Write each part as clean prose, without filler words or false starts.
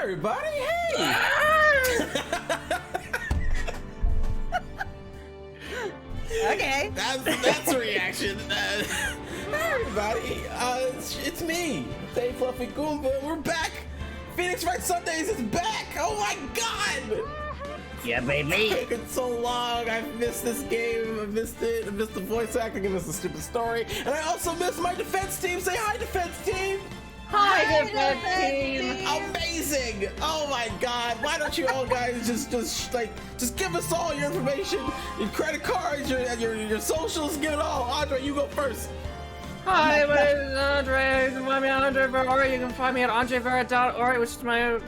everybody, hey! Okay. That's a reaction. Hey everybody, it's me, AFluffyGoomba. We're back. Phoenix Wright Sundays is back. Oh my god! Yeah, baby. It's been so long. I've missed this game. I missed it. I missed the voice acting. I missed the stupid story, and I also missed my defense team. Say hi, defense team. Hi, defense team. Amazing! Oh my god! Why don't you all guys just give us all your information, your credit cards, your socials, give it all. Andre, you go first. Hi, my name is Andre. You can find me on Andre.org. You can find me at andrevera.org, which is my it's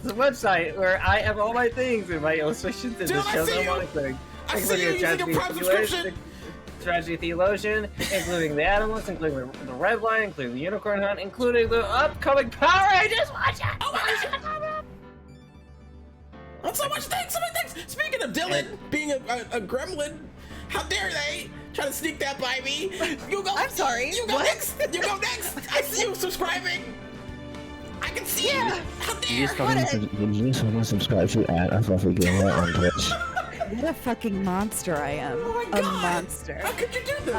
a website where I have all my things and my illustrations and the shows I'm monitoring. I see you using your Prime subscription. Strategy Theologian, including the Animals, including the Red Line, including the Unicorn Hunt, including the upcoming Power Rangers. Watch it! Oh my god! On so much things, so many things. Speaking of Dylan being a gremlin, how dare they try to sneak that by me? You go. I'm sorry. You go next. You go next. I see you subscribing. I can see you. How dare You just want to subscribe to @AFluffyGoomba on Twitch. What a fucking monster I am. Oh my god. A monster. How could you do this?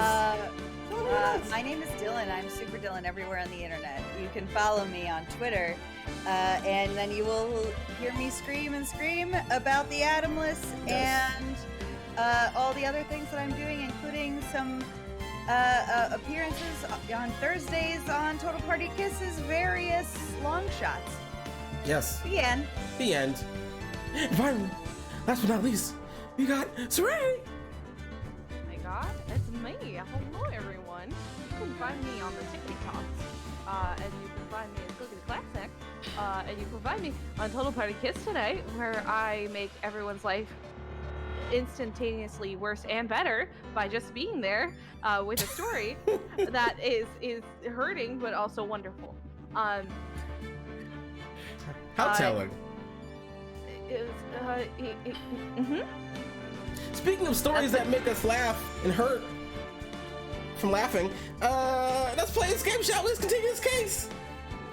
My name is Dylan. I'm Super Dylan everywhere on the internet. You can follow me on Twitter, and then you will hear me scream and scream about the Atomless and all the other things that I'm doing, including some appearances on Thursdays on Total Party Kisses, various long shots. Yes. The end. The end. And finally, last but not least, we got Saray. Oh my god, it's me. Hello everyone. You can find me on the TikToks, and you can find me at Cookie the Classic, and you can find me on Total Party Kiss today, where I make everyone's life instantaneously worse and better by just being there with a story that is hurting but also wonderful. How telling. Speaking of stories that make us laugh and hurt from laughing, let's play this game, shall we? Let's continue this case.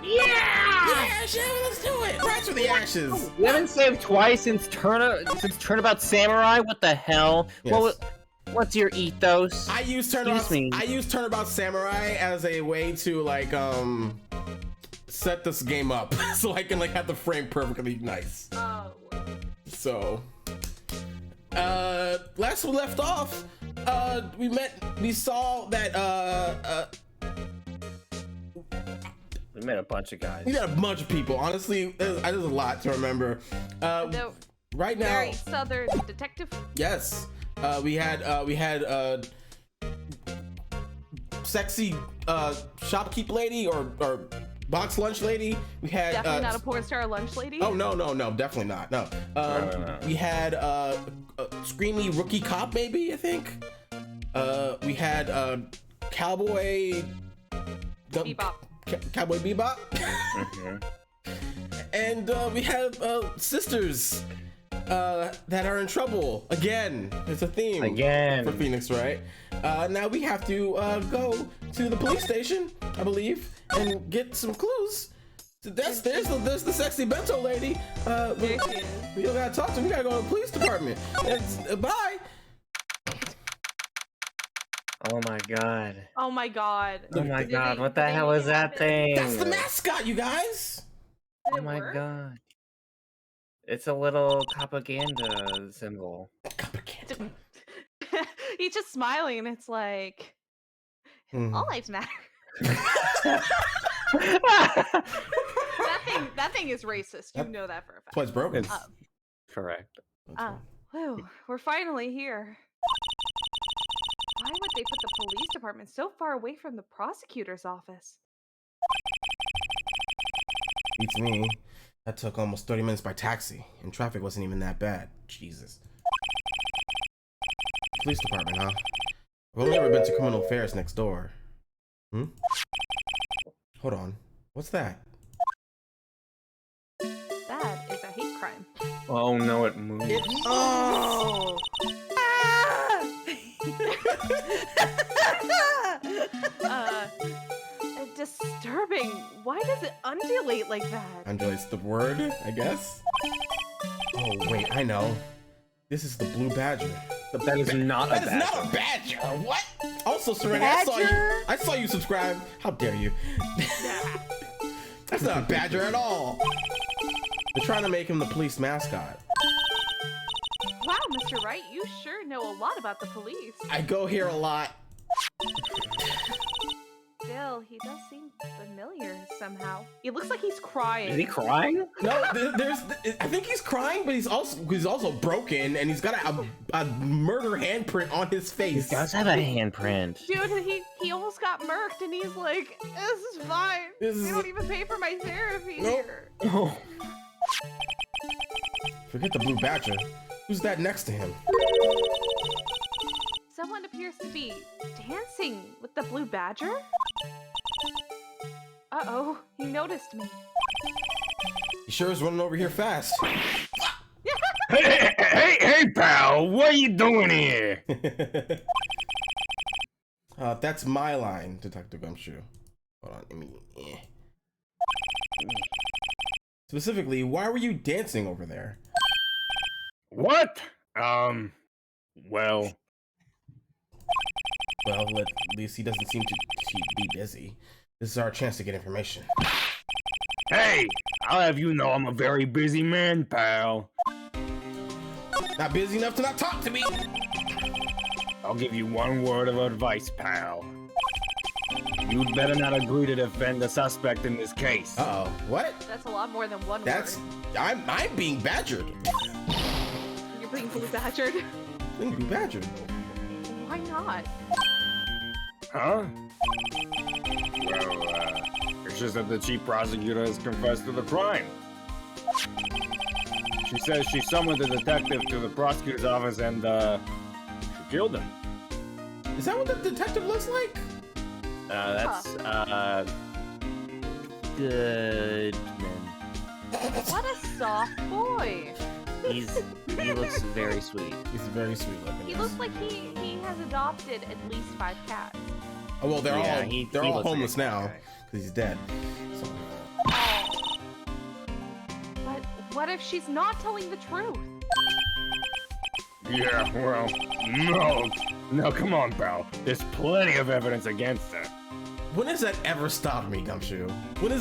Yeah! Yeah, shall we? Let's do it. Rise from the ashes. We haven't saved twice since Turnabout Samurai. What the hell? Yes. What's your ethos? I use Turnabout Samurai as a way to set this game up so I can have the frame perfectly nice. So last we left off, we saw that We met a bunch of guys. we got a bunch of people. Honestly, there's a lot to remember. No, Right now, very southern detective. yes, we had sexy shopkeep lady or box lunch lady. We had Definitely not a porn star lunch lady. Oh no, definitely not. No. No. We had a screamy rookie cop, maybe, I think. We had cowboy Bebop. Cowboy Bebop. And we had sisters that are in trouble again. It's a theme Again. for Phoenix, right? Now we have to go to the police station, I believe, and get some clues. So there's the sexy bento lady. We don't gotta talk to her. We gotta go to the police department. Bye. Oh my god. Oh my god. Oh my Did god. they- What the did hell they is that happen? thing? That's the mascot, you guys. Did Oh it my work? god. It's a little propaganda symbol. He's just smiling and it's like all lives matter. that thing is racist. You know that for a fact. That's why it's broken. It's correct. Whew, we're finally here. Why would they put the police department so far away from the prosecutor's office? Beats me. That took almost 30 minutes by taxi, and traffic wasn't even that bad. Jesus. Police department, huh? I've only ever been to criminal affairs next door. Hold on. What's that? That is a hate crime. Oh no, it moved. Oh! Disturbing. Why does it undulate like that? Undulate's the word, I guess. Oh wait, I know. This is the blue badger. That is not a That is badger. not a badger. What? Also, Serena, I saw you subscribe. How dare you? That's not a badger at all. They're trying to make him the police mascot. Wow, Mr. Wright, you sure know a lot about the police. I go here a lot. Still, he does seem familiar somehow. He looks like he's crying. Is he crying? No, I think he's crying, but he's also broken, and he's got a murder handprint on his face. He does have a handprint. Dude, he almost got murked, and he's like, this is fine. They don't even pay for my therapy Nope. here. Oh. Forget the blue badger. Who's that next to him? Someone appears to be dancing with the blue badger? Uh-oh, he noticed me. He sure is running over here fast. Hey, pal, what are you doing here? That's my line, Detective Gumshoe. Hold on, let me. Specifically, why were you dancing over there? What? Well, at least he doesn't seem to be busy. This is our chance to get information. Hey, I'll have you know I'm a very busy man, pal. Not busy enough to not talk to me. I'll give you one word of advice, pal. You'd better not agree to defend the suspect in this case. Uh-oh. What? That's a lot more than one That's... word. I'm being badgered. You're being blue badgered. Being blue badgered. Why not? Huh? Well, it's just that the chief prosecutor has confessed to the crime. She says she summoned the detective to the prosecutor's office and, she killed him. Is that what the detective looks like? Goodman. What a soft boy. He looks very sweet. He's very sweet looking. He looks like he has adopted at least 5 cats. Oh well, they're Yeah, all he looks homeless very now sweet. because he's dead. So. But what if she's not telling the truth? Yeah, well, no, come on, pal. There's plenty of evidence against her. When has that ever stopped me, Gumshoe? When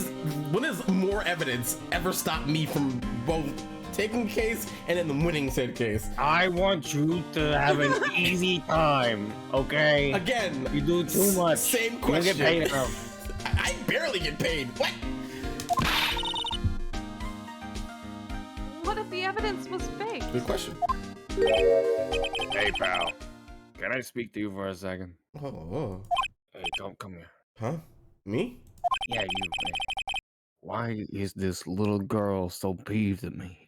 is more evidence ever stopped me from both taking a case and then winning said case? I want you to have an easy time, okay? Again, You do too much. Same You question. don't get paid enough. I barely get paid. What? What if the evidence was fake? Good question. Hey, pal. Can I speak to you for a second? Oh. Hey, come here. Huh? Me? Yeah, you. Hey. Why is this little girl so peeved at me?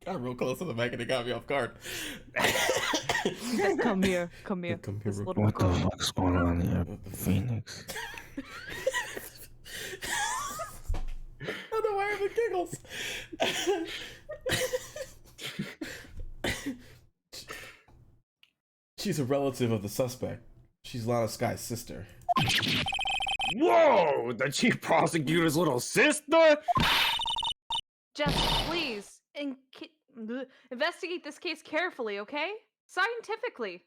Got real close to the mic and it got me off guard. Come here. Come here, This real little What the girl. fuck's going on here, Phoenix? I don't know why I have the giggles. She's a relative of the suspect. She's Lana Sky's sister. Whoa! The chief prosecutor's little sister? Just please investigate this case carefully, okay? Scientifically.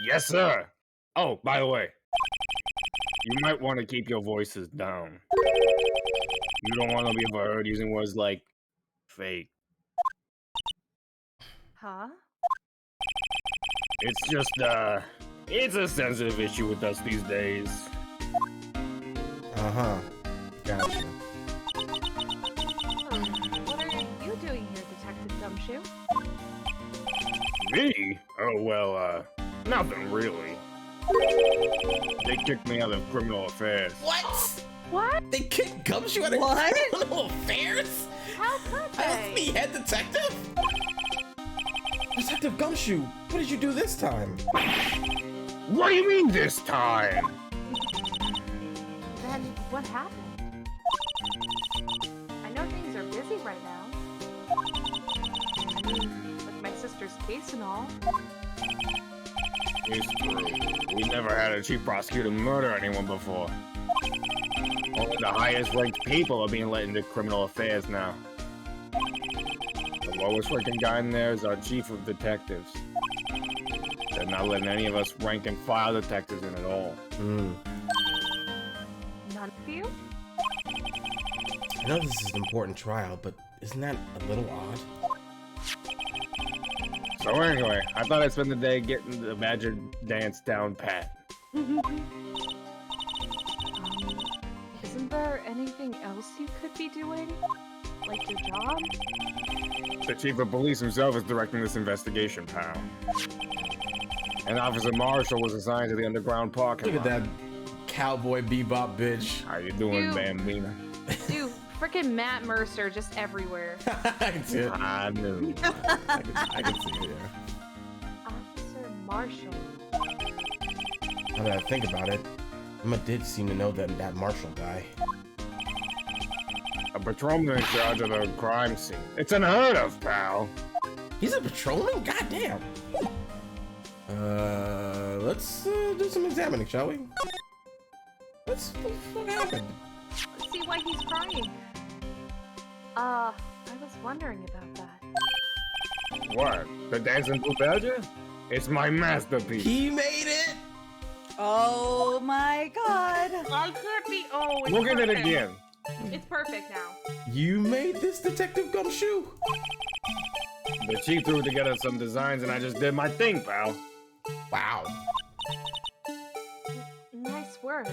Yes, sir. Oh, by the way, you might want to keep your voices down. You don't want to be overheard using words like fake. Huh? It's just, it's a sensitive issue with us these days. Uh-huh. Gotcha. What are you doing here, Detective Gumshoe? Me? Oh, well, nothing really. They kicked me out of criminal affairs. What? What? They kicked Gumshoe out of What? criminal affairs? How could That's they? the head detective? Detective Gumshoe, what did you do this time? What do you mean this time? Then what happened? I know things are busy right now. I mean, with my sister's case and all. It's true. We never had a chief prosecutor murder anyone before. Only the highest ranked people are being let into criminal affairs now. The lowest ranking guy in there is our chief of detectives. They're not letting any of us rank and file detectives in at all. None of you? I know this is an important trial, but isn't that a little odd? So anyway, I thought I'd spend the day getting the Badger dance down pat. Isn't there anything else you could be doing? Like your job? The chief of police himself is directing this investigation, pal. And Officer Marshall was assigned to the underground parking Look at lot. that cowboy bebop bitch. How you doing, Dude. Bambina? Dude, freaking Matt Mercer just everywhere. I can see it. I knew. I can see it, yeah. Officer Marshall. Now that I think about it, Emma did seem to know that Marshall guy. A patrolman in charge of the crime scene. It's unheard of, pal. He's a patrolman? Goddamn. Let's do some examining, shall we? What happened? Let's see why he's crying. I was wondering about that. What? The dancing blue badger? It's my masterpiece. He made it! Oh my god. I can't be. Oh, it's Look at it perfect. again. It's perfect now. You made this, Detective Gumshoe? The chief threw together some designs and I just did my thing, pal. Wow. Nice work.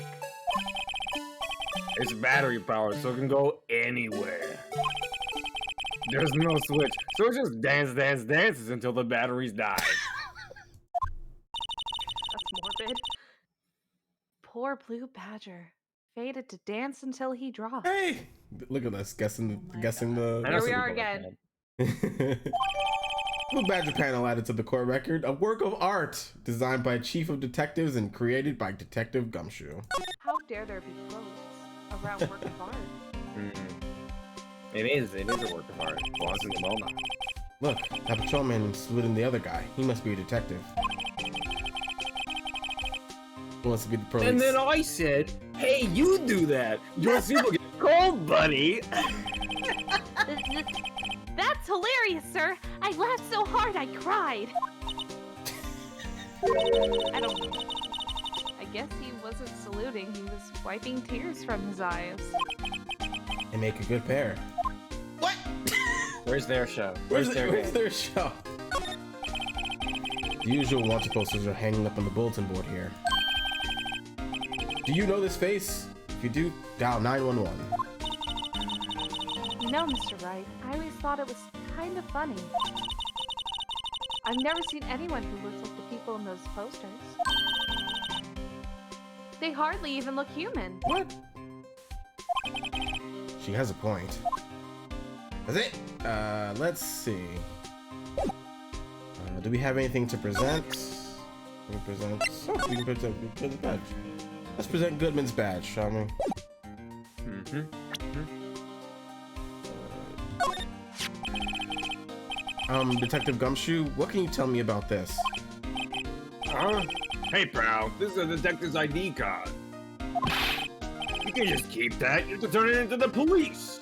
It's battery powered, so it can go anywhere. There's no switch, so it just dances until the batteries die. That's morbid. Poor blue badger. Fated to dance until he dropped. Hey! Look at us guessing my the... Here we are again. Blue Badger panel added to the court record, a work of art designed by Chief of Detectives and created by Detective Gumshoe. How dare there be quotes around work of art? It is a work of art. Belongs in the MoMA. Look, that patrolman saluting the other guy. He must be a detective. Who wants to be the police? And then I said, hey, you do that. Your suit will get cold, buddy. That's hilarious, sir. I laughed so hard I cried. I don't know. I guess he wasn't saluting. He was wiping tears from his eyes. They make a good pair. What? Where's their show? Where's their their show? The usual wanted posters are hanging up on the bulletin board here. Do you know this face? If you do, dial 911. No, Mr. Wright. I always thought it was kind of funny. I've never seen anyone who looks like the people in those posters. They hardly even look human. What? She has a point. That's it. Let's see. Do we have anything to present? We present. Oh, we can present Goodman's badge. Let's present Goodman's badge, shall we? Detective Gumshoe, what can you tell me about this? Huh? Hey, pal, this is a detective's ID card. You can just keep that. You have to turn it into the police.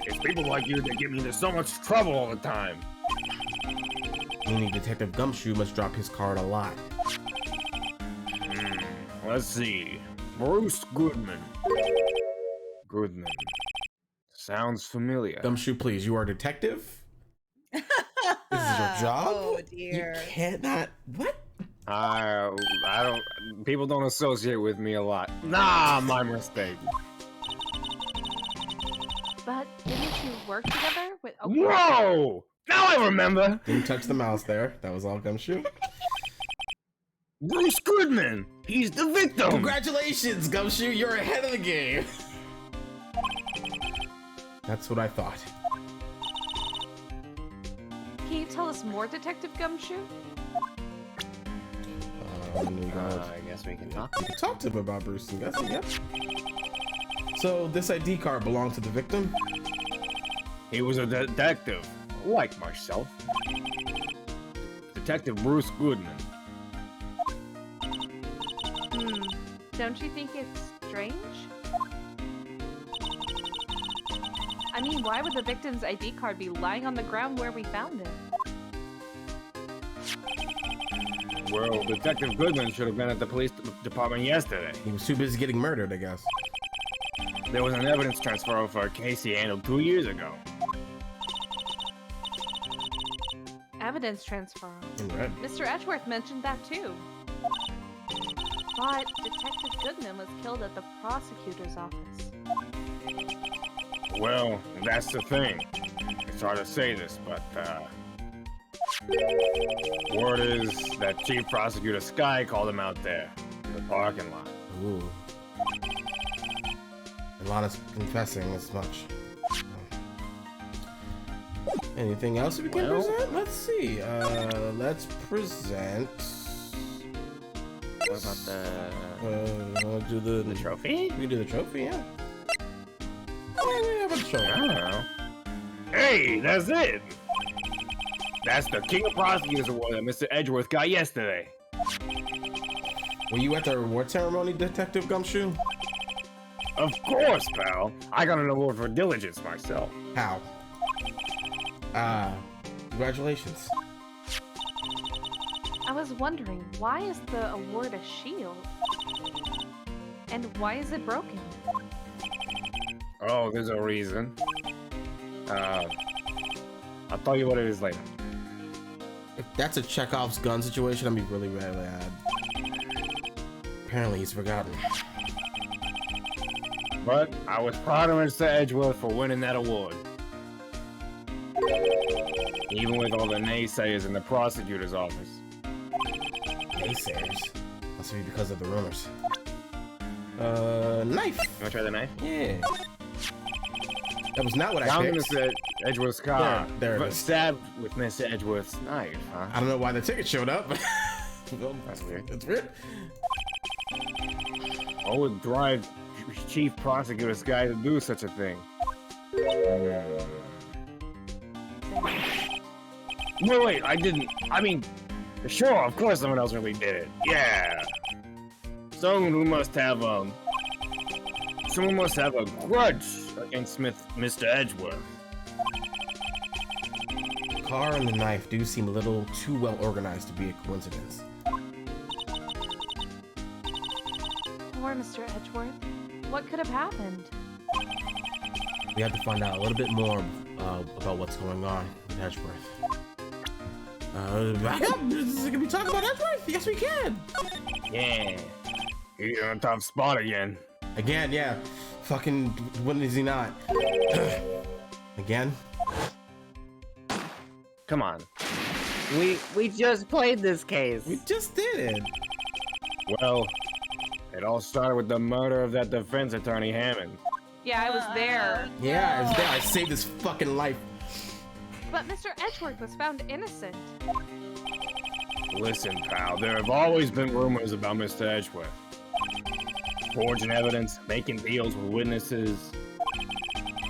It's people like you that get me into so much trouble all the time. Meaning Detective Gumshoe must drop his card a lot. Let's see. Bruce Goodman. Goodman. Sounds familiar. Gumshoe, please, you are a detective? This is your job? Oh dear. You cannot... What? I don't. People don't associate with me a lot. Nah, my mistake. But didn't you work together with? Oh, Whoa! Now I remember. Didn't touch the mouse there. That was all Gumshoe. Bruce Goodman. He's the victim. Congratulations, Gumshoe. You're ahead of the game. That's what I thought. Can you tell us more, Detective Gumshoe? I guess we can talk. You can talk to him about Bruce and Gussie, yep. So, this ID card belonged to the victim? He was a detective, like myself. Detective Bruce Goodman. Don't you think it's strange? I mean, why would the victim's ID card be lying on the ground where we found it? Well, Detective Goodman should have been at the police department yesterday. He was too busy getting murdered, I guess. There was an evidence transfer for a case he handled 2 years ago. Evidence transfer. In red. Mr. Edgeworth mentioned that too. But Detective Goodman was killed at the prosecutor's office. Well, that's the thing. It's hard to say this, but, word is that Chief Prosecutor Sky called him out there in the parking lot. Ooh. Alana's confessing as much. Anything else we can present? Let's see. Let's present. What about the Wanna do the trophy? We can do the trophy, yeah. How about the trophy? I don't know. Hey, that's it! That's the King of Prosecutors Award that Mr. Edgeworth got yesterday. Were you at the award ceremony, Detective Gumshoe? Of course, pal. I got an award for diligence myself. How? Congratulations. I was wondering, why is the award a shield? And why is it broken? Oh, there's a reason. I'll tell you what it is later. If that's a Chekhov's gun situation, I'd be really mad. Apparently he's forgotten. But I was proud of Mr. Edgeworth for winning that award. Even with all the naysayers in the prosecutor's office. Naysayers? Must be because of the rumors. Knife! You wanna try the knife? Yeah. That was not what I Found picked. Mr. Edgeworth's car. There it but is. stabbed with Mr. Edgeworth's knife, huh? I don't know why the ticket showed up. Well, That's weird. it's weird. What would drive Chief Prosecutor Sky to do such a thing? No, wait, I didn't. I mean, sure, of course someone else really did it. Yeah. Someone who must have, someone must have a grudge against Mr. Edgeworth. The car and the knife do seem a little too well organized to be a coincidence. Poor Mr. Edgeworth. What could have happened? We have to find out a little bit more about what's going on with Edgeworth. Back up! Can we talk about Edgeworth? Yes, we can! Yeah. He's in a tough spot again. Again, yeah. Fucking, when is he not? Again? Come on. We just played this case. We just did it! Well, it all started with the murder of that defense attorney Hammond. Yeah, I was there. Yeah, it's there. I saved his fucking life. But Mr. Edgeworth was found innocent. Listen, pal, there have always been rumors about Mr. Edgeworth. Forging evidence, making deals with witnesses.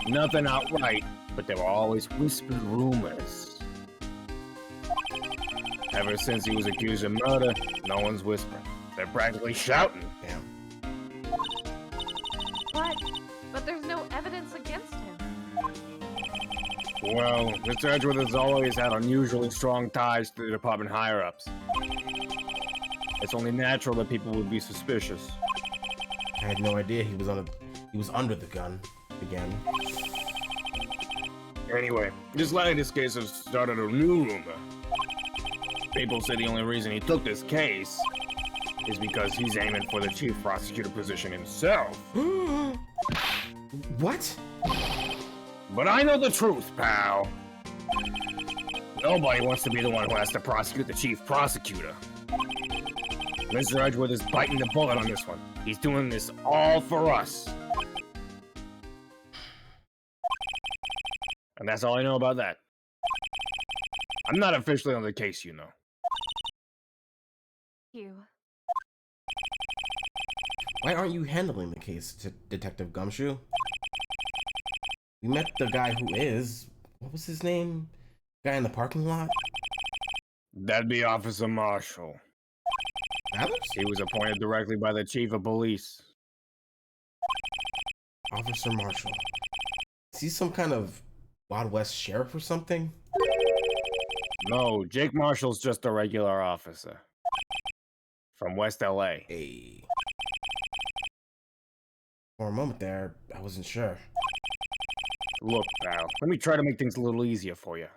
Nothing outright, but there were always whispered rumors. Ever since he was accused of murder, no one's whispering. They're practically shouting. Damn. But there's no evidence against him. Well, Mr. Edgeworth has always had unusually strong ties to the department higher-ups. It's only natural that people would be suspicious. I had no idea he was under the gun again. Anyway, this latest case has started a new rumor. People say the only reason he took this case is because he's aiming for the chief prosecutor position himself. What? But I know the truth, pal. Nobody wants to be the one who has to prosecute the chief prosecutor. Mr. Edgeworth is biting the bullet on this one. He's doing this all for us. And that's all I know about that. I'm not officially on the case, you know. You. Why aren't you handling the case, Detective Gumshoe? We met the guy who is. What was his name? Guy in the parking lot? That'd be Officer Marshall. Mathers? He was appointed directly by the chief of police. Officer Marshall. Is he some kind of Wild West sheriff or something? No, Jake Marshall's just a regular officer. From West LA. Hey. For a moment there, I wasn't sure. Look, pal, let me try to make things a little easier for you.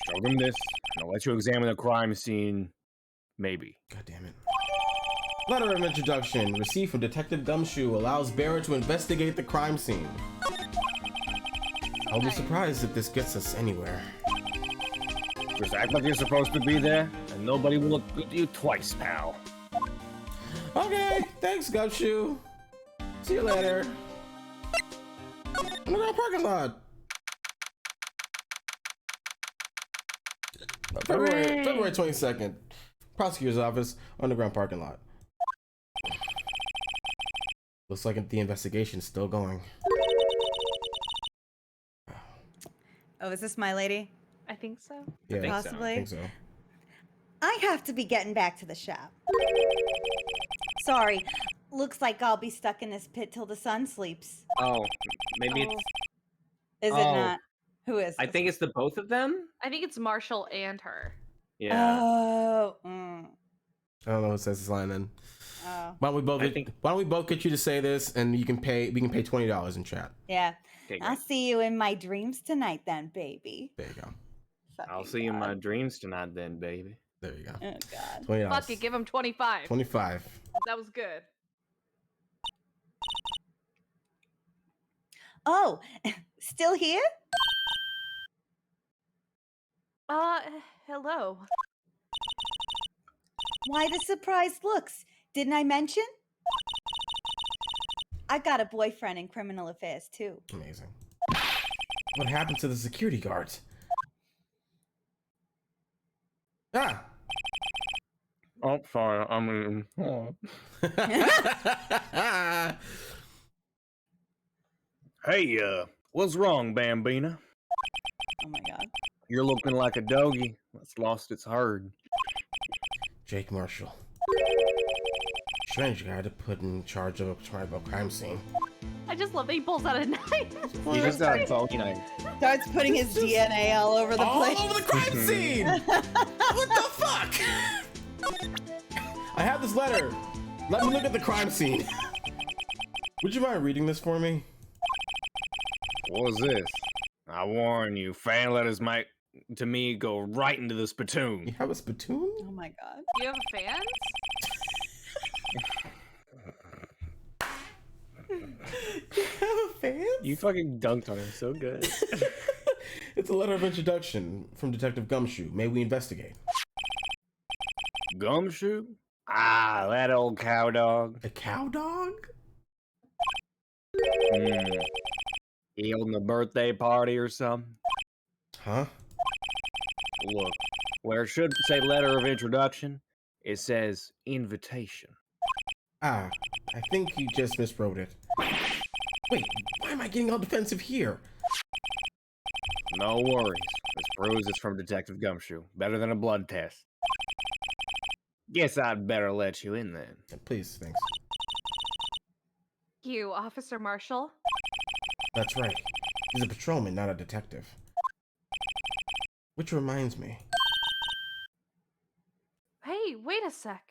Show them this, and I'll let you examine the crime scene. Maybe. God damn it. Letter of introduction received from Detective Gumshoe allows bearer to investigate the crime scene. I'll be surprised if this gets us anywhere. Just act like you're supposed to be there, and nobody will look at you twice, pal. Okay, thanks Gumshoe. See you later. Underground parking lot. February 22nd. Prosecutor's office, underground parking lot. Looks like the investigation's still going. Oh, is this my lady? I think so. Yeah, Possibly. I think so. I have to be getting back to the shop. Sorry. Looks like I'll be stuck in this pit till the sun sleeps. Oh, maybe it's. Is it Oh. not? Who is I this? think it's the both of them. I think it's Marshall and her. Yeah. Oh. I don't know who says this line then. Oh. Why don't we both I get, think- why don't we both get you to say this and we can pay $20 in chat. Yeah. Okay, I'll great. see you in my dreams tonight then, baby. There you go. I'll Fucking see you in my God. dreams tonight, then, baby. There you go. Oh, God. $20. Fuck it, give him 25. 25. That was good. Oh, still here? Hello. Why the surprised looks? Didn't I mention? I got a boyfriend in criminal affairs, too. Amazing. What happened to the security guards? Ah! Oh, sorry, I mean... Hey, what's wrong, Bambina? Oh my God. You're looking like a doggy that's lost its herd. Jake Marshall. Strange guy to put in charge of a tribal crime scene. I just love that he pulls out a knife. You just got a doggy knife. Starts putting his DNA all over the All place. over the crime scene! What the fuck? I have this letter. Let me look at the crime scene. Would you mind reading this for me? What's this? I warn you, fan letters might, to me, go right into the You spittoon. have a spittoon? Oh my God. You have fans? You have a fan? You fucking dunked on him so good. It's a letter of introduction from Detective Gumshoe. May we investigate? Gumshoe? Ah, that old cow dog. A cow dog? He holding a birthday party or something? Huh? Look, where it should say letter of introduction, it says invitation. Ah, I think you just miswrote it. Wait, why am I getting all defensive here? No worries. This proves it's from Detective Gumshoe. Better than a blood test. Guess I'd better let you in then. Please, thanks. You, Officer Marshall? That's right. He's a patrolman, not a detective. Which reminds me. Hey, wait a sec.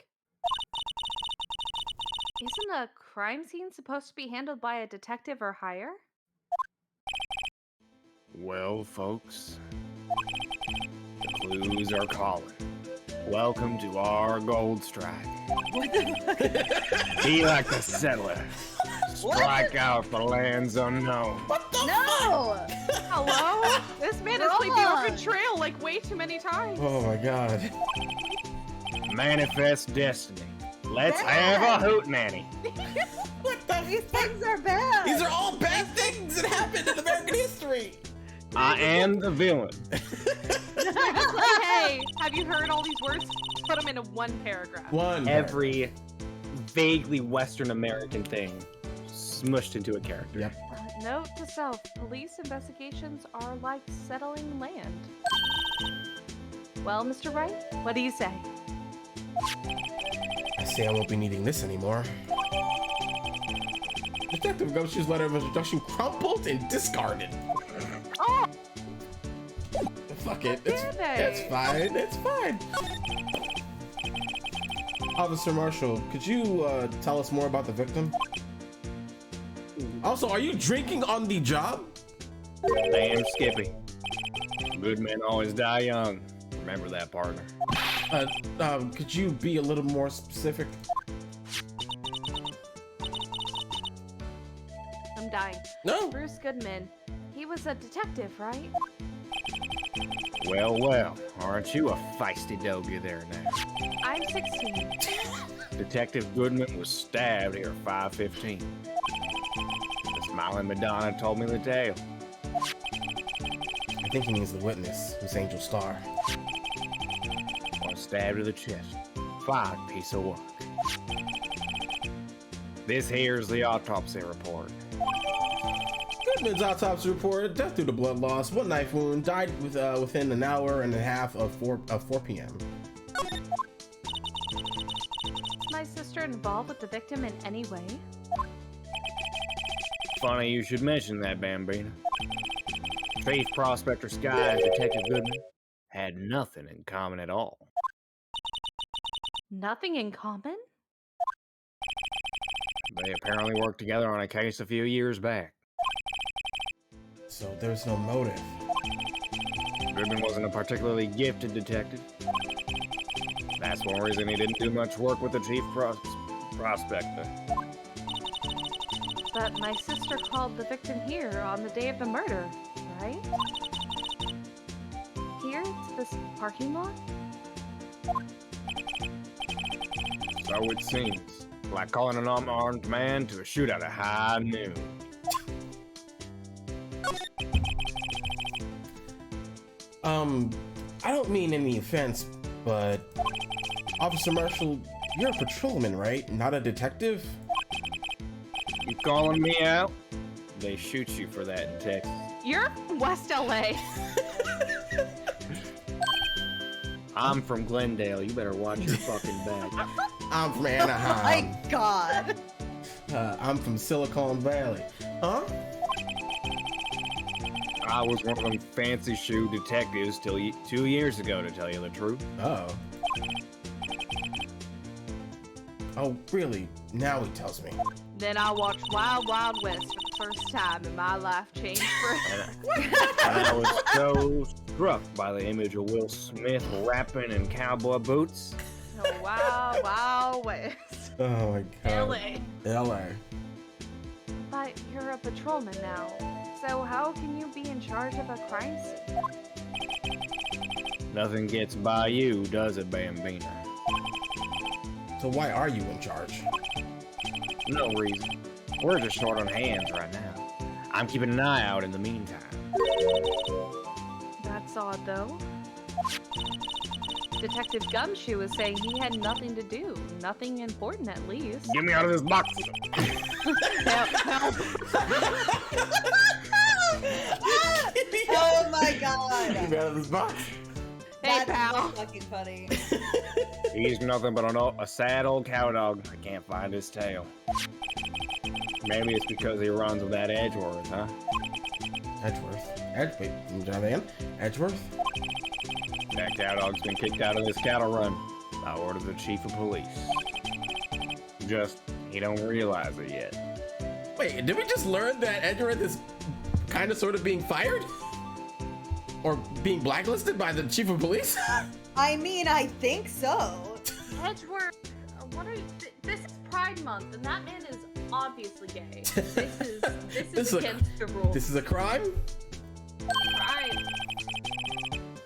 Isn't a crime scene supposed to be handled by a detective or higher? Well, folks, the clues are calling. Welcome to our gold strike. Be like the settler. Strike out the lands unknown. No! Hello? This man has played the Wrong. Oregon Trail like way too many times. Oh my god. Manifest destiny. Let's have a hootenanny. What the These things are bad. These are all bad things that happened in American history. I am the villain. They're just like, hey, have you heard all these words? Put them into one paragraph. One. Every vaguely Western American thing smushed into a character. Yep. Note to self, police investigations are like settling land. Well, Mr. Wright, what do you say? I say I won't be needing this anymore. Detective Gumshoe's letter of introduction crumpled and discarded. Oh, Fuck it. dare they? It's fine. It's fine. Officer Marshall, could you tell us more about the victim? Also, are you drinking on the job? Damn Skippy. Good men always die young. Remember that, partner. Could you be a little more specific? I'm dying. No. Bruce Goodman. He was a detective, right? Well, well, aren't you a feisty doggy there now? I'm 16. Detective Goodman was stabbed here at 5:15. The smiling Madonna told me the tale. I think he means the witness, Miss Angel Star. One stab to the chest. Fine piece of work. This here's the autopsy report. Goodman's autopsy report: death due to blood loss, one knife wound, died within an hour and a half of 4 p.m. Is my sister involved with the victim in any way? Funny you should mention that, Bambina. Thief Prospector Sky and Detective Goodman had nothing in common at all. Nothing in common? They apparently worked together on a case a few years back. So there's no motive. Goodman wasn't a particularly gifted detective. That's one reason he didn't do much work with the chief prospector. But my sister called the victim here on the day of the murder, right? Here, to this parking lot? So it seems. Like calling an unarmed man to a shootout at high noon. I don't mean any offense, but Officer Marshall, you're a patrolman, right? Not a detective? You calling me out? They shoot you for that in Texas. You're from West LA. I'm from Glendale. You better watch your fucking back. I'm from Oh Anaheim. my god. I'm from Silicon Valley. Huh? I was one of them fancy shoe detectives till 2 years ago, to tell you the truth. Oh. Oh, really? Now he tells me. Then I watched Wild Wild West for the first time and my life changed forever. And I was so struck by the image of Will Smith rapping in cowboy boots. Oh, Wild Wild West. Oh my god. LA. LA. But you're a patrolman now. So how can you be in charge of a crime scene? Nothing gets by you, does it, Bambina? So why are you in charge? No reason. We're just short on hands right now. I'm keeping an eye out in the meantime. That's odd, though. Detective Gumshoe was saying he had nothing to do. Nothing important, at least. Get me out of this box! Help. Oh my god. Get me out of this box. Hey, That's pal. fucking funny. He's nothing but a sad old cow dog. I can't find his tail. Maybe it's because he runs with that Edgeworth, huh? Edgeworth. Wait, man. Edgeworth? That cow dog's been kicked out of this cattle run by order of the chief of police. Just, he don't realize it yet. Wait, did we just learn that Edgeworth is kind of sort of being fired? Or being blacklisted by the chief of police? I mean, I think so. Edgeworth, what are you? This is Pride Month, and that man is obviously gay. This is against the rules. This is a crime? Right.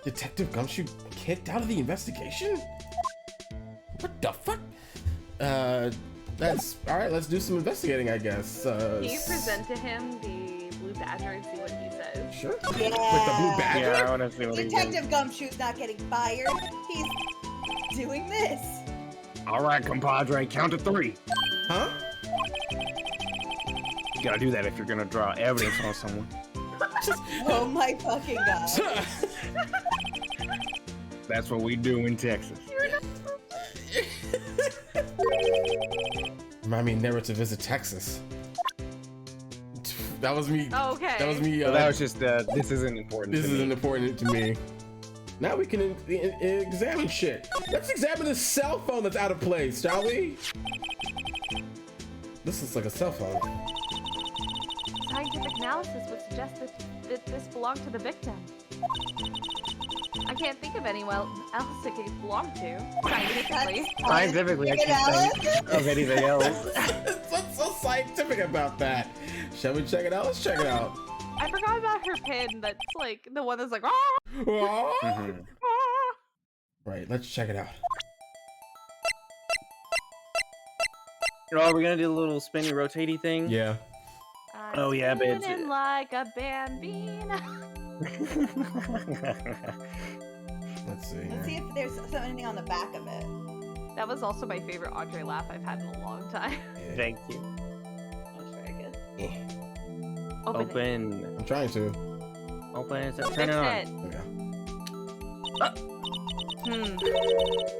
Detective Gumshoe kicked out of the investigation? What the fuck? That's alright, let's do some investigating, I guess. Can you present to him the blue badger and see what he says? Sure. Yeah. With the blue badger? Yeah, I want to see what he does. Detective Gumshoe's not getting fired. He's doing this. All right, compadre, count to 3. Huh? You gotta do that if you're gonna draw evidence on someone. Oh my fucking god. That's what we do in Texas. Remind me never to visit Texas. That was me. Oh, okay. That was me. So that was just, this isn't important This to me. isn't important to me. Now we can examine shit. Let's examine this cell phone that's out of place, shall we? This looks like a cell phone. Scientific analysis would suggest that this belonged to the victim. I can't think of anyone else it could belong to, scientifically. Scientifically, I can't think of anything else. What's so scientific about that? Shall we check it out? Let's check it out. I forgot about her pin that's like, the one that's like, ah! Oh. Mhm. Ah! Right, let's check it out. Oh, are we gonna do the little spinny, rotatey thing? Yeah. Oh, yeah, but it's- spinning like a bambina. Let's see. Let's see if there's something on the back of it. That was also my favorite Audrey laugh I've had in a long time. Yeah. Thank you. That's very good. Open it. Open. I'm trying to. Open it. Fix Turn it on. it. Okay.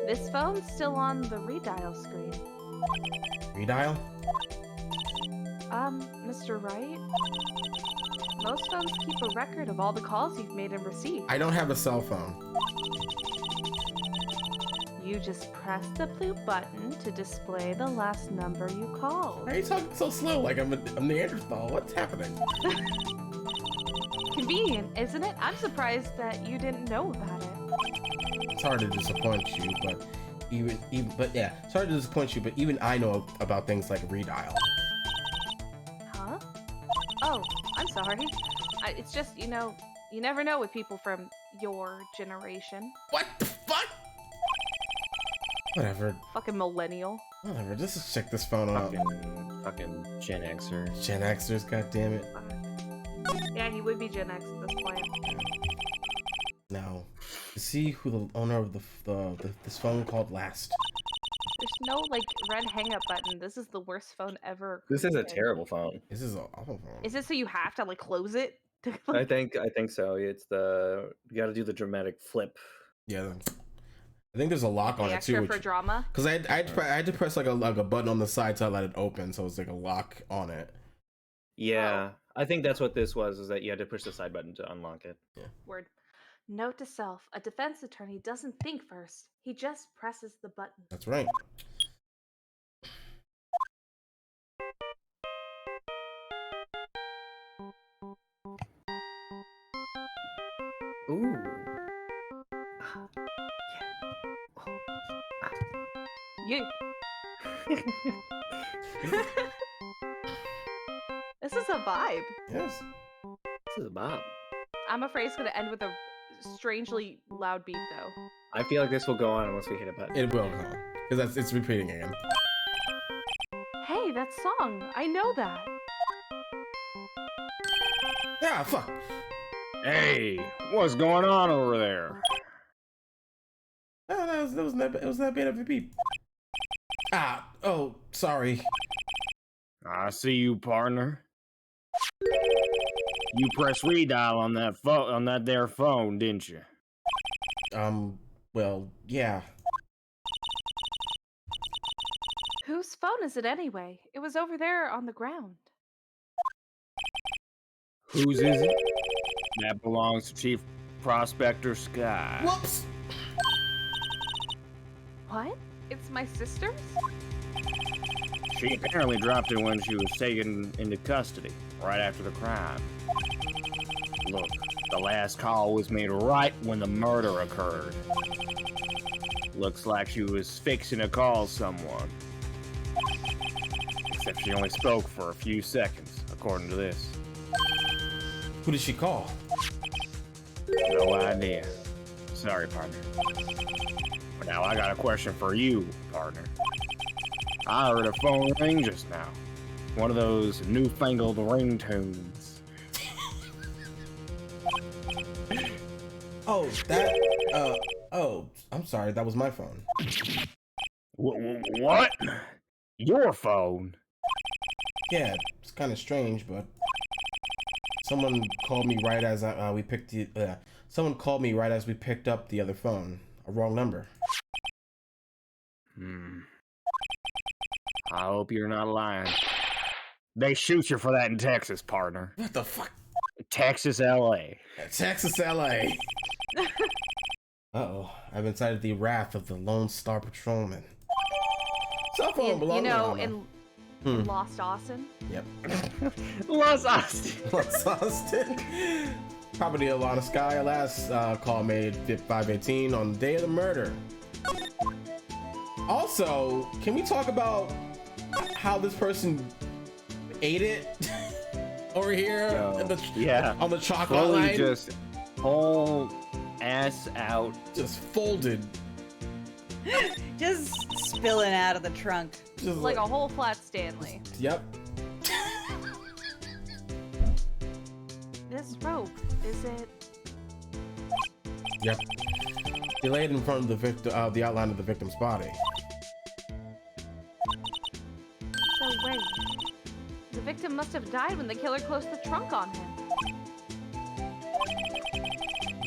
This phone's still on the redial screen. Redial? Mr. Wright? Most phones keep a record of all the calls you've made and received. I don't have a cell phone. You just press the blue button to display the last number you called. Why are you talking so slow like I'm a Neanderthal? What's happening? Convenient, isn't it? I'm surprised that you didn't know about it. It's hard to disappoint you, but it's hard to disappoint you, but even I know about things like redial. Huh? Oh, I'm sorry. It's just, you know, you never know with people from your generation. What the fuck? Whatever. Fucking millennial. Whatever. Let's just check this phone out. Fucking Gen Xer. Gen Xers, goddammit. Yeah, he would be Gen X at this point. Now, to see who the owner of this phone called last. There's no, like, red hang-up button. This is the worst phone ever. This is a created. terrible phone. This is an awful phone. Is it so you have to, like, close it? I think so. It's you got to do the dramatic flip. Yeah. I think there's a lock on The it too. extra for drama? Because I had to press like a button on the side to let it open, so it's like a lock on it. Yeah, I think that's what this was. Is that you had to push the side button to unlock it. Word. Note to self, a defense attorney doesn't think first. He just presses the button. That's right. Ooh. Yeah. This is a vibe. Yes. This is a bop. I'm afraid it's gonna end with a strangely loud beep, though. I feel like this will go on unless we hit a button. It will go. Because it's repeating again. Hey, that song! I know that! Ah, fuck. Hey, what's going on over there? Oh, it was that bit of a beep. Ah, oh, sorry. I see you, partner. You press redial on that there phone, didn't you? Well, yeah. Whose phone is it anyway? It was over there on the ground. Whose is it? That belongs to Chief Prospector Sky. Whoops! What? It's my sister's? She apparently dropped it when she was taken into custody, right after the crime. Look, the last call was made right when the murder occurred. Looks like she was fixing to call someone. Except she only spoke for a few seconds, according to this. Who did she call? No idea. Sorry, partner. But now I got a question for you, partner. I heard a phone ring just now. One of those newfangled ringtones. Oh, oh, I'm sorry, that was my phone. What? Your phone? Yeah, it's kind of strange, but someone called me right as someone called me right as we picked up the other phone. A wrong number. I hope you're not lying. They shoot you for that in Texas, partner. What the fuck? Texas, LA. Texas, LA. Uh-oh. I've incited the wrath of the Lone Star Patrolman. Cell phone You belongs know, to in Lost Austin. Yep. Los Austin. Los Austin. Property of Lana Sky. Last call made 5:18 on the day of the murder. Also, can we talk about how this person ate it over here? Yo, On the chocolate Fully line? just whole ass out. Just folded. Just spilling out of the trunk. Just Like a whole flat Stanley. Yep. This rope, is it? Yep. He laid in front of the victim, the outline of the victim's body. So wait. The victim must have died when the killer closed the trunk on him.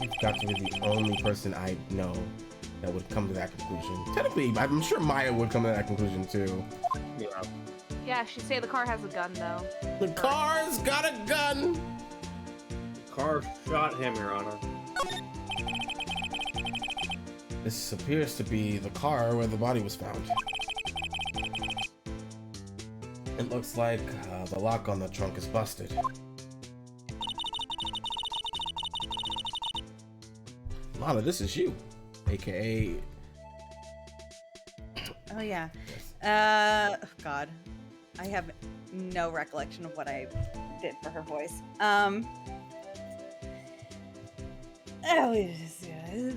You've got to be the only person I know that would come to that conclusion. Technically, I'm sure Maya would come to that conclusion too. Yeah. Yeah, she'd say the car has a gun though. The car's got a gun! Car shot him, Your Honor. This appears to be the car where the body was found. It looks like the lock on the trunk is busted. Lana, this is you, aka. Oh yeah. God, I have no recollection of what I did for her voice.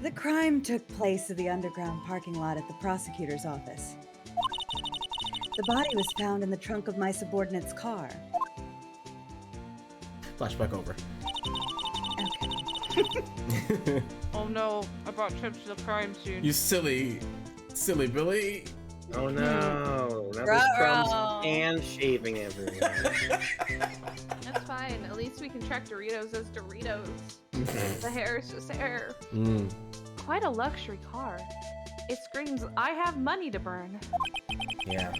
The crime took place at the underground parking lot at the prosecutor's office. The body was found in the trunk of my subordinate's car. Flashback over. Okay. Oh no, I brought trips to the crime scene. You silly Billy. Oh no. That was Ruh-roh. crumbs and shaving everywhere. That's fine. At least we can track Doritos as Doritos. The hair is just hair. Quite a luxury car. It screams, I have money to burn. Yeah.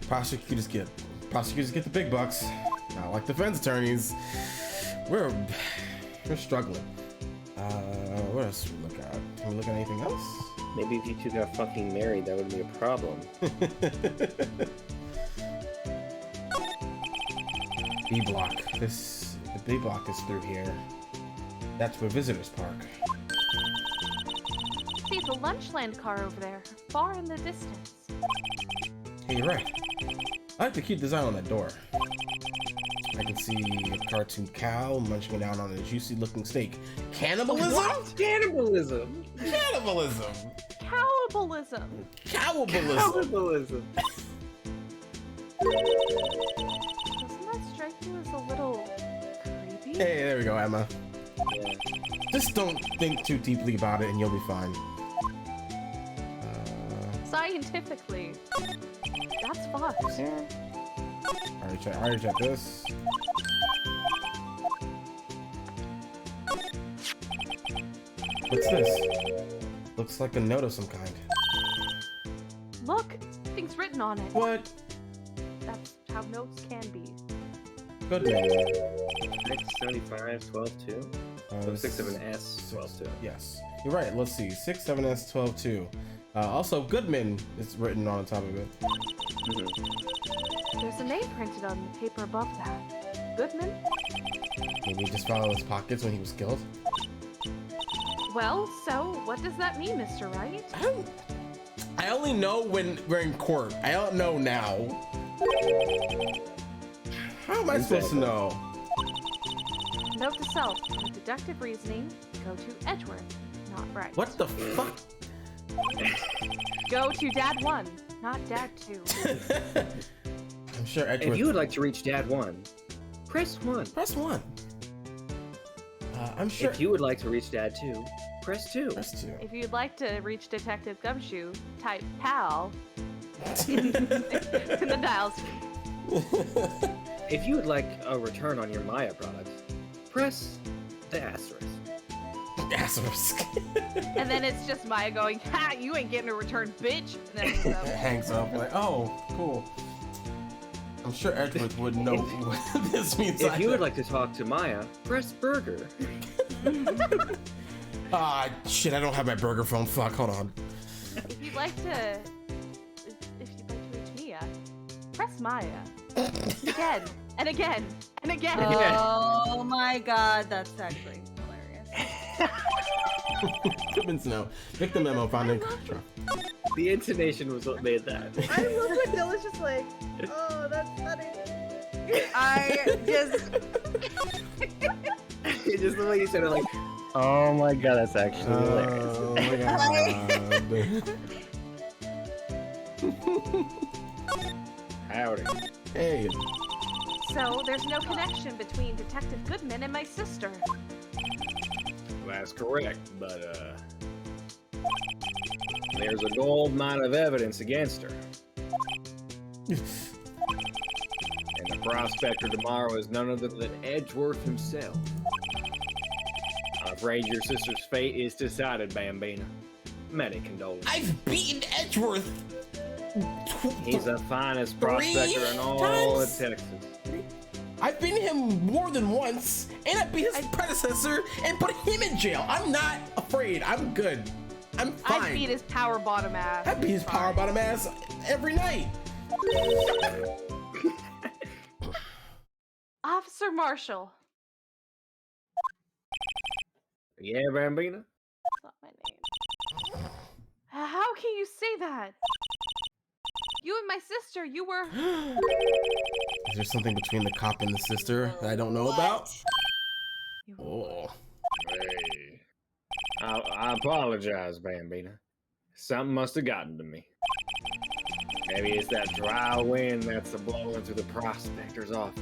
Prosecutors get the big bucks. Not like defense attorneys. We're struggling. What else do we look at? Can we look at anything else? Maybe if you two got fucking married, that wouldn't be a problem. B block. The B block is through here. That's where visitors park. See the Lunchland car over there, far in the distance. Hey, you're right. I like the cute design on that door. I can see a cartoon cow munching down on a juicy-looking steak. Cannibalism? What? Cannibalism! Cannibalism! Cannibalism! Cannibalism! Cannibalism! Doesn't that strike you as a little creepy? Hey, there we go, Emma. Yeah. Just don't think too deeply about it and you'll be fine. Scientifically, that's fucked. I already checked this. What's this? Looks like a note of some kind. Look, things written on it. What? That's how notes can be. Good name. 675, 12, 2. 67S, 12, 2. Yes. You're right. Let's see. 67S 12-2. Also, Goodman is written on top of it. There's a name printed on the paper above that. Goodman? Maybe he just found in his pockets when he was killed. Well, so what does that mean, Mr. Wright? I only know when we're in court. I don't know now. How am I supposed to know? Note to self, with deductive reasoning, go to Edgeworth, not Wright. What the fuck? Go to Dad 1, not Dad 2. I'm sure Edgeworth. If you would like to reach Dad 1, press 1. Press 1. I'm sure. If you would like to reach Dad 2, press 2. Press 2. If you'd like to reach Detective Gumshoe, type PAL in the dial screen. If you would like a return on your Maya products, press the asterisk. Asterisk. And then it's just Maya going, "Ha! You ain't getting a return, bitch." And then hangs up. It hangs up like, oh, cool. I'm sure Edgeworth would know what this means. If you would like to talk to Maya, press burger. Ah, shit, I don't have my burger phone. Fuck, hold on. If you'd like to reach Mia, press Maya. Again and again and again. Oh my god, that's actually hilarious. Gibbons no. Victim memo found in contract. The intonation was what made that. I love when Dylan's just like, oh, that's funny. I just Just the way you said it, like, oh my god, that's actually hilarious. Oh my god. Howdy. Hey. So there's no connection between Detective Goodman and my sister. That's correct, but there's a gold mine of evidence against her. And the prospector tomorrow is none other than Edgeworth himself. I'm afraid your sister's fate is decided, Bambina. Many condolences. I've beaten Edgeworth. He's the finest prospector in all of times? Texas. I've beaten him more than once, and I beat his predecessor and put him in jail. I'm not afraid. I'm good. I'm fine. I beat his power bottom ass. I beat his power bottom ass every night. Officer Marshall. Yeah, Bambina? That's not my name. How can you say that? You and my sister, you were... Is there something between the cop and the sister that I don't know about? You were... Oh. Hey. I apologize, Bambina. Something must have gotten to me. Maybe it's that dry wind that's blowing through the prospector's office.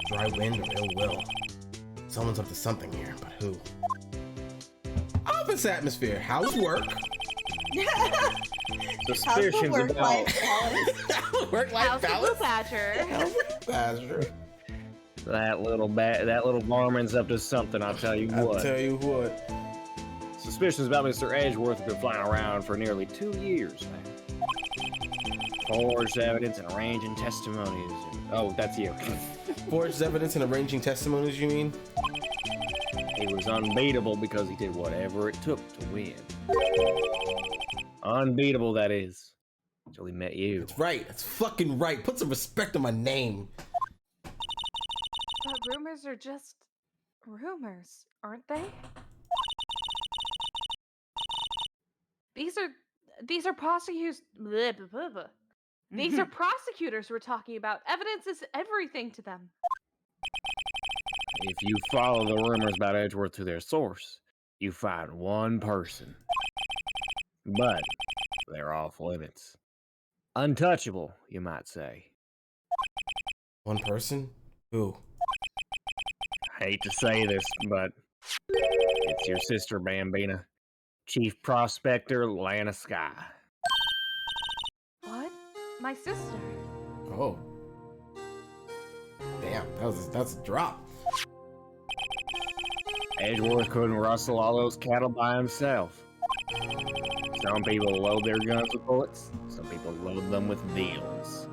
Dry wind or ill will. Someone's up to something here, but who? Office atmosphere. How's work? Suspicions about Work-life How's the balance. blue badger? Badger. that little varmint's up to something. I'll tell you I'll what. tell you what. Suspicions about Mr. Edgeworth have been flying around for nearly 2 years now. Forged evidence and arranging testimonies. Oh, that's you. Forged evidence and arranging testimonies, you mean? He was unbeatable because he did whatever it took to win. Unbeatable, that is. Until he met you. That's right. That's fucking right. Put some respect on my name. But rumors are just rumors, aren't they? These are prosecutors. Blah, blah, blah, blah. These are prosecutors we're talking about. Evidence is everything to them. If you follow the rumors about Edgeworth to their source, you find one person. But they're off limits. Untouchable, you might say. One person? Who? Hate to say this, but it's your sister, Bambina. Chief Prospector Lana Sky. What? My sister? Oh. Damn, that's a drop. Edgeworth couldn't rustle all those cattle by himself. Some people load their guns with bullets, some people load them with deals.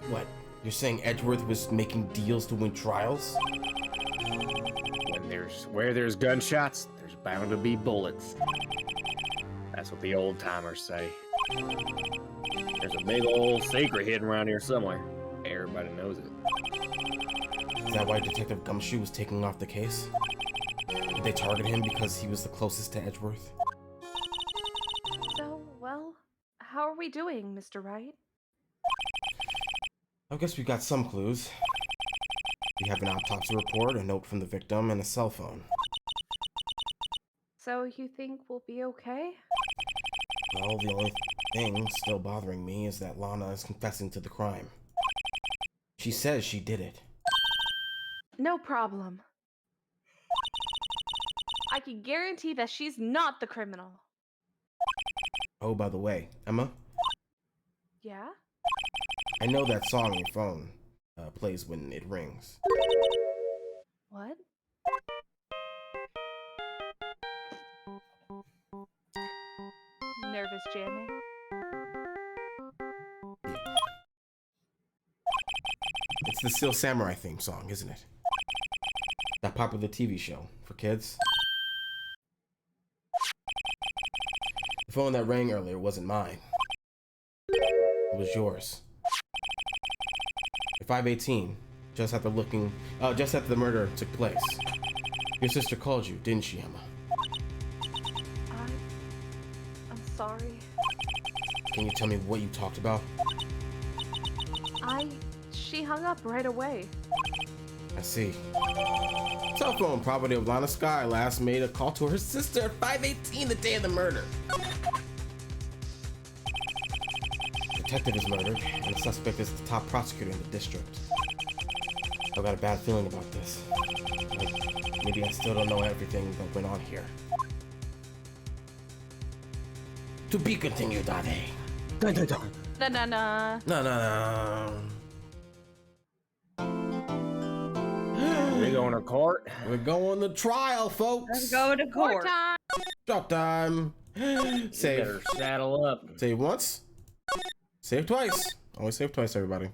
What? You're saying Edgeworth was making deals to win trials? Where there's gunshots, there's bound to be bullets. That's what the old timers say. There's a big old secret hidden around here somewhere. Everybody knows it. Is that why Detective Gumshoe was taking off the case? Did they target him because he was the closest to Edgeworth? So, well, how are we doing, Mr. Wright? I guess we've got some clues. We have an autopsy report, a note from the victim, and a cell phone. So you think we'll be okay? Well, the only thing still bothering me is that Lana is confessing to the crime. She says she did it. No problem. I can guarantee that she's not the criminal. Oh, by the way, Emma, Yeah? I know that song on your phone plays when it rings. What? nervous jamming? It's the Steel Samurai theme song, isn't it? That popular TV show for kids. The phone that rang earlier wasn't mine. It was yours. At 5:18, just after the murder took place. Your sister called you, didn't she, Emma? I'm sorry. Can you tell me what you talked about? She hung up right away. I see. Cell phone property of Lana Sky last made a call to her sister at 5:18 the day of the murder. The detective is murdered, and the suspect is the top prosecutor in the district. I've got a bad feeling about this. Like, maybe I still don't know everything that went on here. To be continued, Dade. Na na na. No. We going to court? We're going to trial, folks. Let's go to court. Time. Drop time. Better Save. saddle up. Save once. Save twice. Always save twice, everybody.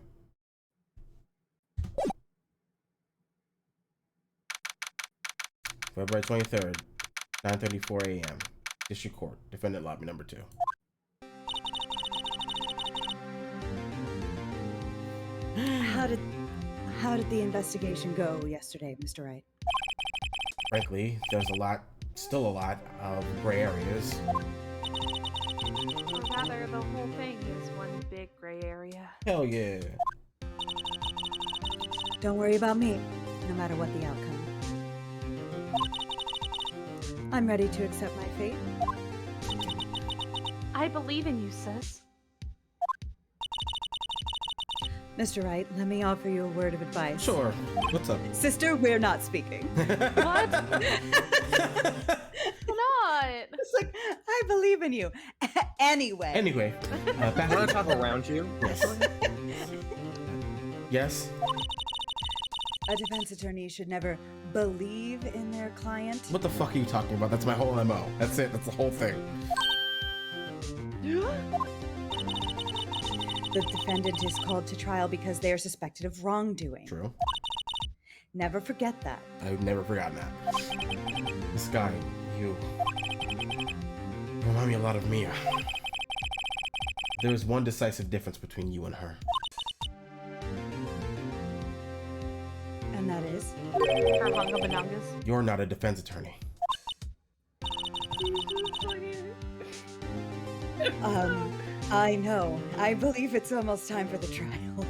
February 23rd, 9:34 a.m. District Court, Defendant Lobby number 2. How did the investigation go yesterday, Mr. Wright? Frankly, there's still a lot of gray areas. Or rather, the whole thing is one big gray area. Hell yeah. Don't worry about me, no matter what the outcome. I'm ready to accept my fate. I believe in you, sis. Mr. Wright, let me offer you a word of advice. Sure. What's up? Sister, we're not speaking. What? Not. It's like, I believe in you. Anyway. Back Want to talk around you? Yes. Yes. A defense attorney should never believe in their client. What the fuck are you talking about? That's my whole MO. That's it. That's the whole thing. The defendant is called to trial because they are suspected of wrongdoing. True. Never forget that. I've never forgotten that. This guy, you remind me a lot of Mia. There is one decisive difference between you and her. And that is? Her hunga banangas. You're not a defense attorney. I know. I believe it's almost time for the trial.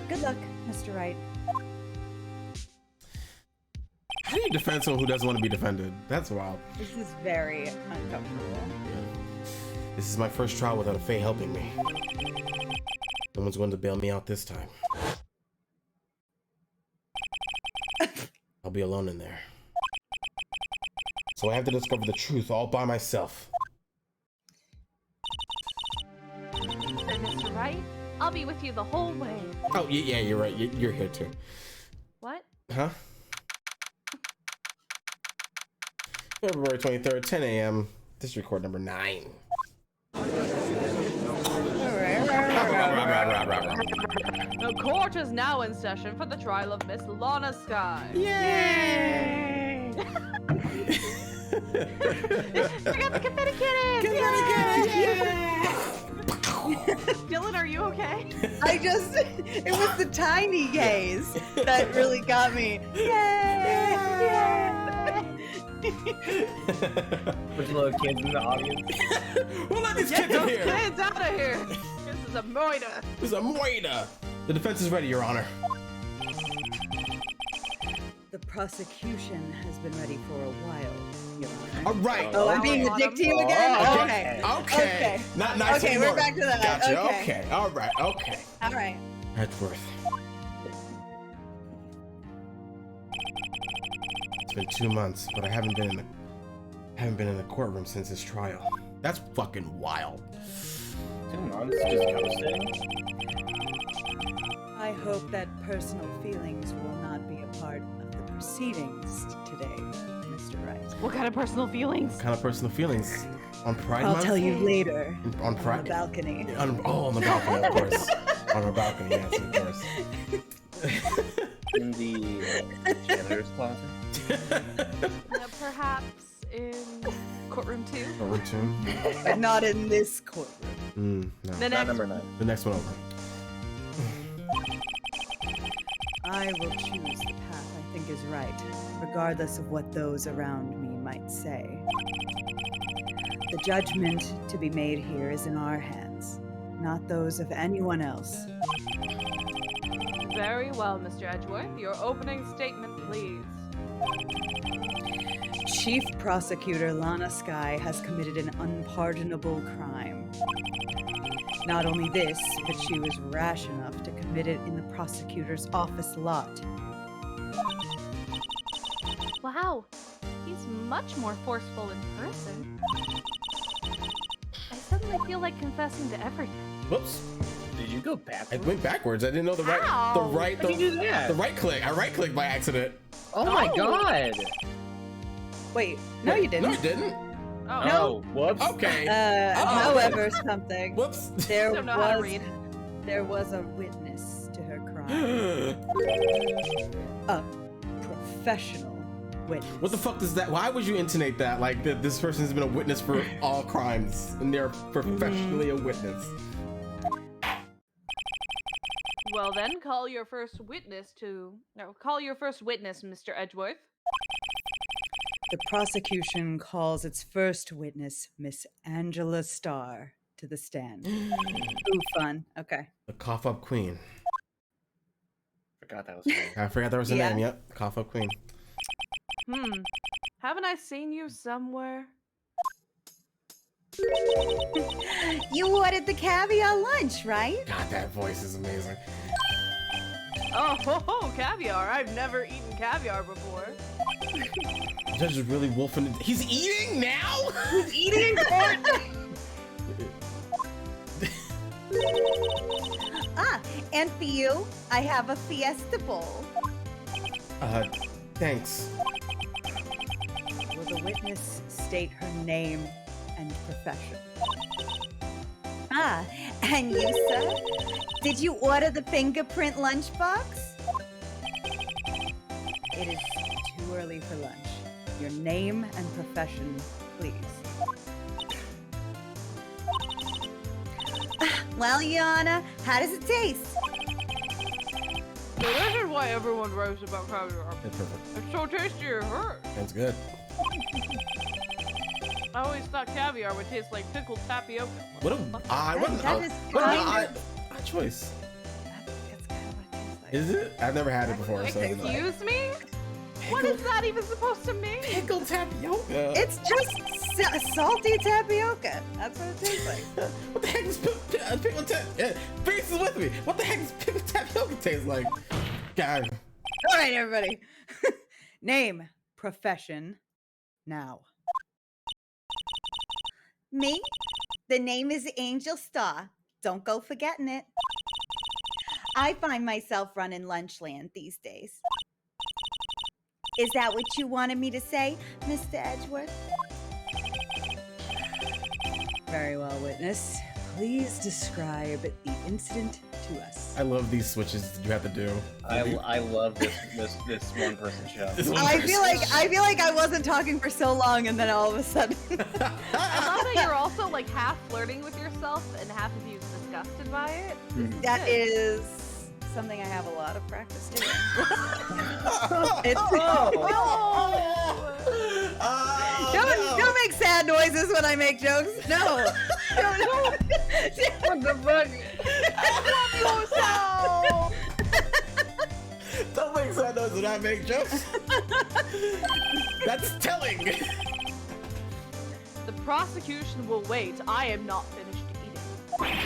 Good luck, Mr. Wright. How do you defend someone who doesn't want to be defended? That's wild. This is very uncomfortable. This is my first trial without a Fae helping me. No one's going to bail me out this time. I'll be alone in there. So I have to discover the truth all by myself. And Mr. Wright, I'll be with you the whole way. Oh, yeah, you're right. You're here too. What? Huh? February 23rd, 10 a.m. District Court number 9. The court is now in session for the trial of Miss Lana Sky. Yay! I got the confetti cannon! Dylan, are you okay? It was the tiny gaze that really got me. Yay! There's little kids in the audience. We'll let these Get kids in those here. kids out of here! This is a moida. This is a moida. The defense is ready, Your Honor. The prosecution has been ready for a while, Your Honor. All right. Oh, I'm being a dick to you again? Oh, Okay. Okay. Not nice Okay, anymore. we're back to that. Gotcha. Okay. Okay. All right. Okay. All right. Edgeworth. It's been 2 months, but I haven't been in the courtroom since his trial. That's fucking wild. 2 months, just coasting. I hope that personal feelings will not be a part of the proceedings today, Mr. Wright. What kind of personal feelings? What kind of personal feelings? On Pride I'll Month? tell you later. On On the Pride? balcony. On the balcony, of course. On our balcony, yes, of course. In the janitor's closet. Perhaps in courtroom 2. Number 2. But not in this courtroom. No. The Not next number 9. The next one over. I will choose the path I think is right, regardless of what those around me might say. The judgment to be made here is in our hands, not those of anyone else. Very well, Mr. Edgeworth. Your opening statement, please. Chief Prosecutor Lana Skye has committed an unpardonable crime. Not only this, but she was rash enough to commit it in the prosecutor's office lot. Wow, he's much more forceful in person. I suddenly feel like confessing to everything. Whoops. Did you go I backwards? went backwards. I didn't know the right How did you do that? the right click. I right clicked by accident. Oh my god! Wait, no you didn't. No, you didn't. Oh, No. Whoops. Okay. However, something. Whoops. There don't know how to read. was a witness to her crime. A professional witness. What the fuck does that? Why would you intonate that? Like that this person has been a witness for all crimes and they're professionally a witness. Well then, call your first witness, Mr. Edgeworth. The prosecution calls its first witness, Miss Angela Starr, to the stand. Ooh, fun. Okay. The cough up queen. Forgot that was me. I forgot there was a Yeah. name. Yep, cough up queen. Haven't I seen you somewhere? You ordered the caviar lunch, right? God, that voice is amazing. Oh, caviar. I've never eaten caviar before. The judge is really wolfing. He's eating now. He's eating corn! And for you, I have a Fiesta Bowl. Thanks. Will the witness state her name and profession? And you, sir? Did you order the fingerprint lunchbox? It is too early for lunch. Your name and profession, please. Well, Your Honor, how does it taste? So this is why everyone raves about caviar. That's perfect. It's so tasty it hurts. That's good. I always thought caviar would taste like pickled tapioca. What a odd, what an That odd, is what an kind odd choice. That's kind of what it tastes like. Is it? I've never had it before. So Excuse me? What is that even supposed to mean? pickled tapioca. It's just salty tapioca. That's what it tastes like. What the heck does pickled tapioca? Face is with me. What the heck does pickled tapioca taste like? God. All right, everybody. Name, profession, now. Me? The name is Angel Star. Don't go forgetting it. I find myself running Lunchland these days. Is that what you wanted me to say, Mr. Edgeworth? Very well, witness. Please describe the incident to us. I love these switches that you have to do. I love this one person show. This one I person. feel like I wasn't talking for so long, and then all of a sudden. I love that you're also like half flirting with yourself and half of you disgusted by it. That is something I have a lot of practice doing. It's, don't make sad noises when I make jokes. No. Don't. What the fuck? Don't make sad noises when I make jokes. That's telling. The prosecution will wait. I am not finished eating.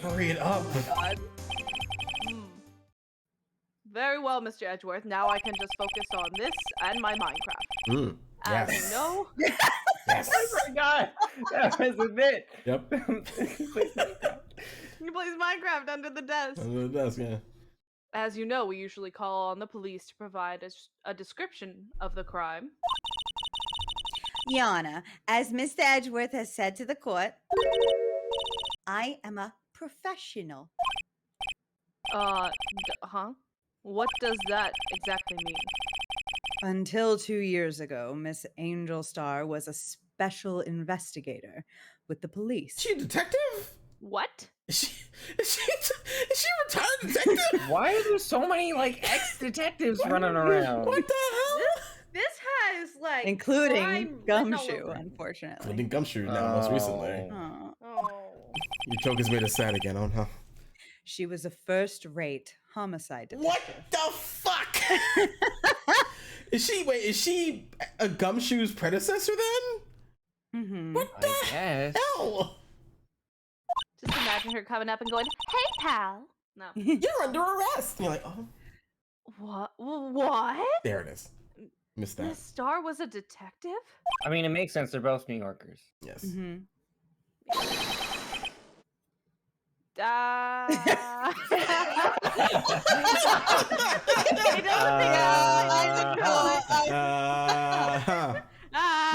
Hurry it up. Very well, Mr. Edgeworth. Now I can just focus on this and my Minecraft. As Yes. you know, Yes. I forgot. That was a bit. Yep. he plays Minecraft under the desk. Under the desk, yeah. As you know, we usually call on the police to provide a description of the crime. Yana, as Mr. Edgeworth has said to the court, I am a professional. Huh? What does that exactly mean? Until 2 years ago, Miss Angel Star was a special investigator with the police. She a detective? What? Is she a retired detective? Why are there so many like ex-detectives running around? What the hell? This has like Including crime written all Gumshoe, over it. unfortunately. Including Gumshoe now, most recently. Oh. Oh. Your joke has made us sad again, huh? She was a first-rate homicide detective. What the fuck? Is she a Gumshoe's predecessor then? Mm-hmm. What the I guess. hell? Just imagine her coming up and going, "Hey, pal." No. You're under arrest. And you're like, oh, What? What? there it is. Missed that. Miss Star was a detective? I mean, it makes sense. They're both New Yorkers. Yes. Mm-hmm.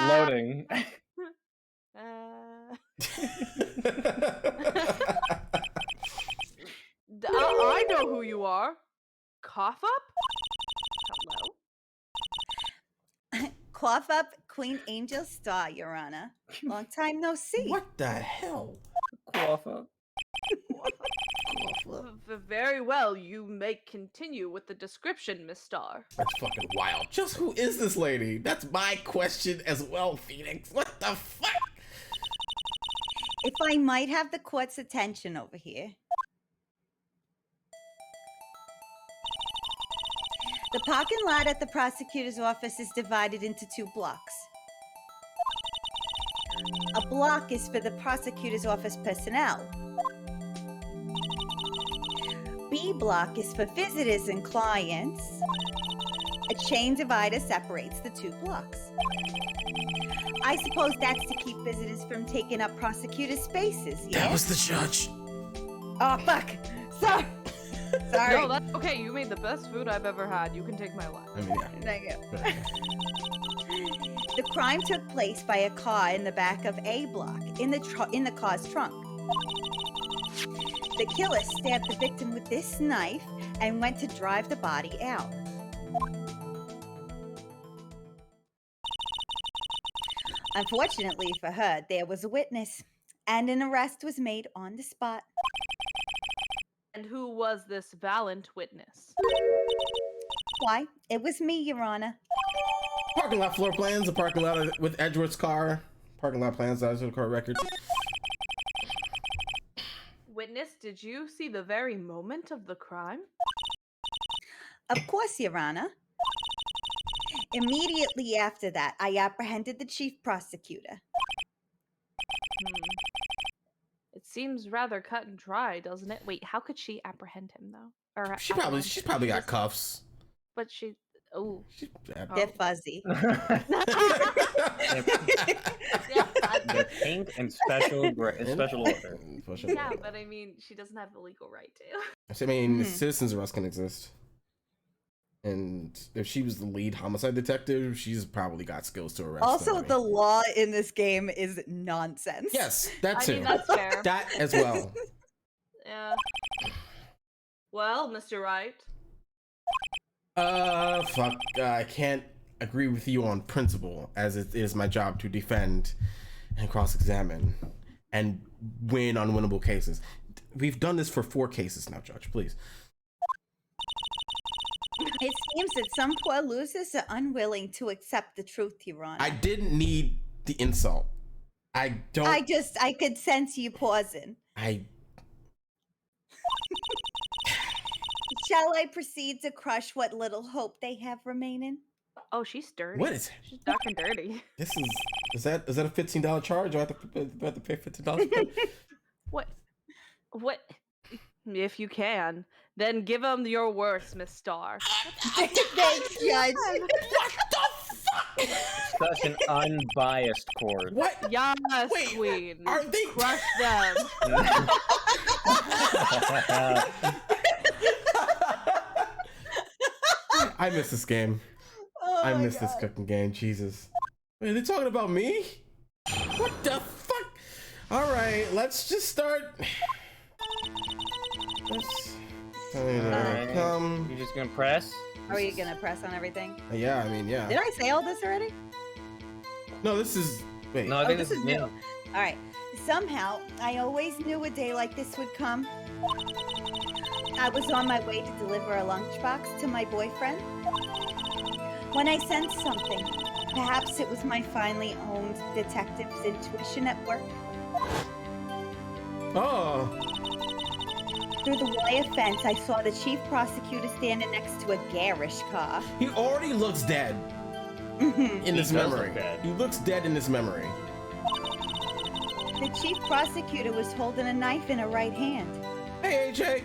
Loading. I know who you are. Cough up? Hello? Cough up, Queen Angel Star, Your Honor. Long time no see. What the hell? Quaffa. Very well. You may continue with the description, Miss Star. That's fucking wild. Just who is this lady? That's my question as well, Phoenix. What the fuck? If I might have the court's attention over here. The parking lot at the prosecutor's office is divided into 2 blocks. A block is for the prosecutor's office personnel. B block is for visitors and clients. A chain divider separates the 2 blocks. I suppose that's to keep visitors from taking up prosecutor spaces, yeah? That was the judge. Oh, fuck. Sorry. Sorry. No, that's okay. You made the best food I've ever had. You can take my life. I mean, yeah. Thank you. The crime took place by a car in the back of A block, in the car's trunk. The killer stabbed the victim with this knife and went to drive the body out. Unfortunately for her, there was a witness, and an arrest was made on the spot. And who was this valiant witness? Why? It was me, Your Honor. Parking lot floor plans, a parking lot with Edgeworth's car. Parking lot plans, that was the court record. Witness, did you see the very moment of the crime? Of course, Your Honor. Immediately after that, I apprehended the chief prosecutor. It seems rather cut and dry, doesn't it? Wait, how could she apprehend him though? Or She's probably got cuffs. But she, oh, They're fuzzy. They're pink and special order. yeah, but I mean, she doesn't have the legal right to. I mean, citizens arrest can exist. And if she was the lead homicide detective, she's probably got skills to arrest. Also, somebody. the law in this game is nonsense. Yes, that I too. mean, that's fair. That as well. Yeah. Well, Mr. Wright. Fuck. I can't agree with you on principle, as it is my job to defend and cross-examine and win unwinnable cases. We've done this for 4 cases now, Judge. Please. It seems that some poor losers are unwilling to accept the truth, Your Honor. I didn't need the insult. I don't. I could sense you pausing. Shall I proceed to crush what little hope they have remaining? Oh, she's dirty. What is? She's dark and dirty. This is that a $15 charge? Do I have to pay $15? What? If you can, then give them your worst, Miss Star. Thanks, Judge. What the fuck? Such an unbiased court. What? Yes, Wait, Queen. are they Crush them. I miss this game. Oh I my miss this God. cooking game. Jesus. Wait, are they talking about me? What the fuck? All right, let's just start. Let's. Alright. You just gonna press? Are you gonna press on everything? Yeah, I mean, yeah. Did I say all this already? No, this is. Wait. No, I think this is new. All right. Somehow, I always knew a day like this would come. I was on my way to deliver a lunchbox to my boyfriend when I sensed something. Perhaps it was my finely owned detective's intuition at work. Oh. Through the wire fence, I saw the chief prosecutor standing next to a garish car. He already looks dead in this memory. He looks dead in this memory. The chief prosecutor was holding a knife in her right hand. Hey, AJ.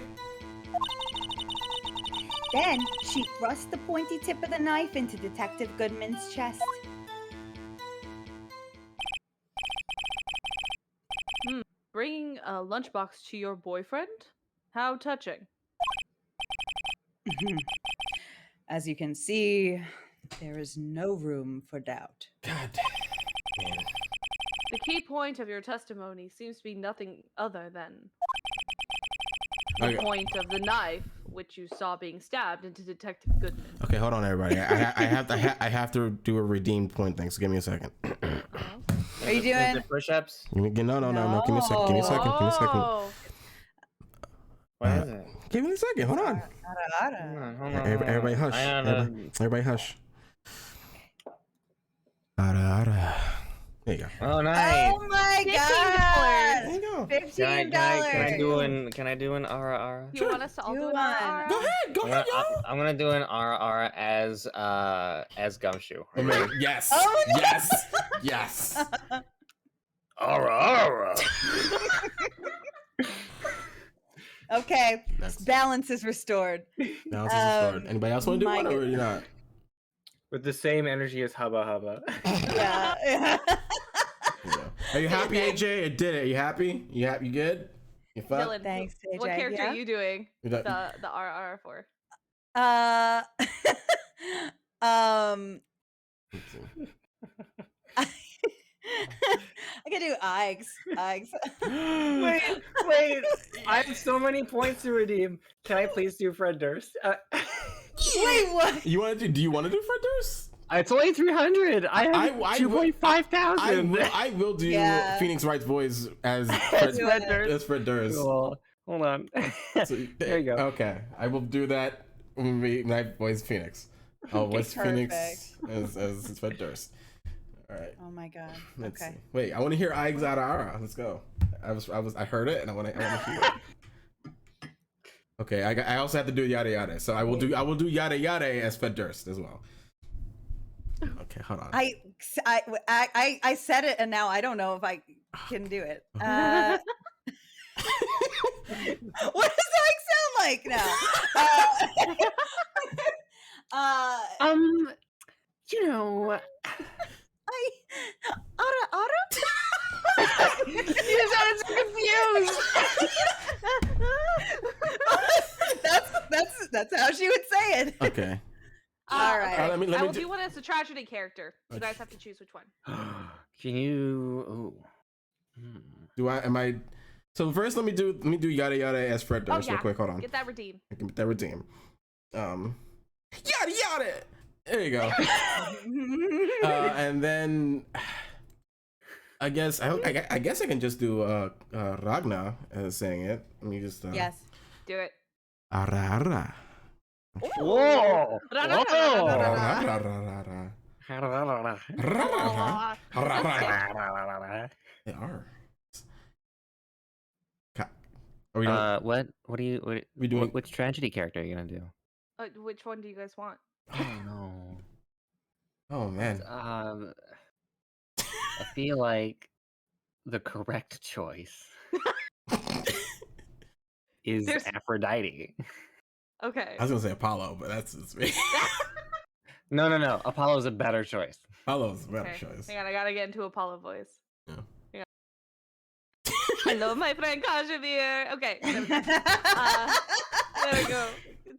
Then she thrust the pointy tip of the knife into Detective Goodman's chest. Bringing a lunchbox to your boyfriend? How touching. As you can see, there is no room for doubt. God. The key point of your testimony seems to be nothing other than Okay. the point of the knife, which you saw being stabbed into Detective Goodman. Okay, hold on, everybody. I have to do a redeem point thing. So give me a second. Are you doing the push-ups? No. Give me a second. Give me a second. Give me a second. Oh, What is it? Give me a second. Hold on. Hold on. Everybody hush. Everybody hush. There you go. Oh, nice. Oh my $15. god! There you go. $15. Can I do an RR? you want us to all do an RR? Go ahead. Go ahead, yo. I'm gonna do an RR as Gumshoe. Oh, man. Yes. Oh, no. Yes. Yes. RR. Okay, Next. balance is restored. Now this is hard. Anybody else want to do my one or you not? With the same energy as Hubba Hubba. Yeah. Yeah. Are you happy, AJ? It did it. You happy? You happy? You good? You fun? Dylan, Thanks, what AJ. character Yeah? are you doing You the got- RR for? I can do Eigs. Wait. I have so many points to redeem. Can I please do Fred Durst? Wait, what? You want to do? Do you want to do Fred Durst? It's only 300. I have 2.5 thousand. I will do Yeah. Phoenix Wright's voice as Fred Durst. as Fred Durst. Cool. Hold on. So, There you go. Okay, I will do that when my voice Phoenix. Oh, what's Phoenix as Fred Durst? All right. Oh my god. Let's Okay. see. Wait, I want to hear Eigs out of Ara. Let's go. I heard it and I want to hear it. Okay, I also have to do yada yada. So I will do yada yada as Fred Durst as well. Okay, hold on. I said it and now I don't know if I can do it. What does Eig sound like now? You know, You sounded so confused. That's how she would say it. Okay. All right. Let me I will do- do one as a tragedy character. You guys have to choose which one. can you? Do I? Am I? So first, let me do yada yada as Fred Durst real quick. Hold on. Get that redeem. I can get that redeem. Yada yada. There you go. And then I guess I guess I can just do Ragnar as saying it. Let me just Yes. Do it. Ara ara. Whoa! Ara ara ara. They are. Are we doing? What do you? We doing? Which tragedy character are you gonna do? Which one do you guys want? Oh no. Oh man. I feel like the correct choice is Aphrodite. Okay. I was gonna say Apollo, but that's just me. No. Apollo's a better choice. Apollo's a better Okay. choice. Hang on, I gotta get into Apollo voice. Yeah. Hang on. Hello, my friend Kashmir. Okay. There we go. There we go.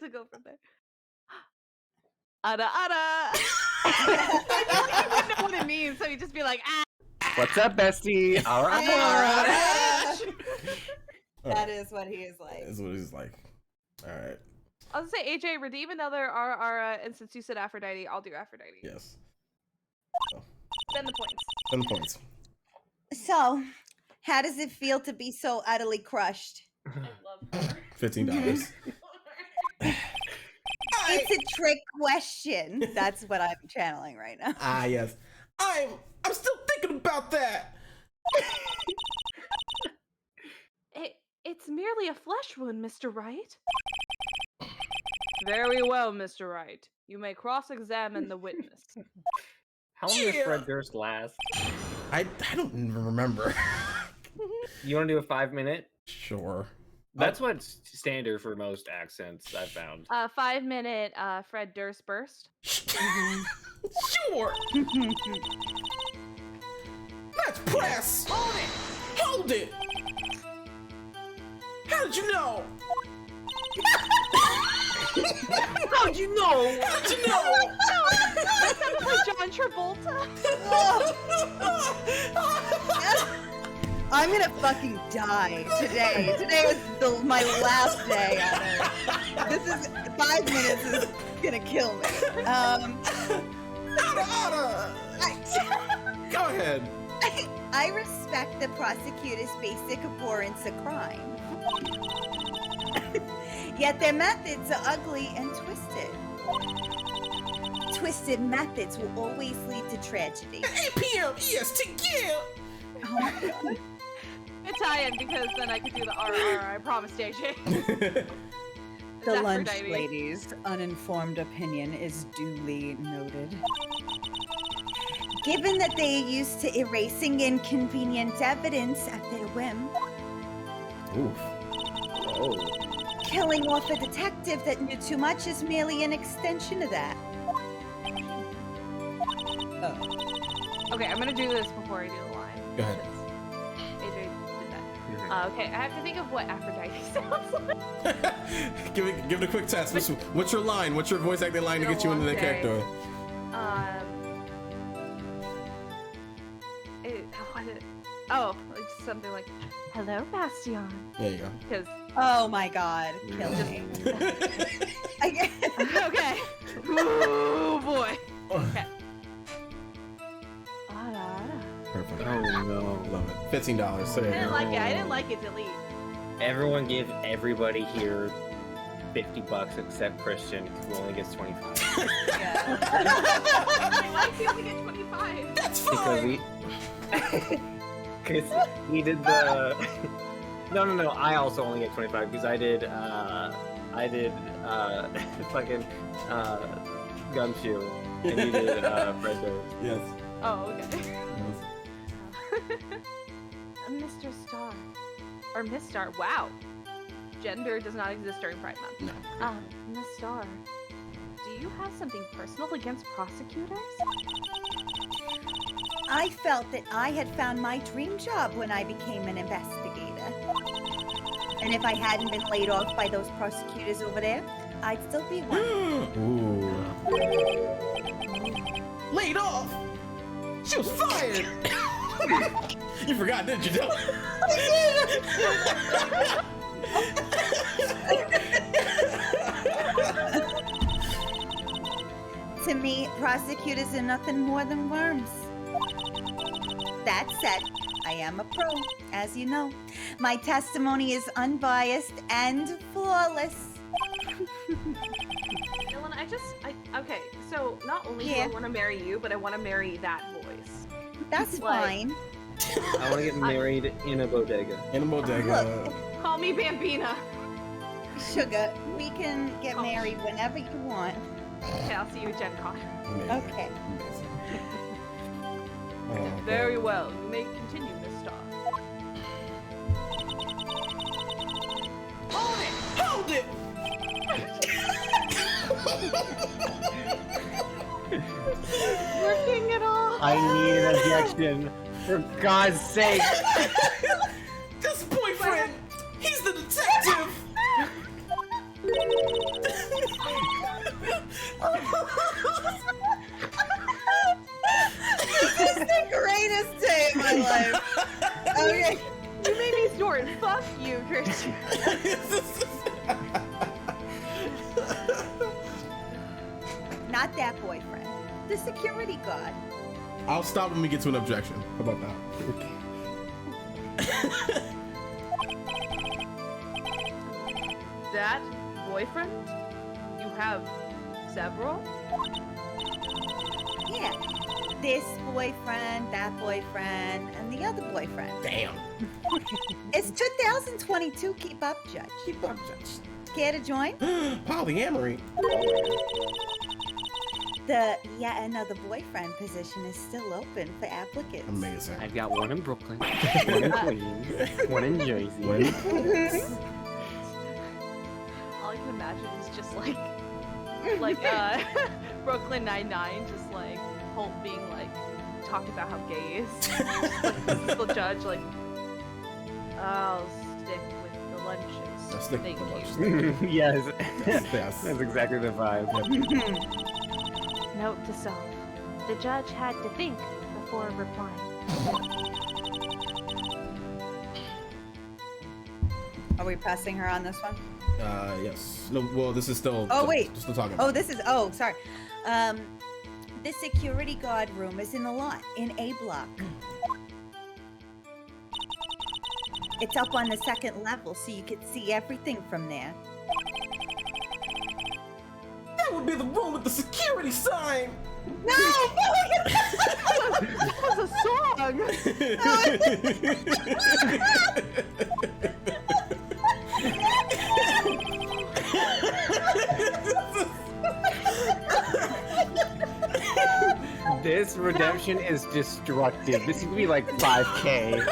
To go from there. Ada. I don't even know what really mean, so he'd just be like, ah. What's up, bestie? All right. That is what he is like. That's what he's like. All right. I'll say AJ, redeem another Ara, and since you said Aphrodite, I'll do Aphrodite. Yes. Spend the points. 10 points. So, how does it feel to be so utterly crushed? I love her. $15. It's a trick question. That's what I'm channeling right now. Ah, yes. I'm still thinking about that. It's merely a flesh wound, Mr. Wright. Very well, Mr. Wright. You may cross-examine the witness. How long does Fred Durst last? I don't even remember. You want to do a 5-minute? Sure. That's what's standard for most accents I've found. 5-minute Fred Durst burst. Sure. Let's press. Hold it. Hold it. How did you know? How'd you know? How'd you know? That sounded like John Travolta. I'm gonna fucking die today. Today was my last day on Earth. This is 5 minutes is gonna kill me. Go ahead. I respect the prosecutor's basic abhorrence of crime. Yet their methods are ugly and twisted. Twisted methods will always lead to tragedy. APM EST, yeah. Oh my God. Italian, because then I could do the RR, I promise, JJ. The lunch Aphrodite. lady's uninformed opinion is duly noted. Given that they are used to erasing inconvenient evidence at their whim, Oof. Oh. killing off a detective that knew too much is merely an extension of that. Okay, I'm gonna do this before I do the line. Go ahead. AJ did that. Okay, I have to think of what Aphrodite sounds like. give it a quick test. What's your line? What's your voice acting line to get you into the character? It's something like, "Hello, Bastion." There you go. Because Oh my God, kill me. okay. Ooh boy. Okay. Perfect. Oh no. Love it. $15. So I there you didn't go. like it. I didn't like it. Delete. Everyone give everybody here $50 except Christian, who only gets 25. Why do you only get 25? That's Because fine. because he did the. No. I also only get 25 because I did fucking Gumshoe, and you did Fred Durst. Yes. Oh, okay. Yes. Mr. Star. Or Miss Star. Wow. Gender does not exist during Pride Month. No. Miss Star. Do you have something personal against prosecutors? I felt that I had found my dream job when I became an investigator. And if I hadn't been laid off by those prosecutors over there, I'd still be one. Ooh. Laid off? She was fired! You forgot, didn't you, Dylan? To me, prosecutors are nothing more than worms. That said, I am a pro, as you know. My testimony is unbiased and flawless. Dylan, okay, so not only do Yeah. I want to marry you, but I want to marry that voice. That's Like- fine. I want to get married in a bodega. In a bodega. Call me Bambina. Sugar, we can get Oh. married whenever you want. Okay, I'll see you at Gen Con. Amazing. Okay. Amazing. Oh, okay. Very well. You may continue, Miss Star. Hold it! Working it all. I need an objection. For God's sake. This boyfriend! He's the detective! my life. Okay. You made me snort. Fuck you, Christian. Not that boyfriend. The security guard. I'll stop when we get to an objection. How about that? That boyfriend? You have several? Yeah. This boyfriend, that boyfriend, and the other boyfriend. Damn. It's 2022. Keep up, Judge. Keep up, Judge. Care to join? Polyamory. The yet another boyfriend position is still open for applicants. Amazing. I've got one in Brooklyn, one in Queens, one in Jersey. All I can imagine is just like Brooklyn Nine-Nine, just like Holt being like, talking about how gay he is. Like, the judge, like, I'll stick with the lunches. I'll stick with Thank the you. lunches. Yes, Yes. that's exactly the vibe. Note to self: the judge had to think before replying. Are we pressing her on this one? Yes. No, well, this is still. Oh, wait. Still talking about. Oh, this is. Oh, sorry. The security guard room is in the lot in A block. It's up on the second level, so you can see everything from there. That would be the room with the security sign. No! That was a song. This redemption is destructive. This is gonna be like 5K.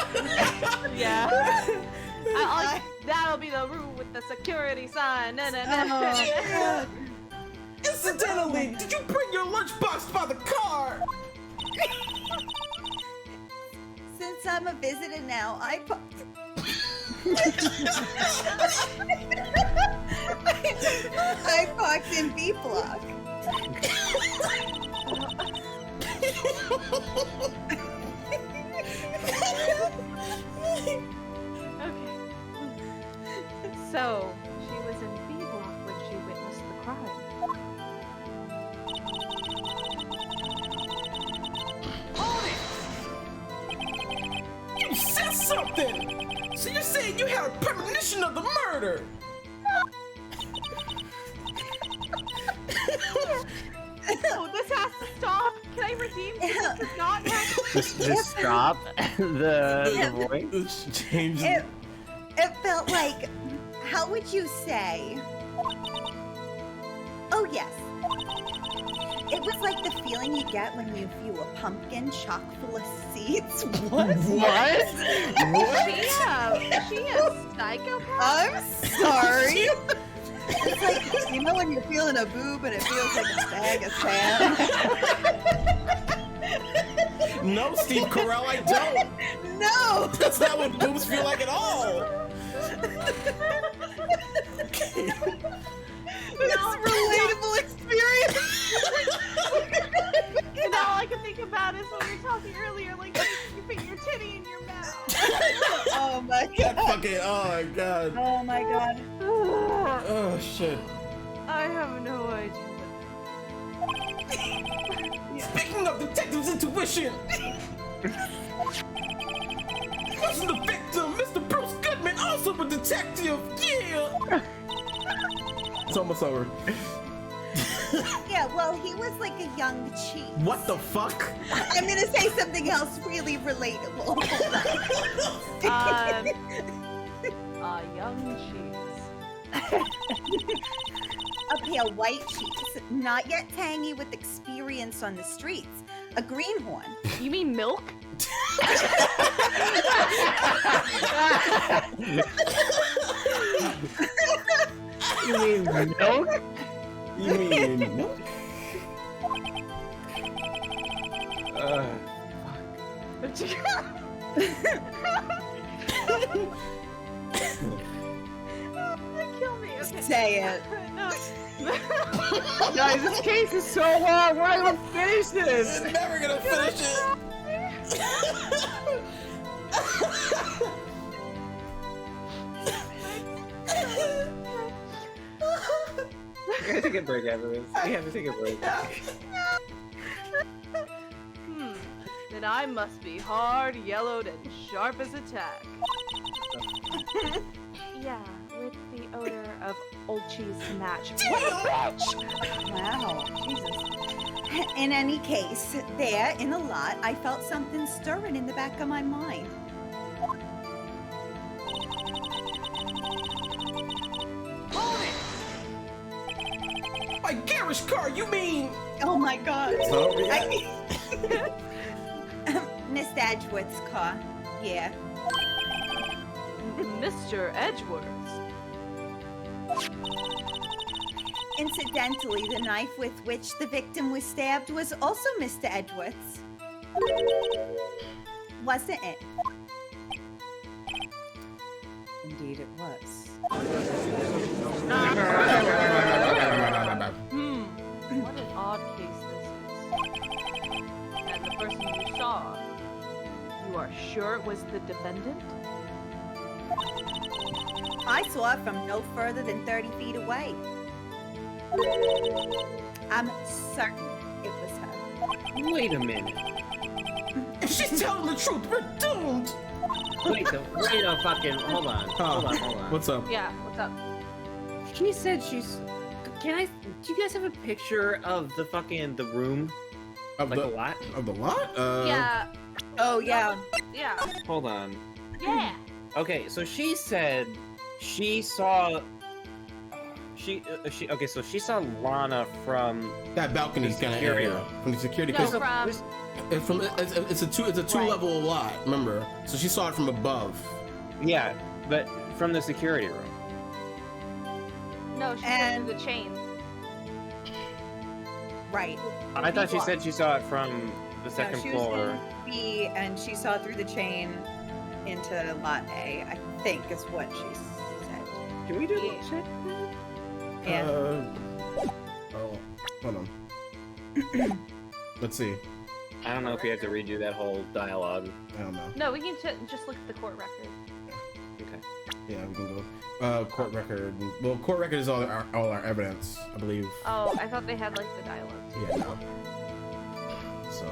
Yeah. That'll be the room with the security sign. Na, na, na. Oh, Incidentally, did you bring your lunchbox by the car? Since I'm a visitor now, I parked in B block. Okay. So, she was in B block when she witnessed the crime. You said something! So you're saying you had a premonition of the murder? Oh, this has to stop. Can I redeem this? This does not have to. Just stop the voice. Change It felt like, how would you say? Oh yes. It was like the feeling you get when you view a pumpkin chock full of seeds. What? What? She a psychopath? I'm sorry. It's like, you know when you're feeling a boob and it feels like a bag of sand? No, Steve Carell, I don't. No! That's not what boobs feel like at all. It's a relatable experience. And all I can think about is when we were talking earlier, like you put your titty in your mouth. Oh my That god. fucking, oh my god. Oh my god. Oh shit. I have no idea. Speaking of detective's intuition, wasn't the victim Mr. Bruce Goodman also a detective? Yeah. It's almost over. Yeah, well, he was like a young cheese. What the fuck? I'm gonna say something else really relatable. Young cheese. A pale white cheese, not yet tangy with experience on the streets. A greenhorn. You mean milk? You mean milk? You mean milk? Kill me. Okay. Say it. No. Guys, this case is so long. We're not gonna finish this. We're never gonna finish it. We gotta take a break after this. We have to take a break. Then I must be hard, yellowed, and sharp as a tack. Yeah, with the odor of old cheese to match. What a bitch! Wow, Jesus. In any case, there in the lot, I felt something stirring in the back of my mind. My garish car, you mean? Oh my God. So, yeah. Mr. Edgeworth's car. Yeah. Mr. Edgeworth. Incidentally, the knife with which the victim was stabbed was also Mr. Edgeworth's. Wasn't it? Indeed, it was. What an odd case this is. And the person you saw, you are sure it was the defendant? I saw it from no further than 30 feet away. I'm certain it was her. Wait a minute. If she's telling the truth, we're doomed. Wait a fucking. Hold on. Hold on. What's up? Yeah, what's up? She said she's. Can I? Do you guys have a picture of the room? Of Like the a lot? Of the lot? Yeah. Oh, yeah. Yeah. Hold on. Yeah. Okay, so she said she saw. Okay, so she saw Lana from That balcony's kind of security area room. from the security. No, 'cause it's a two level lot. Remember, so she saw it from above. Yeah, but from the security room. No, she And- went through the chain. Right. I thought she said she saw it from the second no, she floor. was in B, and she saw through the chain into lot A, I think is what she said. Can we do a check? Yeah. Oh, hold on. Let's see. I don't know if we have to redo that whole dialogue. I don't know. No, we can just look at the court record. Okay. Yeah, we can go. Court record. Well, court record is all our evidence, I believe. Oh, I thought they had like the dialogue too. Yeah. No. So.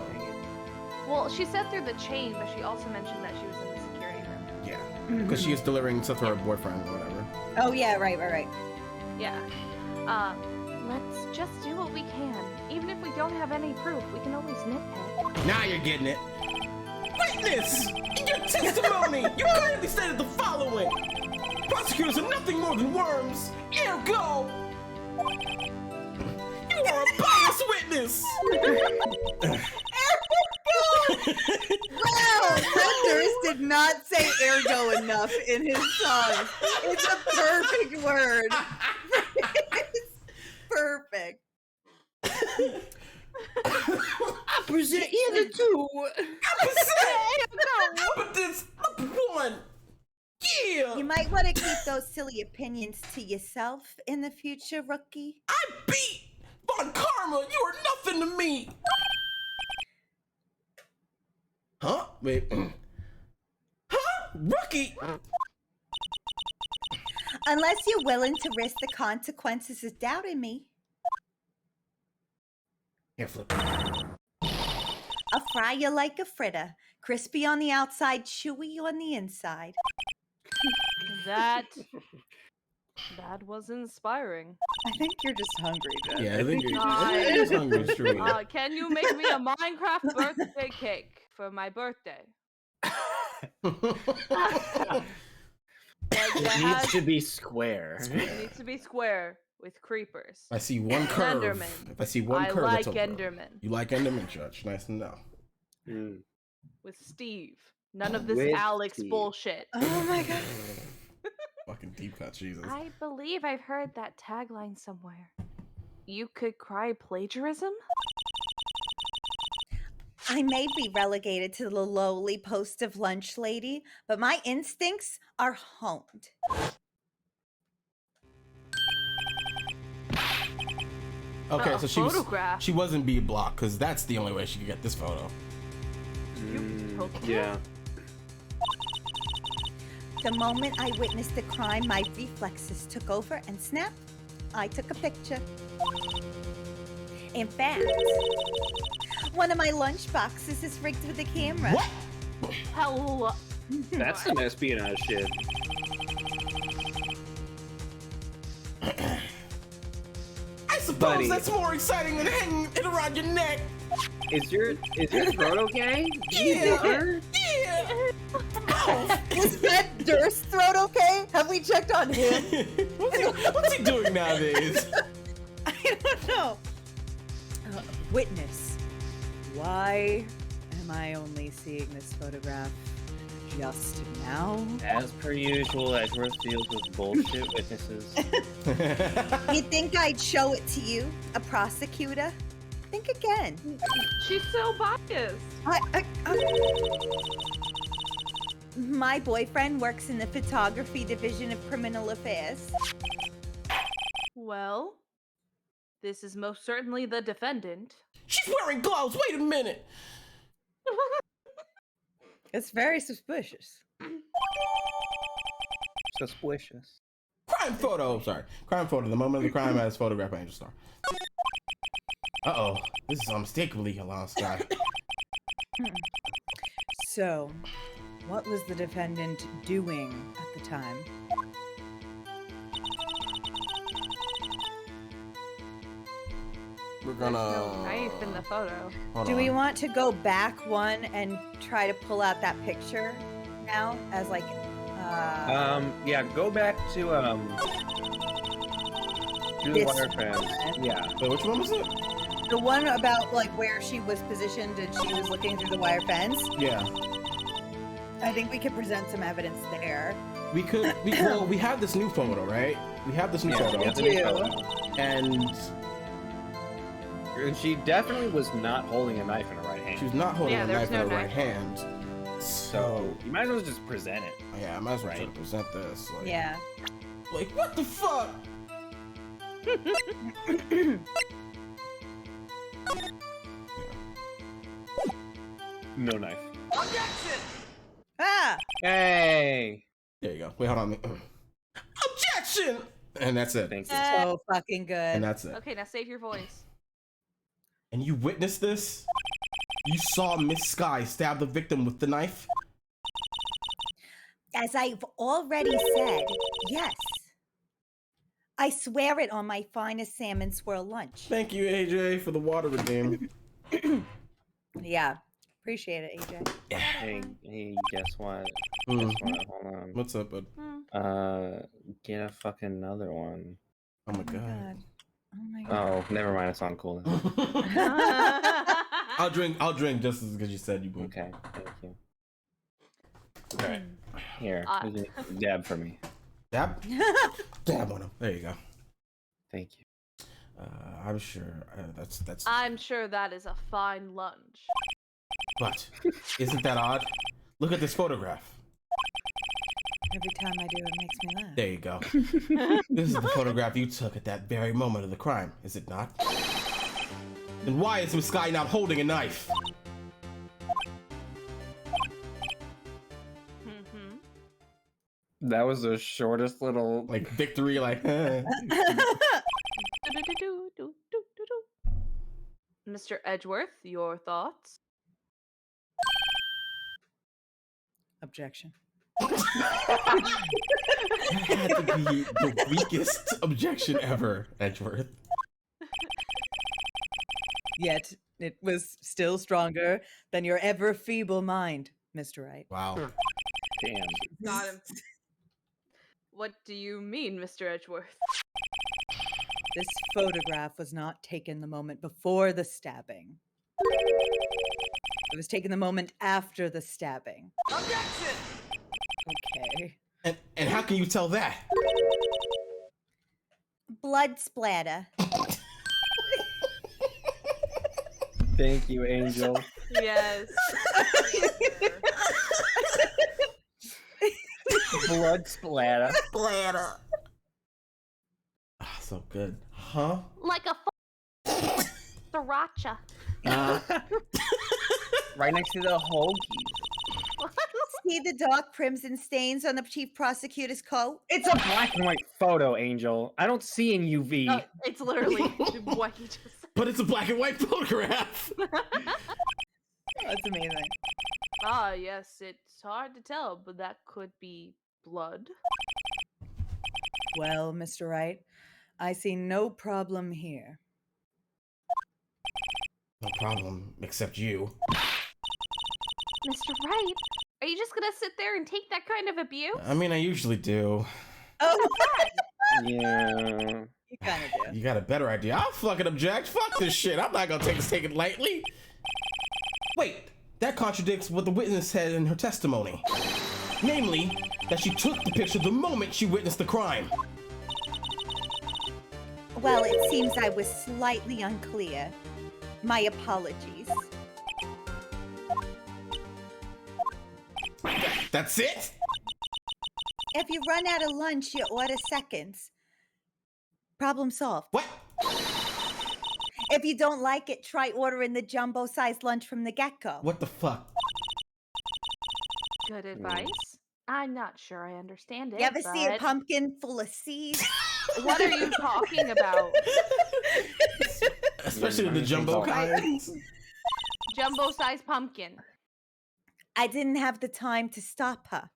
Well, she said through the chain, but she also mentioned that she was in the security room. Yeah. Because she is delivering stuff to her boyfriend or whatever. Oh, yeah, right. Yeah. Let's just do what we can. Even if we don't have any proof, we can always nitpick. Now you're getting it. Witness! In your testimony, you clearly stated the following. Prosecutors are nothing more than worms. Ergo, you are a biased witness. Wow, Thunders did not say ergo enough in his song. It's a perfect word. It's perfect. I present either two. Opposites one. Yeah. You might want to keep those silly opinions to yourself in the future, rookie. I beat Von Karma. You are nothing to me. Huh? Wait. Huh? Rookie. Unless you're willing to risk the consequences of doubting me. Here, flip. I'll fry you like a fritter. Crispy on the outside, chewy on the inside. That was inspiring. I think you're just hungry, Jeff. Yeah, I think you're Nice. hungry, it's true. Can you make me a Minecraft birthday cake for my birthday? It needs to be square. It needs to be square with creepers. I see one curve. Enderman. If I see one I curve, like it's over. Enderman. You like Enderman, Judge? Nice to know. With Steve. None of this With Alex Steve. bullshit. Oh my god. Fucking deep cut, Jesus. I believe I've heard that tagline somewhere. You could cry plagiarism? I may be relegated to the lowly post of lunch lady, but my instincts are honed. Okay, A so photograph. she wasn't B block because that's the only way she could get this photo. You took it? Yeah. The moment I witnessed the crime, my reflexes took over and snap, I took a picture. In fact, one of my lunch boxes is rigged with a camera. What? Hell. That's some espionage shit. I suppose Buddy. that's more exciting than hanging it around your neck. Is your throat okay? Yeah. Yeah. Is Ed Durst's throat okay? Have we checked on him? What's he doing nowadays? I don't know. Witness. Why am I only seeing this photograph just now? As per usual, Edgeworth deals with bullshit witnesses. You think I'd show it to you, a prosecutor? Think again. She's so biased. My boyfriend works in the photography division of criminal affairs. Well, this is most certainly the defendant. She's wearing gloves. Wait a minute. It's very suspicious. Suspicious. Crime photo. Sorry. Crime photo. The moment of the crime as photographed by Angel Star. Uh-oh. This is unmistakably a lost guy. So, what was the defendant doing at the time? We're There's gonna... no knife in the photo. Hold Do we on. want to go back one and try to pull out that picture now as like Yeah, go back to do the This wire fans. Yeah. Wait, which one was it? the one about like where she was positioned and she was looking through the wire fence? Yeah. I think we could present some evidence there. We could... well, we have this new photo, right? We have this new Yeah, photo. we have the new photo. And And she definitely was not holding a knife in her right hand. she was not holding Yeah, a there's knife in no her right knife. hand. So you might as well just present it. Yeah, I might as well try Right. to present this. Like, Yeah. Like, what the fuck? No knife. Ah! Hey! There you go. Wait, hold on. Objection! And that's it. Thank you. So fucking good. And that's it. Okay, now save your voice. And you witnessed this? You saw Miss Sky stab the victim with the knife? As I've already said, yes. I swear it on my finest salmon swirl lunch. Thank you, AJ, for the water redeem. Yeah. Appreciate it, AJ. Hey, guess what? Mm. Guess what? Hold on. What's up, bud? Get a fucking another one. Oh my god. Oh my god. Oh, never mind. It's on cool. I'll drink just as because you said you would. Okay, thank you. Okay, here, Uh. you can dab for me. Dab? Dab on him. There you go. Thank you. I'm sure that's. I'm sure that is a fine lunch. But isn't that odd? Look at this photograph. Every time I do, it makes me laugh. There you go. This is the photograph you took at that very moment of the crime, is it not? Then why is Miss Sky not holding a knife? That was the shortest little. Like victory, like. Mr. Edgeworth, your thoughts? Objection. That had to be the weakest objection ever, Edgeworth. Yet it was still stronger than your ever feeble mind, Mr. Wright. Wow. Damn. Got him. What do you mean, Mr. Edgeworth? This photograph was not taken the moment before the stabbing. It was taken the moment after the stabbing. Objection! Okay. And how can you tell that? Blood splatter. Thank you, Angel. Yes. Blood splatter. Splatter. Ah, so good. Huh? Like a sriracha. right next to the hoagie. See the dark crimson stains on the chief prosecutor's coat? It's a black and white photo, Angel. I don't see in UV. No, it's literally what he just said. But it's a black and white photograph. That's amazing. Ah, yes, it's hard to tell, but that could be blood. Well, Mr. Wright, I see no problem here. No problem, except you. Mr. Wright, are you just gonna sit there and take that kind of abuse? I mean, I usually do. Oh, Yeah. you kind of do. You got a better idea. I'll fucking object. Fuck this shit. I'm not gonna take it lightly. Wait, that contradicts what the witness said in her testimony. Namely, that she took the picture the moment she witnessed the crime. Well, it seems I was slightly unclear. My apologies. That's it? If you run out of lunch, you order seconds. Problem solved. What? If you don't like it, try ordering the jumbo-sized lunch from the get-go. What the fuck? Good advice. I'm not sure I understand it. You ever see a but pumpkin full of seeds? What are you talking about? Especially the jumbo kinds. Jumbo-sized pumpkin. I didn't have the time to stop her.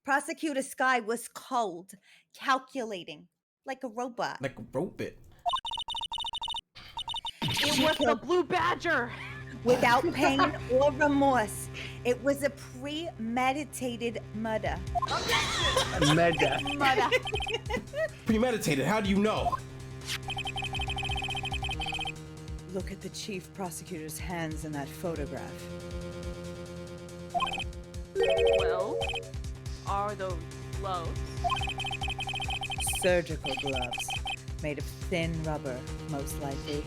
Prosecutor Sky was cold, calculating, like a robot. Like a robot. It was the blue badger. Without pain or remorse. It was a premeditated murder. Meda. Murder. Premeditated, how do you know? Look at the chief prosecutor's hands in that photograph. Well, are those gloves? Surgical gloves, made of thin rubber, most likely.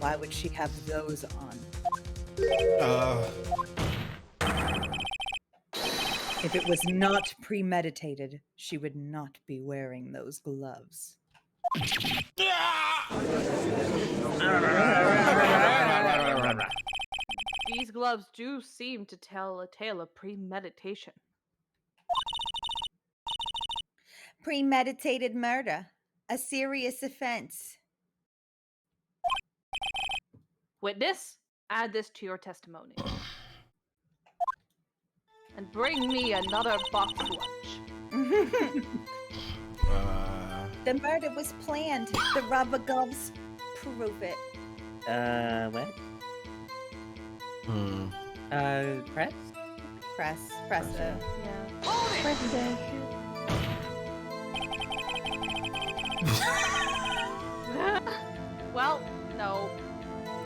Why would she have those on? If it was not premeditated, she would not be wearing those gloves. These gloves do seem to tell a tale of premeditation. Premeditated murder. A serious offense. Witness, add this to your testimony. And bring me another box lunch. The murder was planned. The rubber gloves prove it. What? Hmm. Press? Press it. Yeah. Well, no.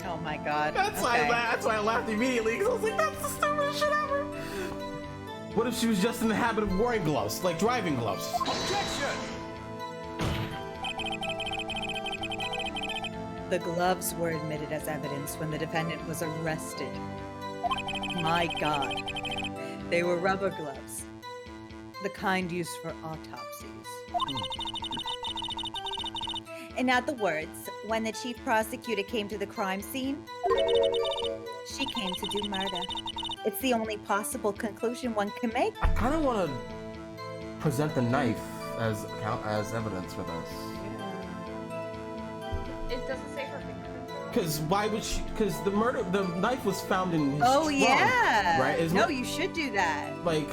Oh my god. That's why I laughed immediately, because I was like, that's the stupidest shit ever. What if she was just in the habit of wearing gloves, like driving gloves? The gloves were admitted as evidence when the defendant was arrested. My god. They were rubber gloves. The kind used for autopsies. In other words, when the chief prosecutor came to the crime scene, she came to do murder. It's the only possible conclusion one can make. I kind of want to present the knife as evidence for this. It doesn't say her fingerprints. Because why would she? Because the knife was found in his Oh trunk, yeah. right? Isn't No, it? you should do that. Like,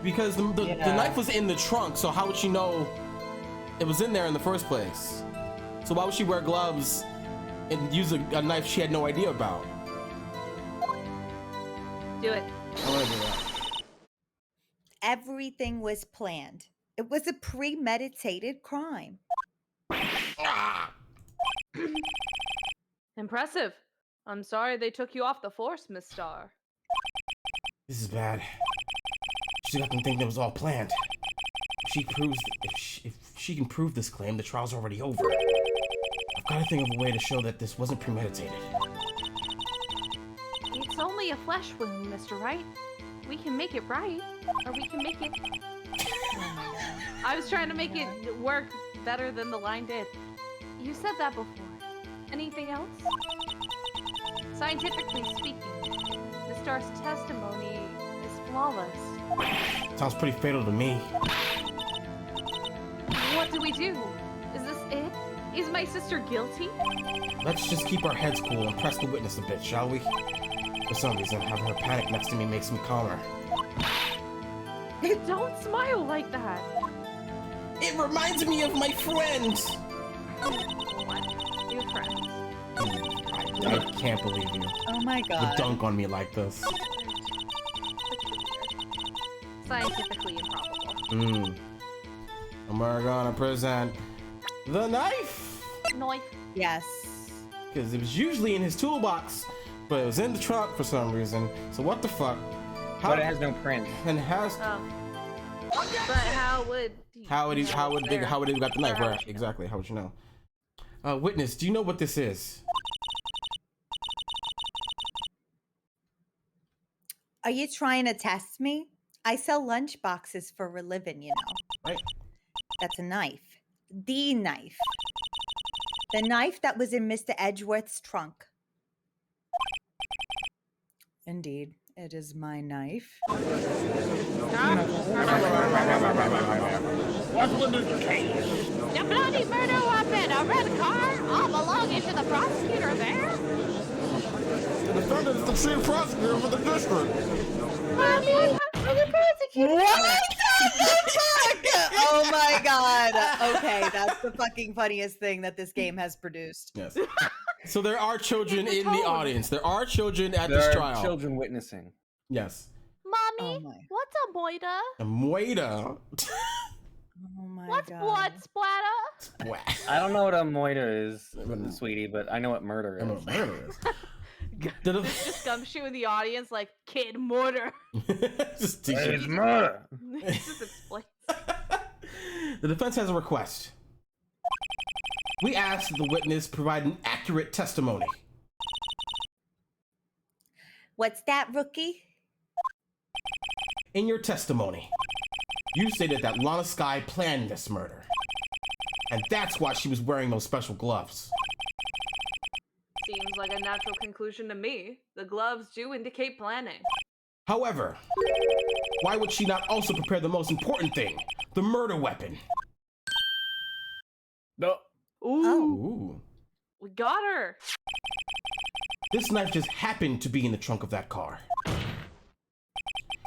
because the knife was in the trunk, so how would she know it was in there in the first place? So why would she wear gloves and use a knife she had no idea about? Do it. I want to do that. Everything was planned. It was a premeditated crime. Impressive. I'm sorry they took you off the force, Miss Star. This is bad. She got them thinking it was all planned. If she can prove this claim, the trial's already over. I've got to think of a way to show that this wasn't premeditated. It's only a flesh wound, Mr. Wright. We can make it right, or we can make it... I was trying to make it work better than the line did. You said that before. Anything else? Scientifically speaking, the star's testimony is flawless. Sounds pretty fatal to me. What do we do? Is this it? Is my sister guilty? Let's just keep our heads cool and press the witness a bit, shall we? For some reason, having her panic next to me makes me calmer. Don't smile like that. It reminds me of my friends! What? Your friends. I can't believe you Oh my would god. dunk on me like this. Scientifically improbable. And we're gonna present the knife! Knife. Yes. Because it was usually in his toolbox, but it was in the trunk for some reason. So what the fuck? But it has no print. And has Oh. But how would he how would he got the knife? Or how Right, would you know? exactly. How would you know? Witness, do you know what this is? Are you trying to test me? I sell lunch boxes for a living, you know. Right. That's a knife. The knife. The knife that was in Mr. Edgeworth's trunk. Indeed, it is my knife. What's with this case? The bloody murder weapon, a red car, all belonging to the prosecutor there? The defendant is the chief prosecutor for the district. What? Oh my god. Okay, that's the fucking funniest thing that this game has produced. Yes. So there are children in the tone. audience. There are children at There this are trial. children witnessing. Yes. Mommy, Oh my. what's a moida? A moida. Oh my What's god. blood splatter? Splat. I don't know what a moida is, sweetie, but I know what murder I know is. what murder is. The def- Just gumshoe in the audience like, kid mortar. Just It's t-shirt. murder. It just explains. The defense has a request. We ask that the witness provide an accurate testimony. What's that, rookie? In your testimony, you stated that Lana Sky planned this murder. And that's why she was wearing those special gloves. Seems like a natural conclusion to me. The gloves do indicate planning. However, why would she not also prepare the most important thing, the murder weapon? No. Ooh, Ooh. we got her. This knife just happened to be in the trunk of that car.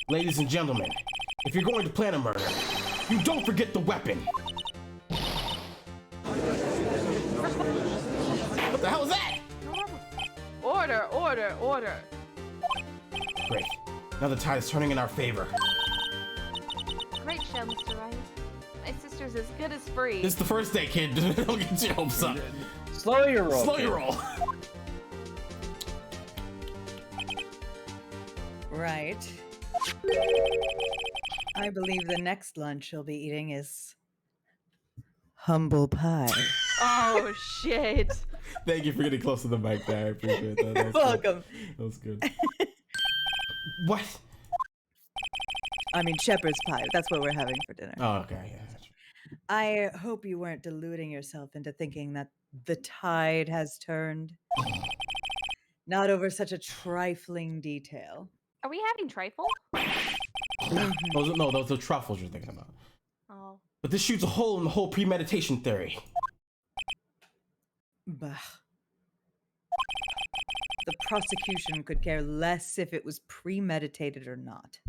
Ladies and gentlemen, if you're going to plan a murder, you don't forget the weapon. What the hell is that? Order, order, order. Great. Now the tide is turning in our favor. Great show, Mr. Wright. My sister's as good as free. This is the first day, kid. Don't get your hopes up. Slow your roll. Slow kid. your roll. Right. I believe the next lunch you'll be eating is humble pie. Oh, shit. Thank you for getting close to the mic there. I appreciate that. That was Welcome. Good. That was good. What? I mean, shepherd's pie. That's what we're having for dinner. Oh, okay. Yeah, that's true. I hope you weren't deluding yourself into thinking that the tide has turned. Not over such a trifling detail. Are we having trifle? Those are truffles you're thinking about. Oh. But this shoots a hole in the whole premeditation theory. Bah. The prosecution could care less if it was premeditated or not.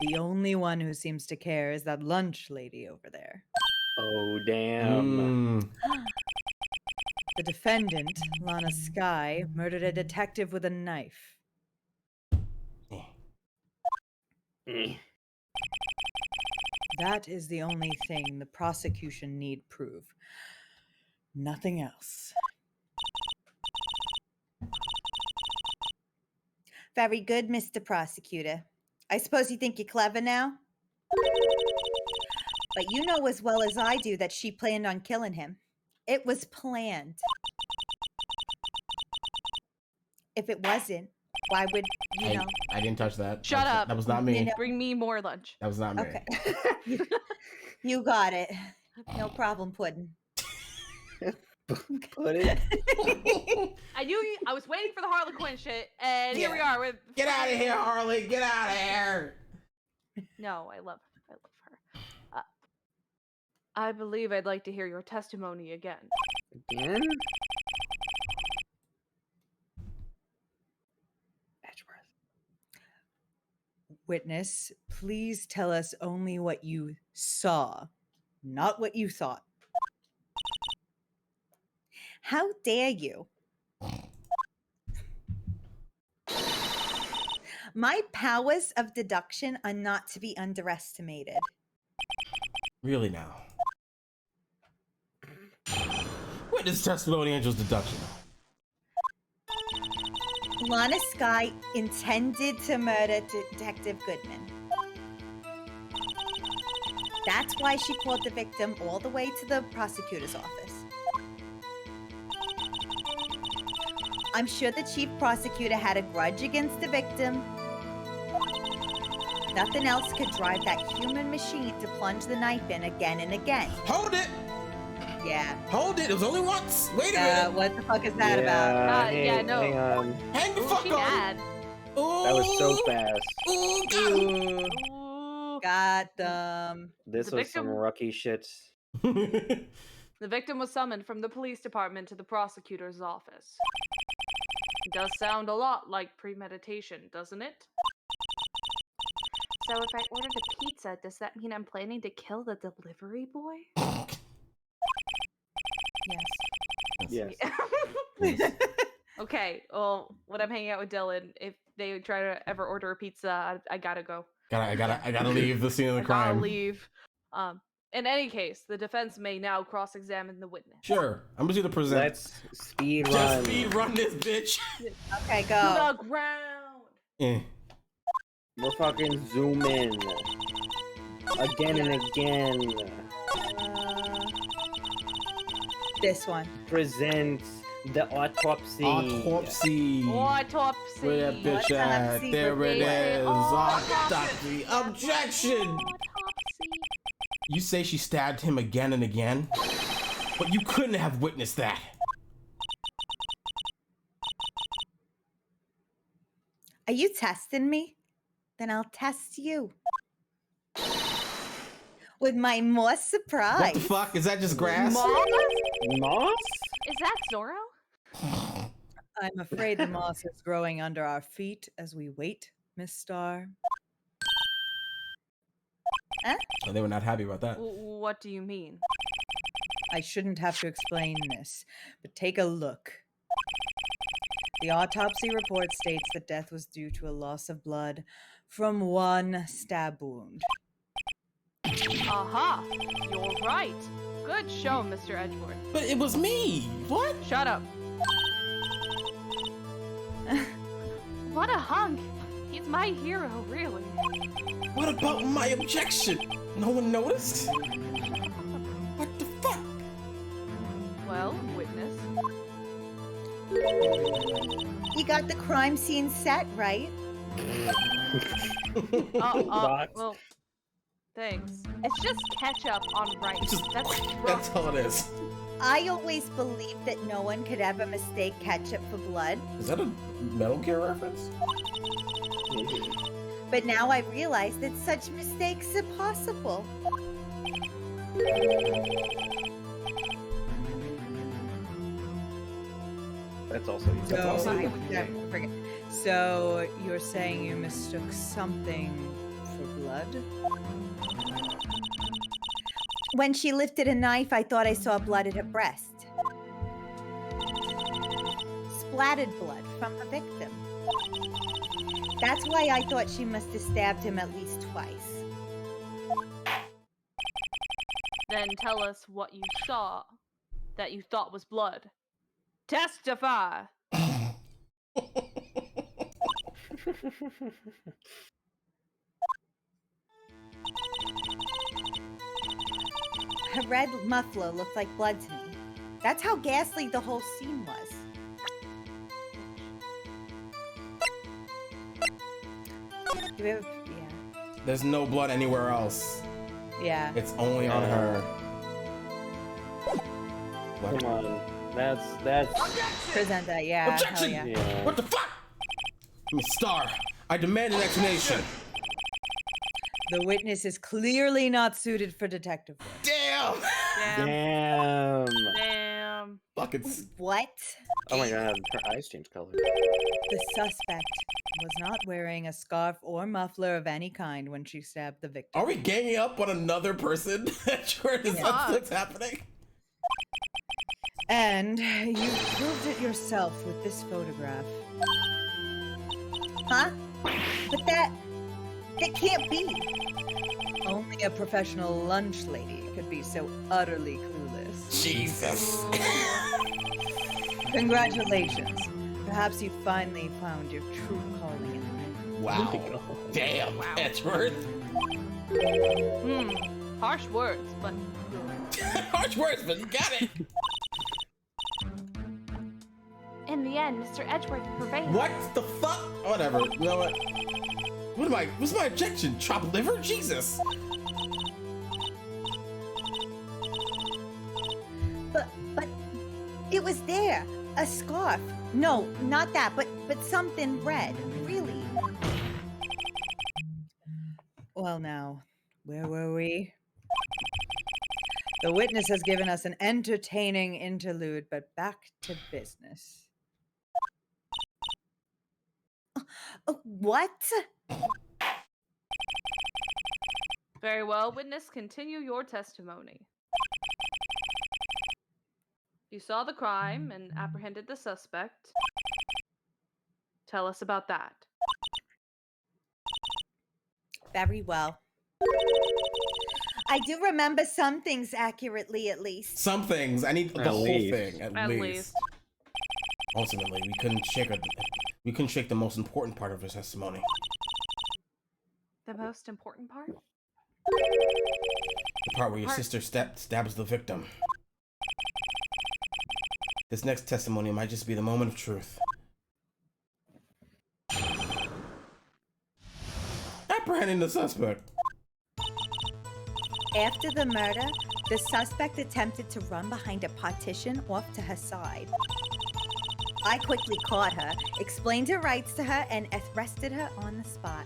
The only one who seems to care is that lunch lady over there. Oh, damn. The defendant, Lana Sky, murdered a detective with a knife. Eh. That is the only thing the prosecution need prove. Nothing else. Very good, Mr. Prosecutor. I suppose you think you're clever now? But you know as well as I do that she planned on killing him. It was planned. If it wasn't, why would, you know? I didn't touch that. Shut up. That was not me. You know- Bring me more lunch. That was not me. Okay. You got it. No problem, Puddin'. Put it. I was waiting for the Harlequin shit, and here we are with. Get out of here, Harley. Get out of here. No, I love her. I believe I'd like to hear your testimony again. Again? Edgeworth. Witness, please tell us only what you saw, not what you thought. How dare you? My powers of deduction are not to be underestimated. Really now. Witness testimony, Angel's deduction. Lana Sky intended to murder Detective Goodman. That's why she called the victim all the way to the prosecutor's office. I'm sure the chief prosecutor had a grudge against the victim. Nothing else could drive that human machine to plunge the knife in again and again. Hold it. Yeah. Hold it. It was only once. Wait a minute. What the fuck is that about? Yeah, no. Hang on. Hang the fuck She on. mad. Ooh. That was so fast. Ooh, got him. Ooh. Got them. This The was some victim- rucky shit. The victim was summoned from the police department to the prosecutor's office. It does sound a lot like premeditation, doesn't it? So if I ordered a pizza, does that mean I'm planning to kill the delivery boy? Yes. Yes. Okay, well, when I'm hanging out with Dylan, if they try to ever order a pizza, I gotta go. I gotta leave the scene of the I gotta crime. leave. In any case, the defense may now cross-examine the witness. Sure. I'm just gonna present. Let's speed Just run. speed run this bitch. Okay, To go. the ground! Eh. We're fucking zoom in. Again and again. This one. Present the autopsy. Autopsy. Autopsy! Where that bitch at? Autopsy, There it They say is. Autopsy. autopsy. Objection. Autopsy. You say she stabbed him again and again, but you couldn't have witnessed that. Are you testing me? Then I'll test you. With my more surprise. What the fuck? Is that just grass? Moss? Is that Zorro? I'm afraid the moss is growing under our feet as we wait, Miss Star. Oh, they were not happy about that. What do you mean? I shouldn't have to explain this, but take a look. The autopsy report states that death was due to a loss of blood from one stab wound. Aha! You're right. Good show, Mr. Edgeworth. But it was me. What? Shut up. What a hunk. He's my hero, really. What about my objection? No one noticed? What the fuck? Well, witness. You got the crime scene set, right? Box. Well, thanks. It's just ketchup on rice. That's all it is. I always believed that no one could ever mistake ketchup for blood, Is that a Metal Gear reference? but now I realize that such mistakes are possible. That's also you. That's also- Forget. So you're saying you mistook something for blood? When she lifted a knife, I thought I saw blood at her breast. Splattered blood from the victim. That's why I thought she must have stabbed him at least twice. Then tell us what you saw that you thought was blood. Testify! Her red muffler looked like blood to me. That's how ghastly the whole scene was. Do we have, yeah. There's no blood anywhere else. Yeah. It's only on her. Come What? on. That's Present that, yeah. Hell Objection! yeah. yeah. What the fuck? Miss Star, I demand an explanation. The witness is clearly not suited for detective work. Damn! Damn. Damn. Damn. Fucking What? Oh my god, her eyes changed color. The suspect was not wearing a scarf or muffler of any kind when she stabbed the victim. Are we ganging up on another person? Is that what's happening? And you proved it yourself with this photograph. Huh? But that can't be. Only a professional lunch lady could be so utterly clueless. Jesus. Congratulations. Perhaps you finally found your true calling in life. Wow. Damn, Edgeworth. Harsh words, but Harsh words, but you got it. in the end, Mr. Edgeworth prevailed. What the fuck? Whatever. You know what? What's my objection? Chopped liver? Jesus. But it was there. A scarf. No, not that, but something red. Really. Well, now, where were we? The witness has given us an entertaining interlude, but back to business. What? Very well, witness, continue your testimony. You saw the crime and apprehended the suspect. Tell us about that. Very well. I do remember some things accurately, at least. Some things. I need the At whole least. thing, at At least. least. Ultimately, we couldn't shake the most important part of her testimony. The most important part? The part where your sister stabs the victim. This next testimony might just be the moment of truth. Apprehending the suspect. After the murder, the suspect attempted to run behind a partition off to her side. I quickly caught her, explained her rights to her, and arrested her on the spot.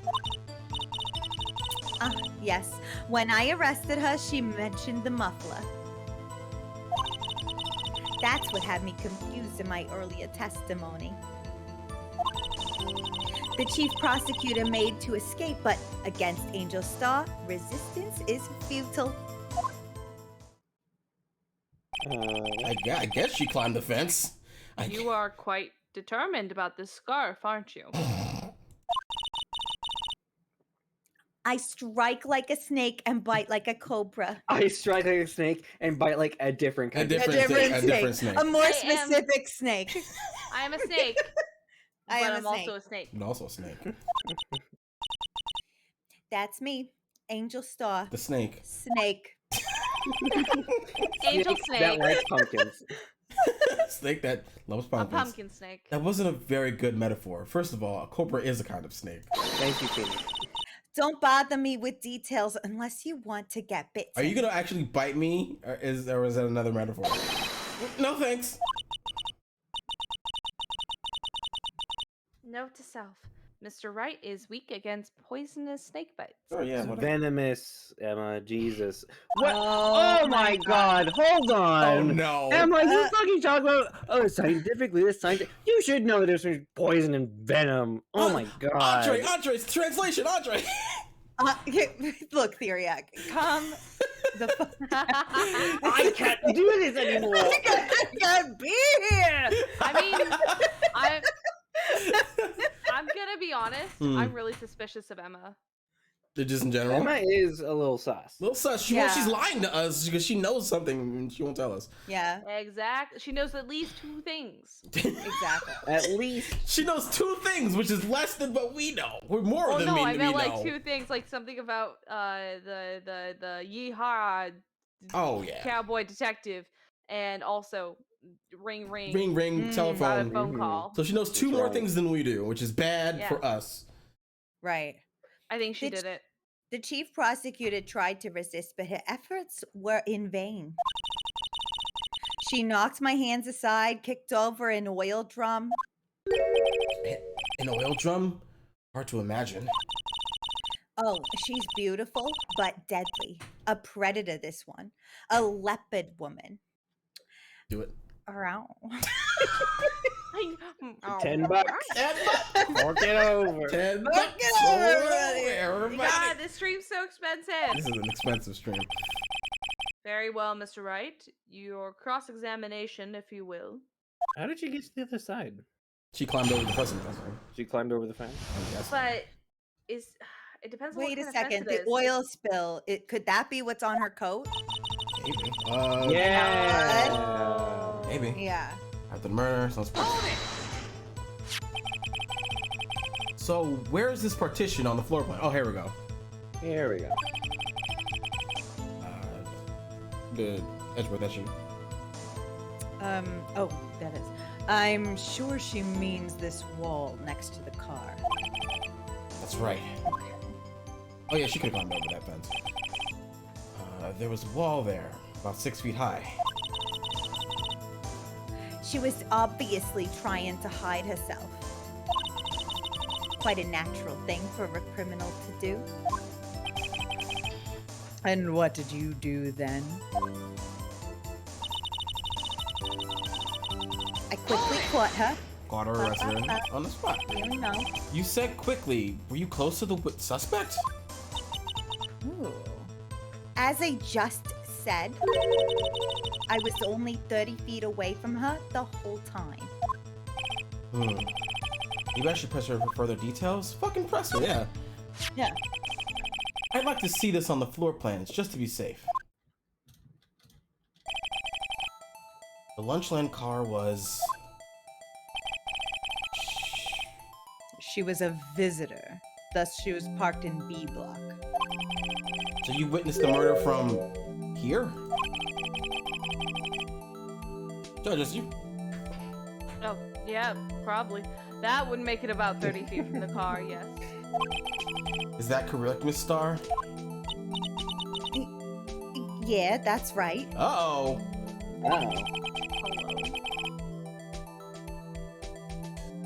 Ah, yes. When I arrested her, she mentioned the muffler. That's what had me confused in my earlier testimony. The chief prosecutor made to escape, but against Angel Star, resistance is futile. I guess she climbed the fence. You are quite determined about this scarf, aren't you? I strike like a snake and bite like a cobra. I strike like a snake and bite like a different A kind different of snake. A different snake. A more I am- specific snake. I am a snake. I am but a I'm also a snake. And also a snake. That's me, Angel Star. The snake. Snake. Angel that snake. likes pumpkins. Snake that loves A pumpkins. pumpkin snake. That wasn't a very good metaphor. First of all, a cobra is a kind of snake. Thank you, Katie. Don't bother me with details unless you want to get bitten. Are you gonna actually bite me, or is that another metaphor? No thanks. Note to self: Mr. Wright is weak against poisonous snake bites. Oh yeah. whatever. Venomous, Emma, Jesus. Oh my god, hold Oh on. no. Emma, you fucking talk about, scientifically, this science. You should know the difference between poison and venom. Oh my god. Andre, translation, Andre. Look, Theriac, calm the fuck. I can't do this anymore. I can't be here. I mean, I'm gonna be honest. I'm really suspicious of Emma. Just in general. Emma is a little sus. Little sus. Yeah. She's lying to us because she knows something and she won't tell us. Yeah, Exactly. She knows at least 2 things. exactly. At least. She knows 2 things, which is less than what we know. We're more Oh than no, we, I we meant know. like 2 things, like something about the yeehaw Oh yeah. cowboy detective, and also ring ring Ring, got a telephone. phone call. So she knows 2 more right. things than we do, which is bad Yeah. for us. Right. I think she Did did it. The chief prosecutor tried to resist, but her efforts were in vain. She knocked my hands aside, kicked over an oil drum. An oil drum? Hard to imagine. Oh, she's beautiful, but deadly. A predator, this one. A leopard woman. Do it. Around. $10. Fork it over. 10 Look bucks. at Everybody. God, this stream's so expensive. This is an expensive stream. Very well, Mr. Wright. Your cross-examination, if you will. How did she get to the other side? She climbed over the president. That's right. She climbed over the fence. Yes. But it depends on Wait what a kind of fence second. it The is. oil spill. Could that be what's on her coat? Maybe. Yeah. Maybe. Yeah. After the murder, sounds So, where is this partition on the floor plan? Oh, here we go. Here we go. The Edgewood, that's you. Oh, that is. I'm sure she means this wall next to the car. That's right. Oh yeah, she could have climbed over that fence. There was a wall there, about 6 feet high. She was obviously trying to hide herself. Quite a natural thing for a criminal to do. And what did you do then? I quickly caught her. Caught her, arrested her on the spot. You know. You said quickly. Were you close to the suspect? Ooh. As I just said, I was only 30 feet away from her the whole time. Maybe I should press her for further details? Fucking press her, yeah. Yeah. I'd like to see this on the floor plans, just to be safe. The Lunchland car was... She was a visitor. Thus, she was parked in B block. So you witnessed the murder from here? Judges, you... Oh, yeah, probably. That would make it about 30 feet from the car, yes. Is that correct, Miss Starr? Yeah, that's right. Uh-oh. Hello.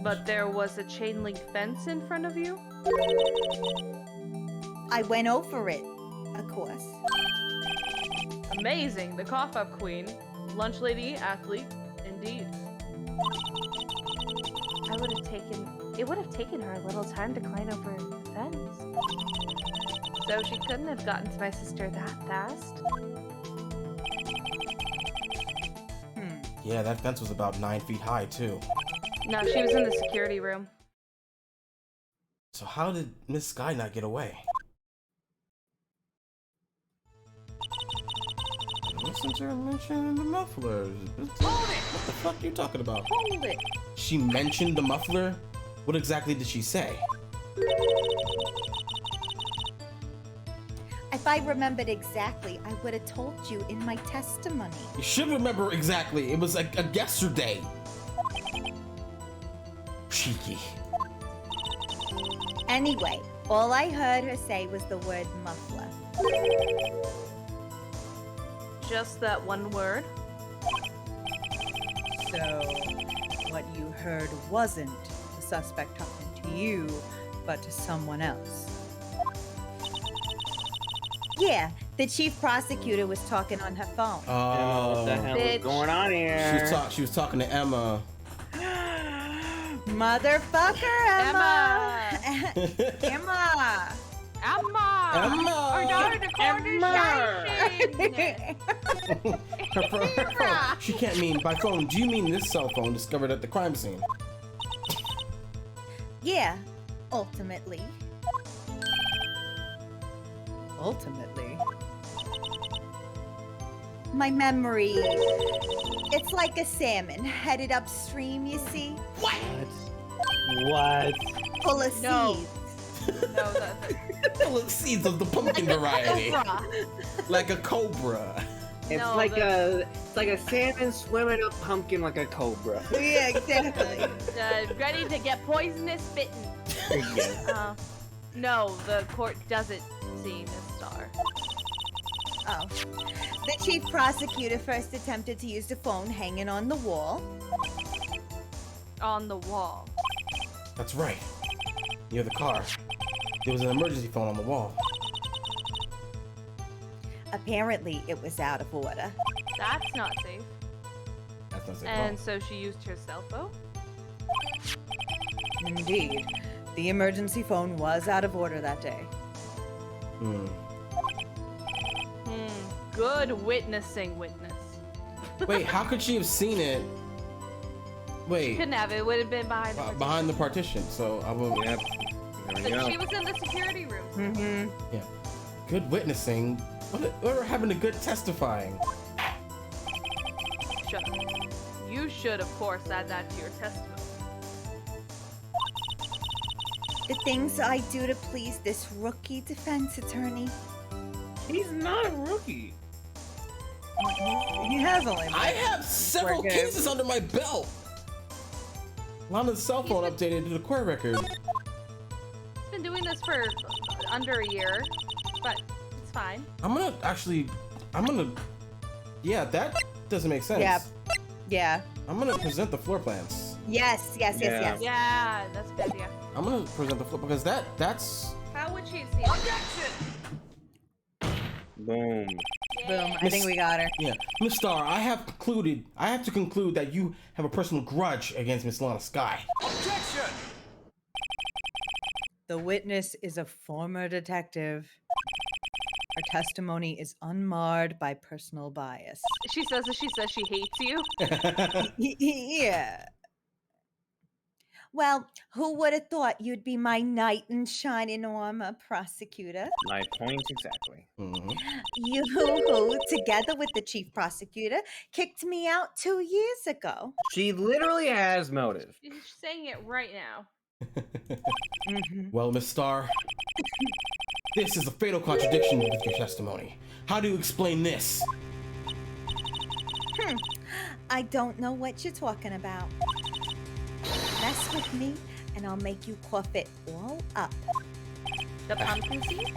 But there was a chain link fence in front of you? I went over it, of course. Amazing. The cough-up queen. Lunch lady, athlete, indeed. It would have taken her a little time to climb over the fence. So she couldn't have gotten to my sister that fast. Yeah, that fence was about 9 feet high, too. No, she was in the security room. So how did Miss Sky not get away? Since you're mentioning the mufflers. What the fuck are you talking about? Hold it. She mentioned the muffler? What exactly did she say? If I remembered exactly, I would have told you in my testimony. You should remember exactly. It was like a yesterday. Cheeky. Anyway, all I heard her say was the word muffler. Just that one word. So, what you heard wasn't the suspect talking to you, but to someone else. Yeah, the chief prosecutor was talking on her phone. Emma, what the hell is Bitch. going on here? She was talking to Emma. Motherfucker, Emma! Emma! Emma! Emma! Our daughter, the corner She can't mean by phone. Do you mean this cell phone discovered at the crime scene? Yeah, ultimately. Ultimately. My memory. It's like a salmon headed upstream, you see? What? Full of No. seeds. No, Full of seeds of the pumpkin variety. Like a cobra. It's No, like the- it's like a salmon swimming up pumpkin like a cobra. Yeah, exactly. ready to get poisonous bitten. No, the court doesn't see Miss Star. Oh. The chief prosecutor first attempted to use the phone hanging on the wall. On the wall. That's right. Near the car. There was an emergency phone on the wall. Apparently, it was out of order. That's not safe. That's not safe at all. And so she used her cell phone? Indeed. The emergency phone was out of order that day. Good witnessing, witness. Wait, how could she have seen it? Wait. Couldn't have. It would have been behind the partition. Behind the partition. So I will. Yep. There we go. She was in the security room. Mm-hmm. Yeah. Good witnessing. What happened to good testifying? Shut up. You should, of course, add that to your testimony. The things I do to please this rookie defense attorney. He's not a rookie. He has only. I have several We're good. cases under my belt. Lana's cell phone updated to the court record. He's been doing this for under a year, but it's fine. Yeah, that doesn't make sense. Yeah. Yeah. I'm gonna present the floor plans. Yes. Yeah. Yeah, that's a good idea. I'm gonna present the floor because that's. How would she have seen it? Boom. Boom. I think we got her. Yeah, Miss Star, I have to conclude that you have a personal grudge against Miss Lana Sky. The witness is a former detective. Her testimony is unmarred by personal bias. She says she hates you. Yeah. Well, who would have thought you'd be my knight in shining armor, prosecutor? My point exactly. Mhm. You who, together with the chief prosecutor, kicked me out 2 years ago. She literally has motive. She's saying it right now. Mm-hmm. Well, Miss Star, this is a fatal contradiction with your testimony. How do you explain this? I don't know what you're talking about. Mess with me, and I'll make you cough it all up. The pumpkin seeds?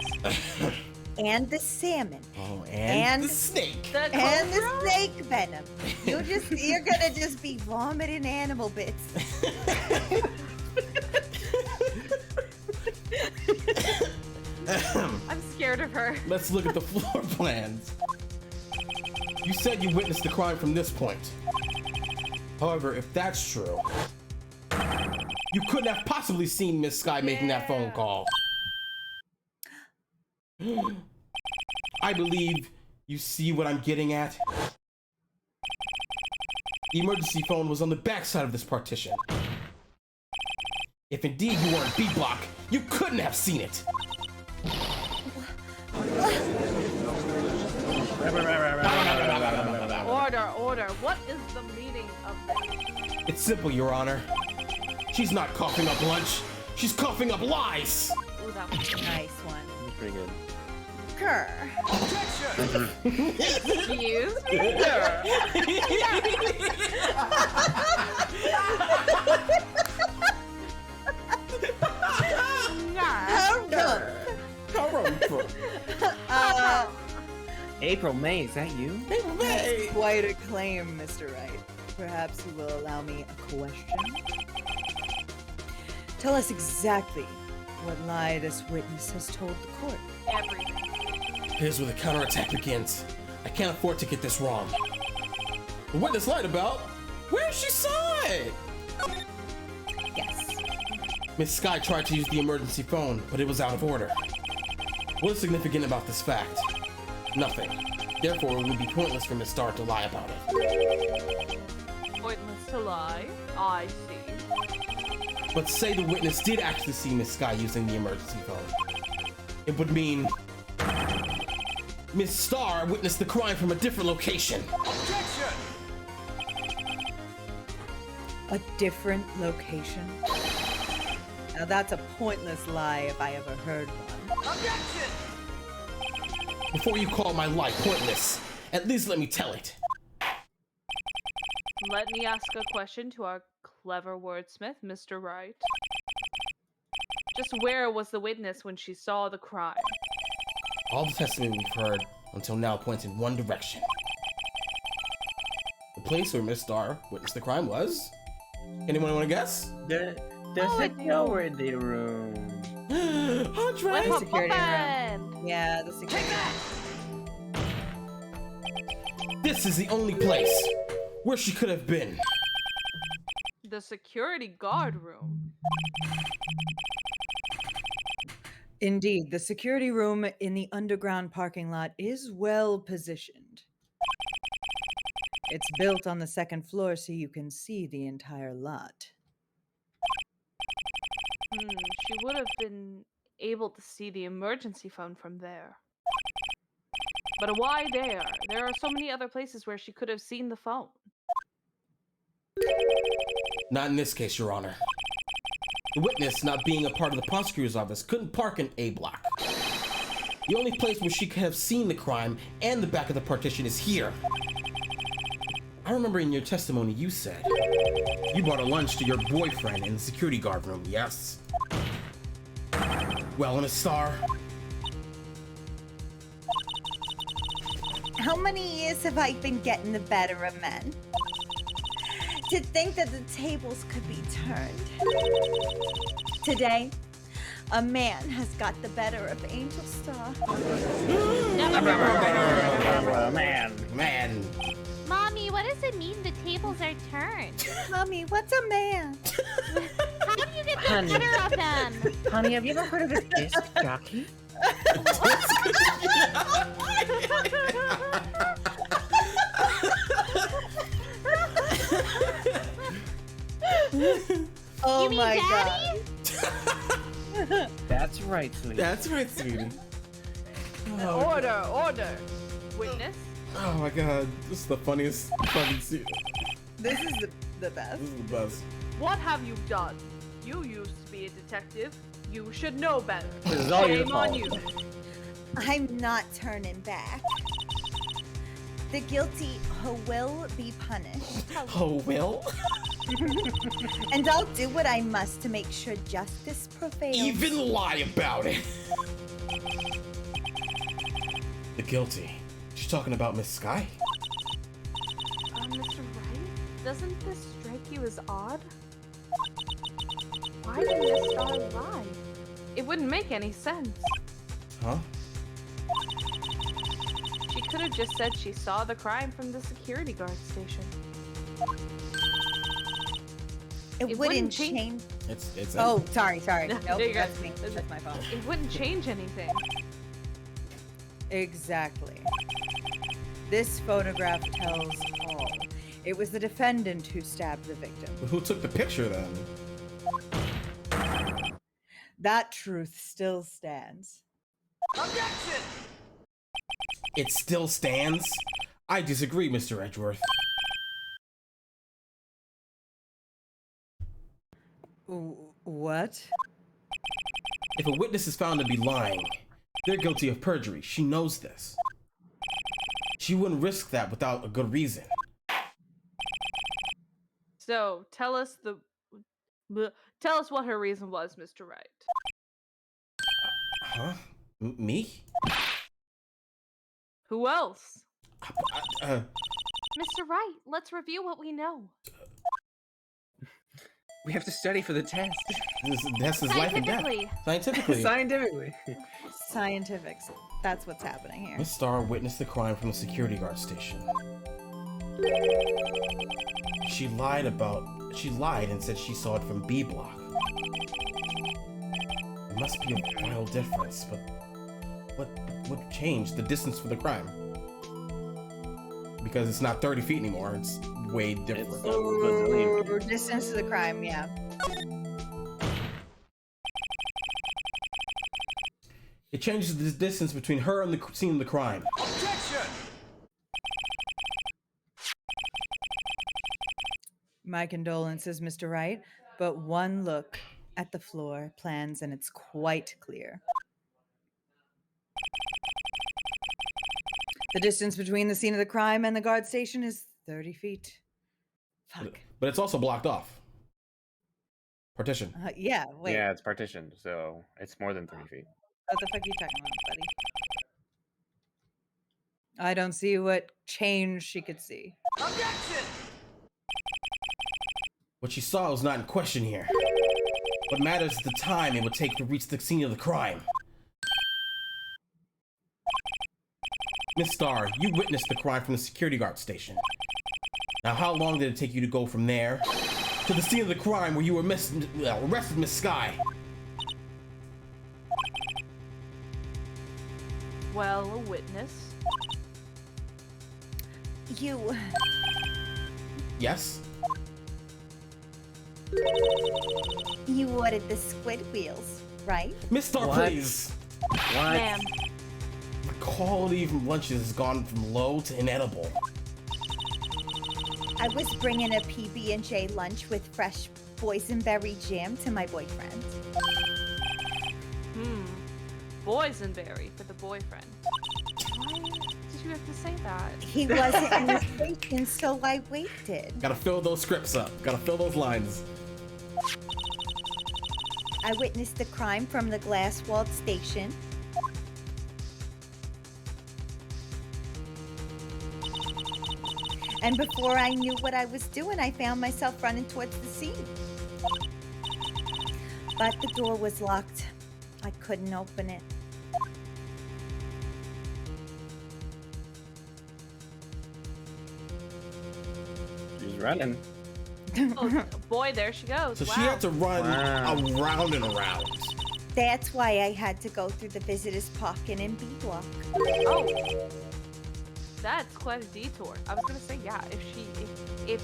And the salmon. Oh, And- the snake. The And the cobra? snake venom. You're gonna just be vomiting animal bits. I'm scared of her. Let's look at the floor plans. You said you witnessed the crime from this point. However, if that's true, you couldn't have possibly seen Miss Sky making that phone call. I believe you see what I'm getting at. The emergency phone was on the backside of this partition. If indeed you were in B block, you couldn't have seen it. Order. What is the meaning of this? It's simple, Your Honor. She's not coughing up lunch. She's coughing up lies. Ooh, that was Nice one. That's pretty good. Grr. Excuse me? April May, is that you? That's quite a claim, Mr. Wright. Perhaps you will allow me a question? Tell us exactly what lie this witness has told the court. Everything. Here's where the counterattack begins. I can't afford to get this wrong. The witness lied about where she saw it. Yes. Miss Sky tried to use the emergency phone, but it was out of order. What is significant about this fact? Nothing. Therefore, it would be pointless for Miss Star to lie about it. Pointless to lie. I see. But say the witness did actually see Miss Sky using the emergency phone. It would mean Miss Star witnessed the crime from a different location. A different location? Now that's a pointless lie if I ever heard one. Before you call my lie pointless, at least let me tell it. Let me ask a question to our clever wordsmith, Mr. Wright. Just where was the witness when she saw the crime? All the testimony we've heard until now points in one direction. The place where Miss Star witnessed the crime was? Anyone want to guess? There's I a do. door in the room. Andre! With a security puppet. Yeah, the security room. This is the only place where she could have been. The security guard room. Indeed, the security room in the underground parking lot is well positioned. It's built on the second floor so you can see the entire lot. She would have been able to see the emergency phone from there. But why there? There are so many other places where she could have seen the phone. Not in this case, Your Honor. The witness, not being a part of the prosecutor's office, couldn't park in A block. The only place where she could have seen the crime and the back of the partition is here. I remember in your testimony you said you brought a lunch to your boyfriend in the security guard room, yes? Well, Miss Star, How many years have I been getting the better of men? To think that the tables could be turned. Today, a man has got the better of Angel Star. man. Mommy, what does it mean the tables are turned? Mommy, what's a man? How do you get the Honey. better of them? Honey, have you ever heard of a disc jockey? Oh You mean my Daddy? god. That's right, sweetie. That's right, sweetie. Order. Witness? Oh my god, this is the funniest fucking scene. This is the best. This is the best. What have you done? You used to be a detective. You should know better. This is all your Shame on fault. you. I'm not turning back. The guilty who will be punished. Oh, Will? And I'll do what I must to make sure justice prevails. Even lie about it. The guilty. She's talking about Miss Sky? Mr. Wright, doesn't this strike you as odd? Why did Miss Star lie? It wouldn't make any sense. Huh? She could have just said she saw the crime from the security guard station. It It wouldn't wouldn't change. It's Oh, sorry. There Nope, you go. that's me. That's my phone. It wouldn't change anything. Exactly. This photograph tells all. It was the defendant who stabbed the victim. Who took the picture then? That truth still stands. It still stands? I disagree, Mr. Edgeworth. What? If a witness is found to be lying, they're guilty of perjury. She knows this. She wouldn't risk that without a good reason. So tell us tell us what her reason was, Mr. Wright. Huh? Me? Who else? Mr. Wright, let's review what we know. We have to study for the test. This is life and death. Scientifically. Scientifically. Scientifics. That's what's happening here. Miss Star witnessed the crime from the security guard station. She lied and said she saw it from B block. It must be a wild difference, but what changed the distance for the crime? Because it's not 30 feet anymore, it's way different. It's a bazillion. Ooh, distance to the crime, yeah. It changes the distance between her and the scene of the crime. My condolences, Mr. Wright, but one look at the floor plans and it's quite clear. The distance between the scene of the crime and the guard station is 30 feet. Fuck. But it's also blocked off. Partition. Yeah, wait. Yeah, it's partitioned, so it's more than 30 feet. What the fuck are you talking about, buddy? I don't see what change she could see. What she saw was not in question here. What matters is the time it would take to reach the scene of the crime. Miss Starr, you witnessed the crime from the security guard station. Now, how long did it take you to go from there to the scene of the crime where you were arrested Miss Sky? Well, a witness. You. Yes? You ordered the squid wheels, right? Miss Starr, What? please! What? Ma'am. The quality from lunches has gone from low to inedible. I was bringing a PB&J lunch with fresh boysenberry jam to my boyfriend. Boysenberry for the boyfriend. Why did you have to say that? He wasn't in the station, so I waited. Gotta fill those scripts up. Gotta fill those lines. I witnessed the crime from the glass-walled station. And before I knew what I was doing, I found myself running towards the scene. But the door was locked. I couldn't open it. She's running. Oh boy, there she goes. So wow. she had to run Wow. around and around. That's why I had to go through the visitors parking in B block. Oh, that's quite a detour. I was gonna say, yeah, if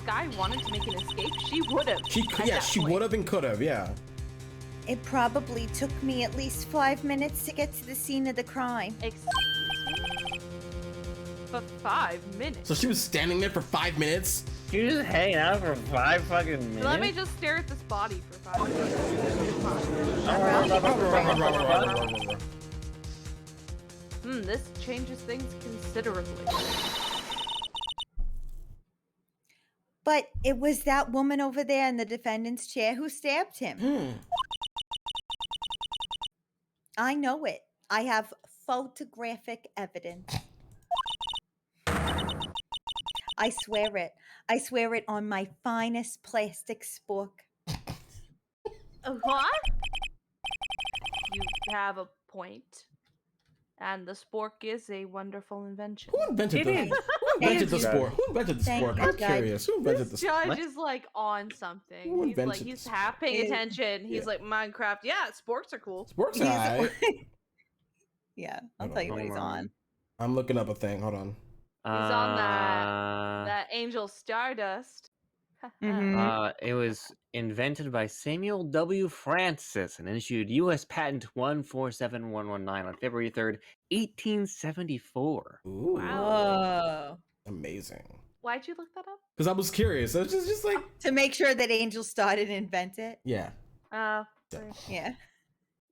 Sky wanted to make an escape, she would have. She would have and could have, yeah. It probably took me at least 5 minutes to get to the scene of the crime. Excuse me? For 5 minutes. So she was standing there for 5 minutes? She was just hanging out for 5 fucking minutes. Let me just stare at this body for 5 minutes. This changes things considerably. But it was that woman over there in the defendant's chair who stabbed him. I know it. I have photographic evidence. I swear it. I swear it on my finest plastic spork. What? You have a point. And the spork is a wonderful invention. Who invented the Thank you. sport? Who invented the Thank sport? you, I'm Judge. curious. Who invented This the judge sport? is like on something. Who He's like, invented he's the half paying sport? attention. He's like, Minecraft, yeah, sporks are cool. Sports He's- alright. Yeah, I'll Hold tell on, you what he's hold on. on. I'm looking up a thing. Hold on. He's on that Angel Stardust. Mhm. It was invented by Samuel W. Francis and issued U.S. Patent 147119 on February 3rd, 1874. Ooh, Whoa. amazing. Why'd you look that up? Because I was curious. I was just like, To make sure that Angel started and invent it. yeah. Uh, Yeah.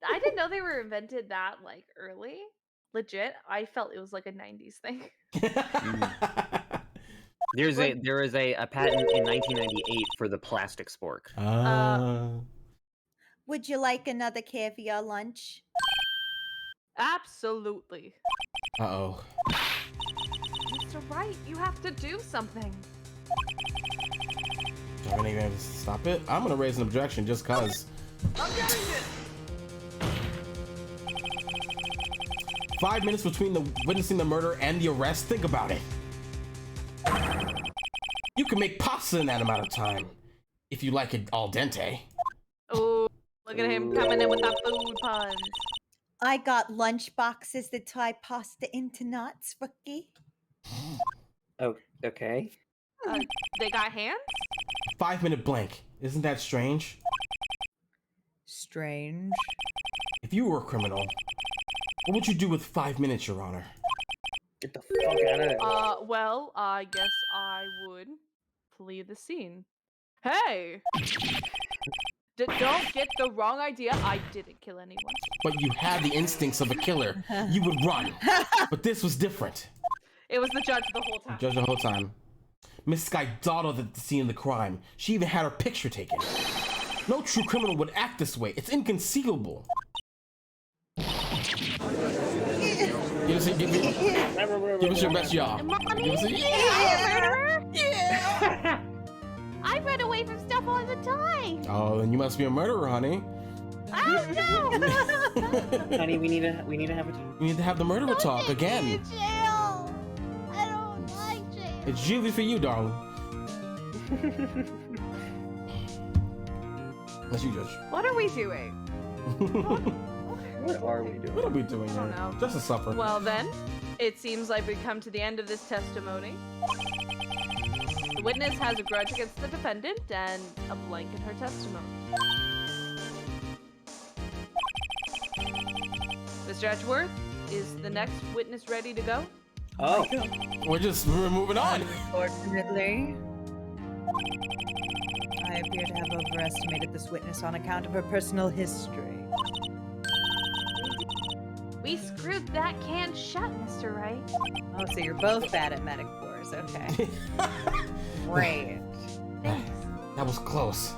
I didn't know they were invented that like early. Legit, I felt it was like a 90s thing. There is a patent in 1998 for the plastic spork. Would you like another caviar lunch? Absolutely. Uh-oh. Mr. Wright, you have to do something. Do I even have to stop it? I'm gonna raise an objection just cause. 5 minutes between the witnessing the murder and the arrest. Think about it. You can make pasta in that amount of time if you like it al dente. Oh, look at him coming in with the food puns. I got lunch boxes that tie pasta into knots, rookie. Oh, okay. They got hands? 5 minute blank. Isn't that strange? Strange. If you were a criminal, what would you do with 5 minutes, Your Honor? Get the fuck out of there. Well, I guess I would flee the scene. Hey! Don't get the wrong idea. I didn't kill anyone. But you had the instincts of a killer. You would run. But this was different. It was the judge the whole time. Judge the whole time. Miss Sky dawdled at the scene of the crime. She even had her picture taken. No true criminal would act this way. It's inconceivable. You Give us your best yaw. Mommy, Give us a yeah. I run away from stuff all the time. Oh, then you must be a murderer, honey. Oh no! Honey, we need to have a We need to have the murderer talk again. Jail. I don't like jail. It's usually for you, darling. That's you, Judge. What are we doing? What are we doing? What are we doing I here? don't know. Just a supper. Well then, it seems like we've come to the end of this testimony. The witness has a grudge against the defendant and a blank in her testimony. Mr. Edgeworth, is the next witness ready to go? Oh, We're moving on. Unfortunately, I appear to have overestimated this witness on account of her personal history. We screwed that can shut, Mr. Wright. Oh, so you're both bad at metaphors. Okay. Great. Thanks. That was close.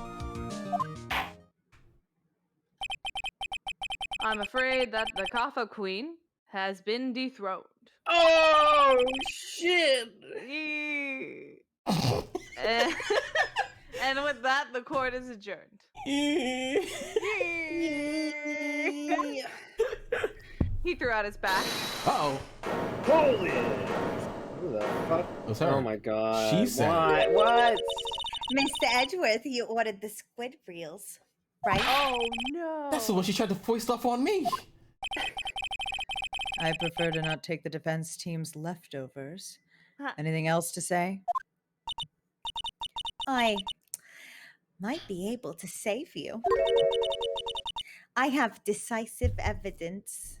I'm afraid that the Kaffa Queen has been dethroned. oh shit! And with that, the court is adjourned. He threw out his back. Uh-oh. Holy! Who the fuck? What's her? Oh my god! She said it. What? Mr. Edgeworth, you ordered the squid reels, right? Oh no! That's the one she tried to foist off on me. I prefer to not take the defense team's leftovers. Huh. Anything else to say? I might be able to save you. I have decisive evidence.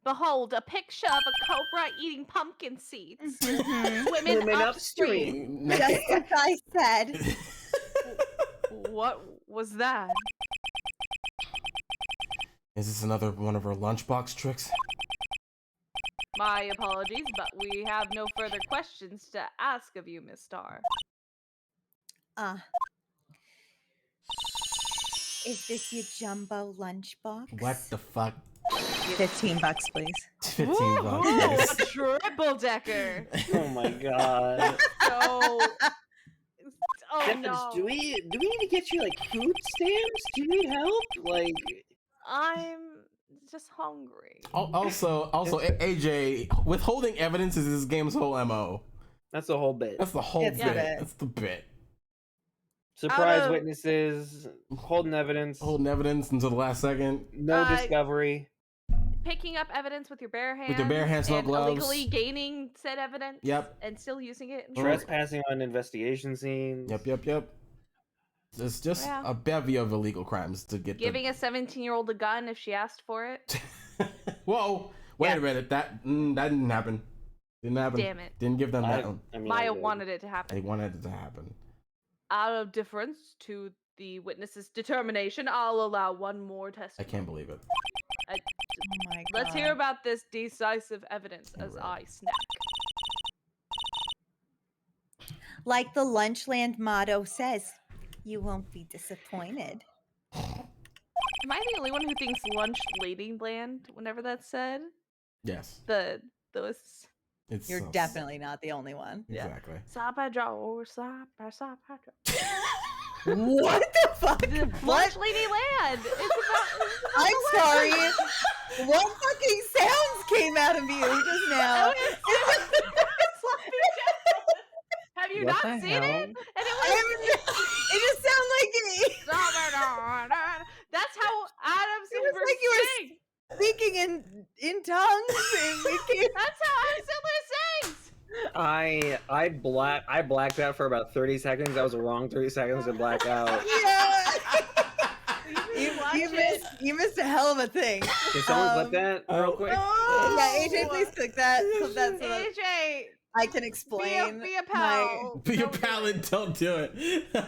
Behold, a picture of a cobra eating pumpkin seeds. Women Women upstream. Just as I said. What was that? Is this another one of her lunchbox tricks? My apologies, but we have no further questions to ask of you, Miss Starr. Is this your jumbo lunchbox? What the fuck? $15, please. 15 Ooh, bucks. a triple decker. Oh my god! Oh Devin, no! do we need to get you like food stamps? Do you need help? Like, I'm just hungry. Also, AJ, withholding evidence is this game's whole MO. that's the whole bit. That's the whole It's bit. the bit. That's the bit. Surprise Out of- witnesses, holding evidence, Holding evidence until the last second. no discovery. Picking up evidence with your bare hands. With your bare hands, no and gloves. illegally gaining said evidence. Yep. And still using it. Trespassing on investigation scenes. Yep. It's just Yeah. a bevy of illegal crimes to get Giving a 17-year-old a gun if she asked for it. Whoa! Wait a minute. That didn't happen. Didn't happen. Damn it. Didn't give them that one. I mean, Maya I did. wanted it to happen. They wanted it to happen. Out of deference to the witness's determination, I'll allow one more I testimony. can't believe it. Oh my god. Let's hear about this decisive evidence as Alright. I snack. Like the Lunchland motto says, you won't be disappointed. Am I the only one who thinks lunch ladyland whenever that's said? Yes. Those It's You're so- definitely not the only one. Yeah. Exactly. Sapadro. What the fuck? Lunch ladyland. It's about. I'm sorry. What fucking sounds came out of you just now? Have you What not the seen hell? it? And it was. It just sounded like That's how Adam It was like you were sings. speaking in tongues. That's how Adam Sandler sings. I blacked out for about 30 seconds. That was the wrong 30 seconds to black out. Yeah. Watch You it. missed a hell of a thing. Can someone clip that real quick? Yeah, AJ, please click that. Clip that so that AJ, I can explain. be a pal. Be a Don't do pal and don't do it. No.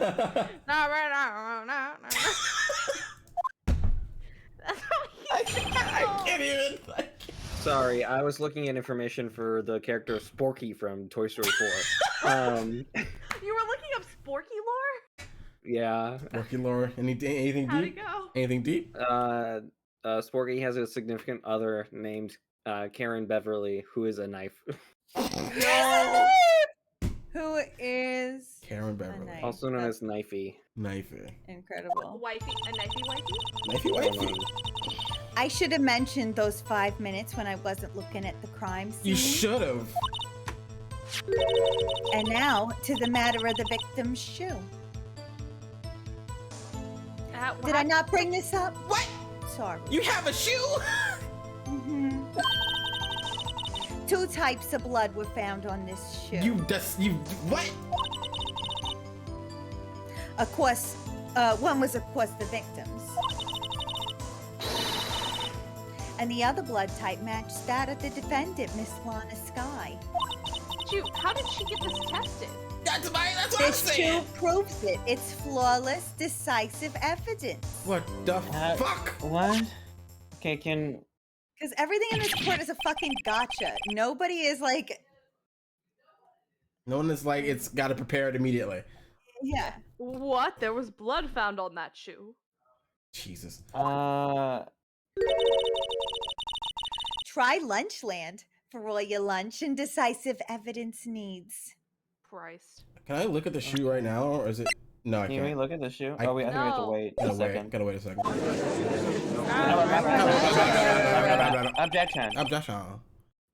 That's how he I can't even. Sorry, I was looking at information for the character Sporky from Toy Story 4. You were looking up Sporky lore? Yeah. Working Laura. Anything How'd deep? it go? Anything deep? Sporky has a significant other named Karen Beverly, who is a knife. Who is Karen Beverly. knife. Also known as Knifey. Knifey. incredible? Wifey, a knifey wifey? Knifey wifey. I should have mentioned those 5 minutes when I wasn't looking at the crime scene. You should have. And now to the matter of the victim's shoe. Did I not bring this up? What? Sorry. You have a shoe? Mhm. 2 types of blood were found on this shoe. You what? Of course, one was of course the victim's. And the other blood type matched that of the defendant, Miss Lana Sky. Shoot, how did she get this tested? That's what I'm This shoe saying. proves it. It's flawless, decisive evidence. What the fuck? What? Okay, can... Because everything in this court is a fucking gotcha. Nobody is like, No one is like, it's got to prepare it immediately. yeah. What? There was blood found on that shoe. Jesus. Try Lunchland for all your lunch and decisive evidence needs. Christ. Can I look at the shoe right now, or is it? No, I Can we can't. look at the shoe? I- Oh, wait, I think we have to No. wait Gotta a second. Gotta wait a second. Objection. Objection.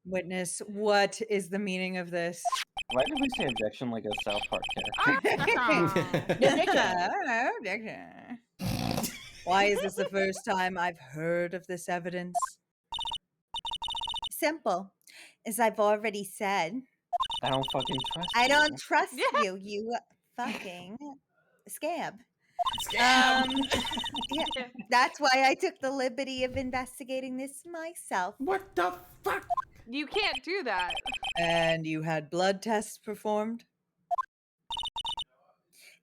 Witness, what is the meaning of this? Why did we say objection like a South Park character? Why is this the first time I've heard of this evidence? Simple. As I've already said, I don't fucking trust I you. don't trust Yeah. you fucking scab. Scab. Yeah, that's why I took the liberty of investigating this myself. What the fuck? You can't do that. And you had blood tests performed?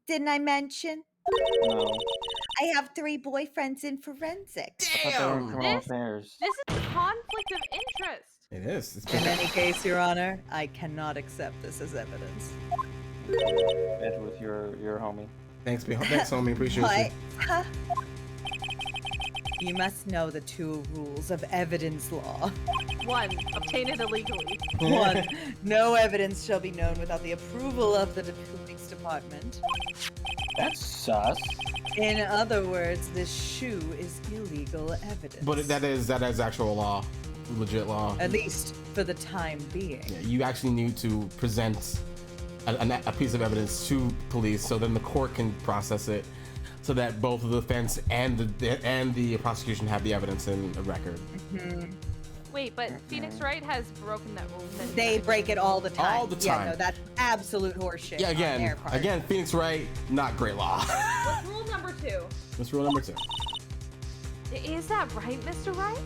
Didn't I mention? No. I have 3 boyfriends in forensics. I thought they were in Damn. criminal This- affairs. This is a conflict of interest. It is. It's In any case, Your Honor, I cannot accept this as evidence. Edward, your homie. Thanks, homie. Appreciate What? you. Huh? You must know the 2 rules of evidence law. 1. Obtain it illegally. 1. No evidence shall be known without the approval of the police department. That's sus. In other words, this shoe is illegal evidence. But that is actual law, legit law. At least for the time being. Yeah, you actually need to present a piece of evidence to police, so then the court can process it, so that both the defense and the prosecution have the evidence in a record. Wait, but Phoenix Wright has broken that rule. many They times. break it all the time. All the Yeah, time. no, that's absolute horseshit. Yeah, on their again, part. Phoenix Wright, not great law. What's rule number 2? That's rule number 2. Is that right, Mr. Wright?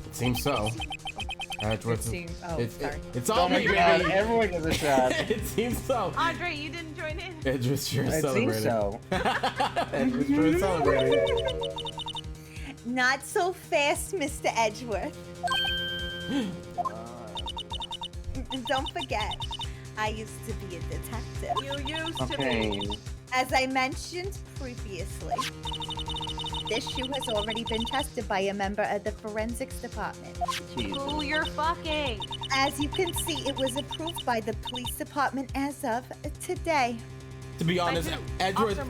It seems so. It seems- oh, sorry. It's all me, God, baby. everyone gets a shot. It seems so. Andre, you didn't join in? Edgeworth sure It celebrated. seems so. Edgeworth sure celebrated. Not so fast, Mr. Edgeworth. And don't forget, I used to be a detective. You used to Okay. be. As I mentioned previously, this shoe has already been tested by a member of the forensics department. Who you're fucking. As you can see, it was approved by the police department as of today. To be honest, Like who? Edgeworth Officer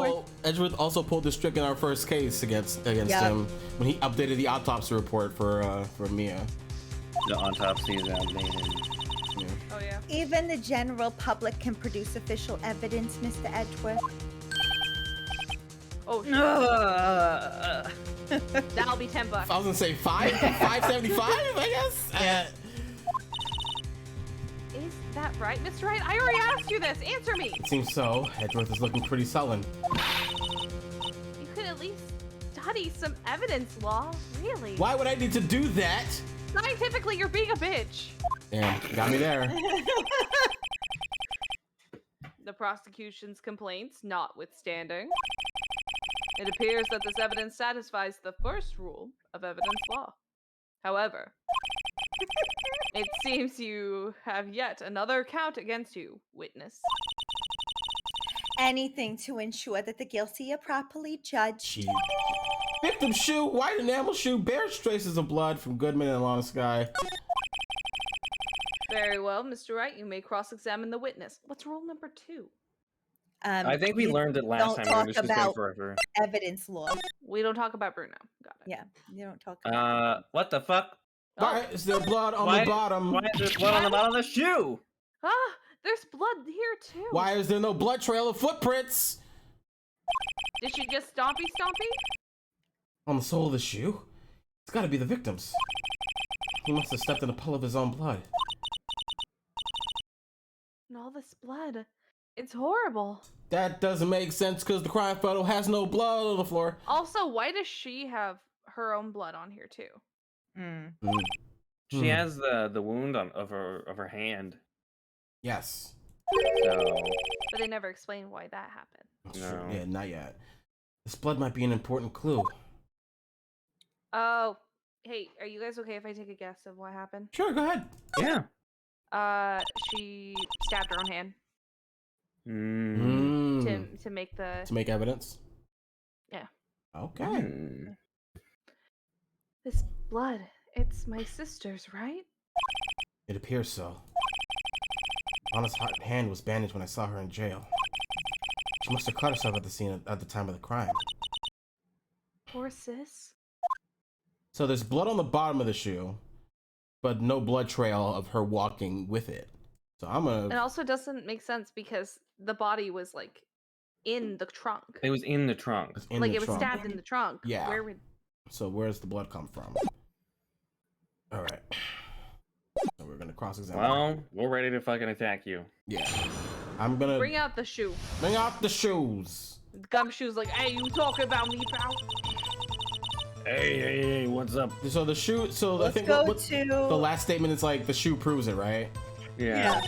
Marshall? Edgeworth also pulled the strick in our first case against Yep. him when he updated the autopsy report for Mia. The autopsy is outdated. Oh, yeah. Even the general public can produce official evidence, Mr. Edgeworth. Oh, shit. That'll be $10. I was gonna say $5.75, I guess. Is that right, Mr. Wright? I already asked you this. Answer me. It seems so. Edgeworth is looking pretty sullen. You could at least study some evidence law. Really? Why would I need to do that? Scientifically, you're being a bitch. Damn, got me there. The prosecution's complaints notwithstanding, it appears that this evidence satisfies the first rule of evidence law. However, it seems you have yet another count against you, witness. anything to ensure that the guilty are properly judged. Gee. Victim shoe, white enamel shoe, bears traces of blood from Goodman and Alana Sky. Very well, Mr. Wright. You may cross-examine the witness. What's rule number 2? I think we you learned it last don't time. talk This has been about forever. evidence law. We don't talk about Bruno. Got it. Yeah, you don't talk about What the fuck? Why is there blood on the bottom? Why is there blood on the bottom of the shoe? Ah, there's blood here too. Why is there no blood trail of footprints? Did she just stompy? On the sole of the shoe? It's gotta be the victim's. He must have stepped in a puddle of his own blood. And all this blood. It's horrible. That doesn't make sense because the crime photo has no blood on the floor. Also, why does she have her own blood on here too? She has the wound of her hand. Yes. So. But they never explain why that happened. No. Yeah, not yet. This blood might be an important clue. Oh, hey, are you guys okay if I take a guess of what happened? Sure, go ahead. Yeah. She stabbed her own hand to make the to make evidence. Yeah. Okay. This blood, it's my sister's, right? It appears so. Anna's hand was bandaged when I saw her in jail. She must have cut herself at the scene at the time of the crime. Poor sis. So there's blood on the bottom of the shoe, but no blood trail of her walking with it. So I'm gonna. It also doesn't make sense because the body was like in the trunk. It was in the trunk. It was stabbed in the trunk. Yeah. Where would... So where's the blood come from? All right. So we're gonna cross-examine. Well, we're ready to fucking attack you. Yeah. I'm gonna bring out the shoe. Bring out the shoes. Gumshoe's like, hey, you talking about me, pal? Hey, what's up? So the shoe. So Let's I think go what's to the last statement is like the shoe proves it, right? Yeah.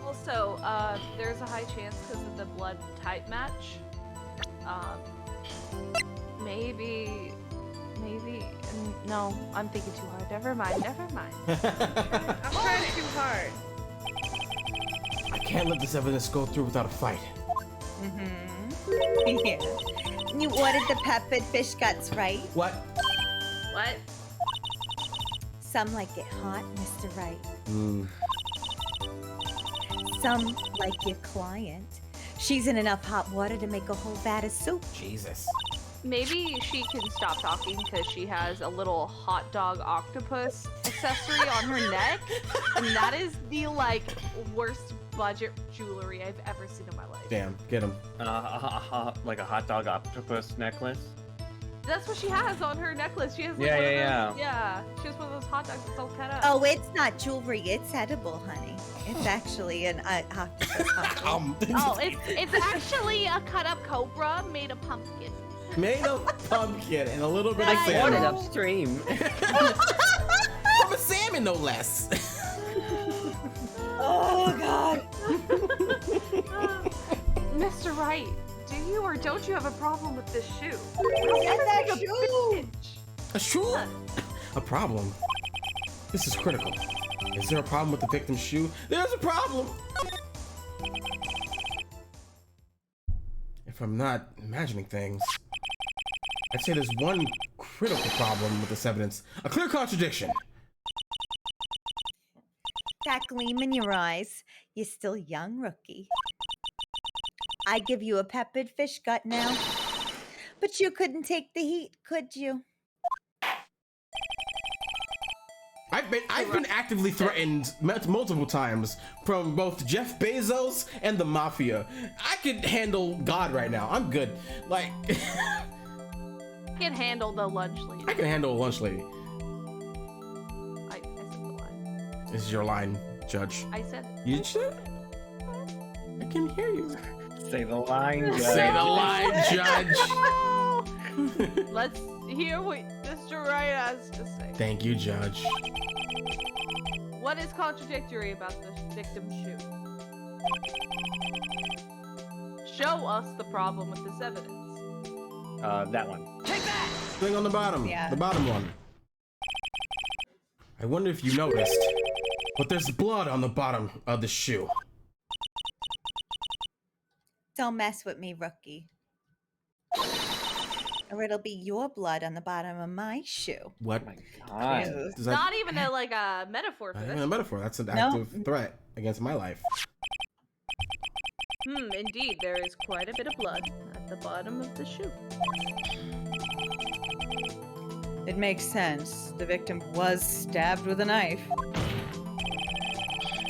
Also, there's a high chance because of the blood type match. Maybe. No, I'm thinking too hard. Never mind. I'm trying too hard. I can't let this evidence go through without a fight. Yeah. You ordered the peppered fish guts, right? What? What? Some like it hot, Mr. Wright. Some like your client. She's in enough hot water to make a whole vat of soup. Jesus. Maybe she can stop talking because she has a little hot dog octopus accessory on her neck, and that is the like worst budget jewelry I've ever seen in my life. Damn, get him. Like a hot dog octopus necklace. That's what she has on her necklace. She has like Yeah, one yeah, of those, yeah. She has one of those hot dogs that's all cut up. Oh, it's not jewelry. It's edible, honey. It's actually an octopus. Oh, it's actually a cut up cobra made of pumpkin. Made of pumpkin and a little bit of I salmon. it upstream. From a salmon, no less. Oh God. Mr. Wright, do you or don't you have a problem with this shoe? And that shoe. A shoe? A problem? This is critical. Is there a problem with the victim's shoe? There's a problem! If I'm not imagining things, I'd say there's one critical problem with this evidence. A clear contradiction. That gleam in your eyes. You're still young, rookie. I give you a peppered fish gut now. But you couldn't take the heat, could you? I've been actively threatened multiple times from both Jeff Bezos and the mafia. I could handle God right now. I'm good. Like, I can handle the lunch lady. I can handle a lunch lady. I said the line. This is your line, Judge. I said it. You should. I can hear you. Say the line, Judge. Say the line, Judge. Let's hear what Mr. Wright has to say. Thank you, Judge. What is contradictory about the victim's shoe? Show us the problem with this evidence. That one. Take that! Thing on the bottom. Yeah. The bottom one. I wonder if you noticed, but there's blood on the bottom of the shoe. Don't mess with me, rookie. Or it'll be your blood on the bottom of my shoe. What? Oh my god. Ew. Does that- Not even a metaphor for Not this. even a metaphor. That's an No. active threat against my life. Indeed, there is quite a bit of blood at the bottom of the shoe. It makes sense. The victim was stabbed with a knife.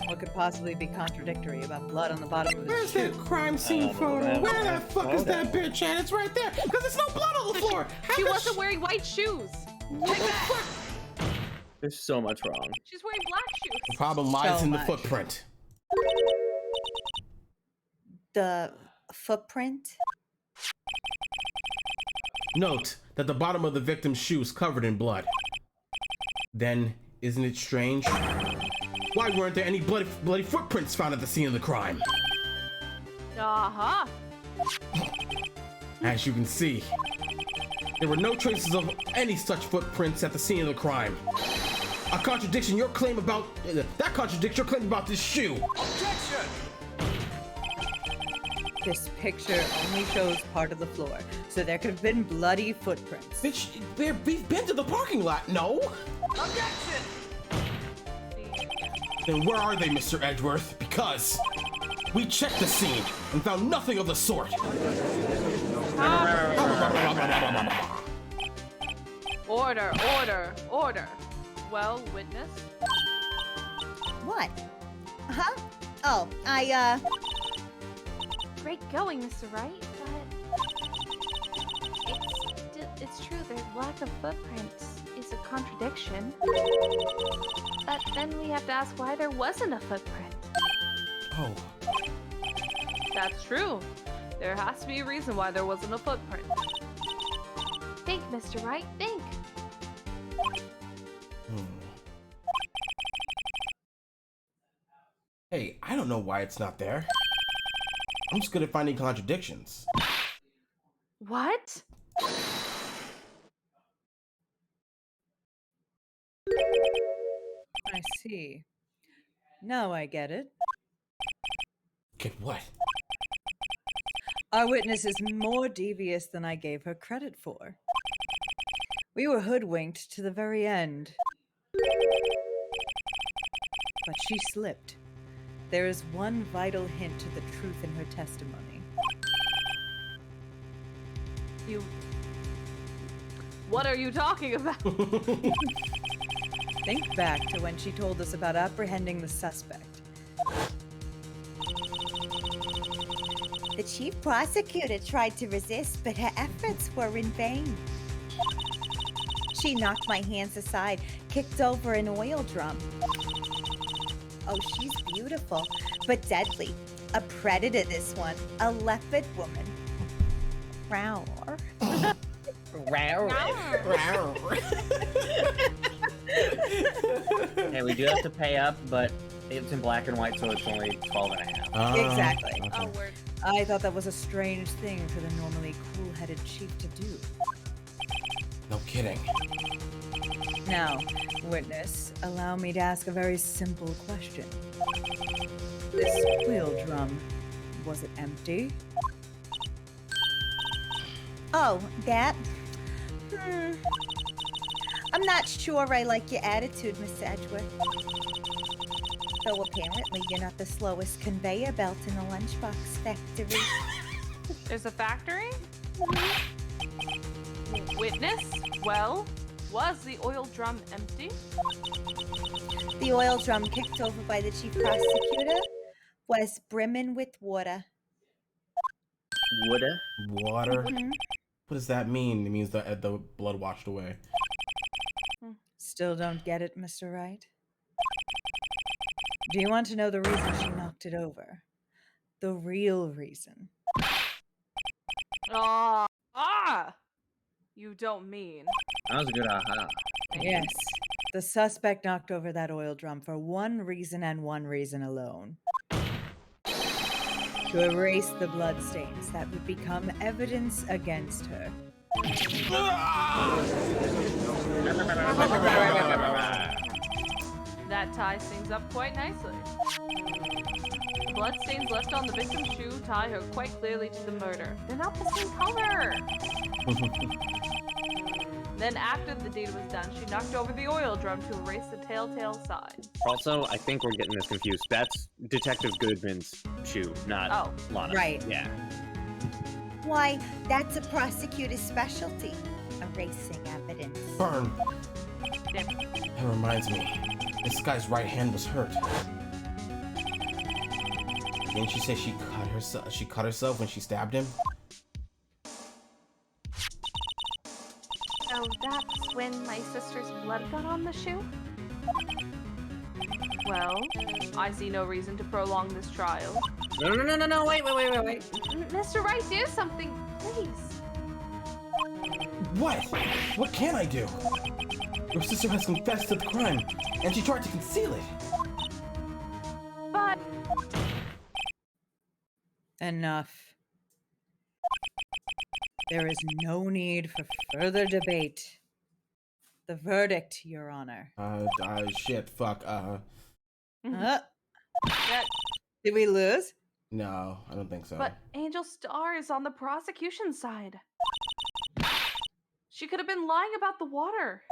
What could possibly be contradictory about blood on the bottom of his Where's shoe? that crime scene photo? Where the fuck is that bitch at? It's right there. Because there's no blood on the floor. How She the wasn't wearing white shoes. What the fuck? There's so much wrong. She's wearing black The shoes. problem lies So in the much. footprint. The footprint? Note that the bottom of the victim's shoe is covered in blood. Then, isn't it strange? Why weren't there any bloody footprints found at the scene of the crime? Uh-huh. As you can see, there were no traces of any such footprints at the scene of the crime. A contradiction your claim about that contradicts your claim about this shoe. This picture only shows part of the floor, so there could have been bloody footprints. Bitch, we've been to the parking lot. No. Then where are they, Mr. Edgeworth? Because we checked the scene and found nothing of the sort. Order, order, order. Well, witness. What? Huh? Oh, Great going, Mr. Wright, but it's true. The lack of footprints is a contradiction. But then we have to ask why there wasn't a footprint. Oh, That's true. There has to be a reason why there wasn't a footprint. Think, Mr. Wright, think. Hey, I don't know why it's not there. I'm just good at finding contradictions. What? I see. Now I get it. Get what? Our witness is more devious than I gave her credit for. We were hoodwinked to the very end. But she slipped. There is one vital hint to the truth in her testimony. What are you talking about? Think back to when she told us about apprehending the suspect. the chief prosecutor tried to resist, but her efforts were in vain. She knocked my hands aside, kicked over an oil drum. Oh, she's beautiful, but deadly. A predator, this one. A leopard woman. Rawr. Hey, we do have to pay up, but it's in black and white, so it's only 12 and a half. Exactly. Okay. Oh, word. I thought that was a strange thing for the normally cool-headed chief to do. No kidding. Now, witness, allow me to ask a very simple question. This wheel drum, was it empty? Oh, that? I'm not sure I like your attitude, Mr. Edgeworth. Though apparently you're not the slowest conveyor belt in the lunchbox factory. There's a factory? Witness? Well, was the oil drum empty? The oil drum kicked over by the chief prosecutor was brimming with water. Woulda? Water? Mhm. What does that mean? It means that the blood washed away. Still don't get it, Mr. Wright? Do you want to know the reason she knocked it over? The real reason. You don't mean. That was a good aha. Yes, the suspect knocked over that oil drum for one reason and one reason alone. To erase the bloodstains that would become evidence against her. That tie stings up quite nicely. The bloodstains left on the victim's shoe tie her quite clearly to the murder. They're not the same color! Then after the deed was done, she knocked over the oil drum to erase the telltale sign. Also, I think we're getting this confused. That's Detective Goodman's shoe, not Lana. Right. Yeah. Why, that's a prosecutor's specialty. Erasing evidence. Burn. Yeah. That reminds me. This guy's right hand was hurt. Didn't she say she cut herself? She cut herself when she stabbed him. Oh, that's when my sister's blood got on the shoe? Well, I see no reason to prolong this trial. No, wait. Mr. Wright, do something, please. What? What can I do? Your sister has confessed to the crime, and she tried to conceal it. But Enough. There is no need for further debate. The verdict, Your Honor. Shit, fuck, That, Did we lose? no, I don't think so. but Angel Star is on the prosecution side. She could have been lying about the water.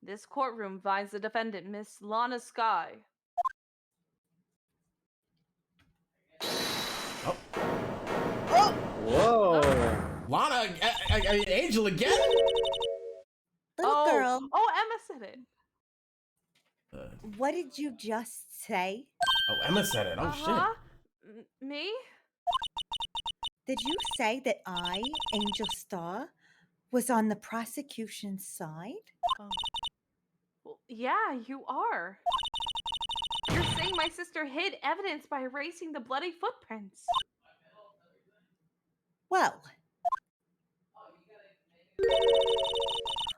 This courtroom finds the defendant, Miss Lana Sky. Whoa. Lana, Angel again? Little girl, Emma said it. what did you just say? Oh, Emma said it. Oh, Uh-huh. Me? Did you say that I, Angel Star, was on the prosecution's side? Well, yeah, you are. You're saying my sister hid evidence by erasing the bloody footprints. Well,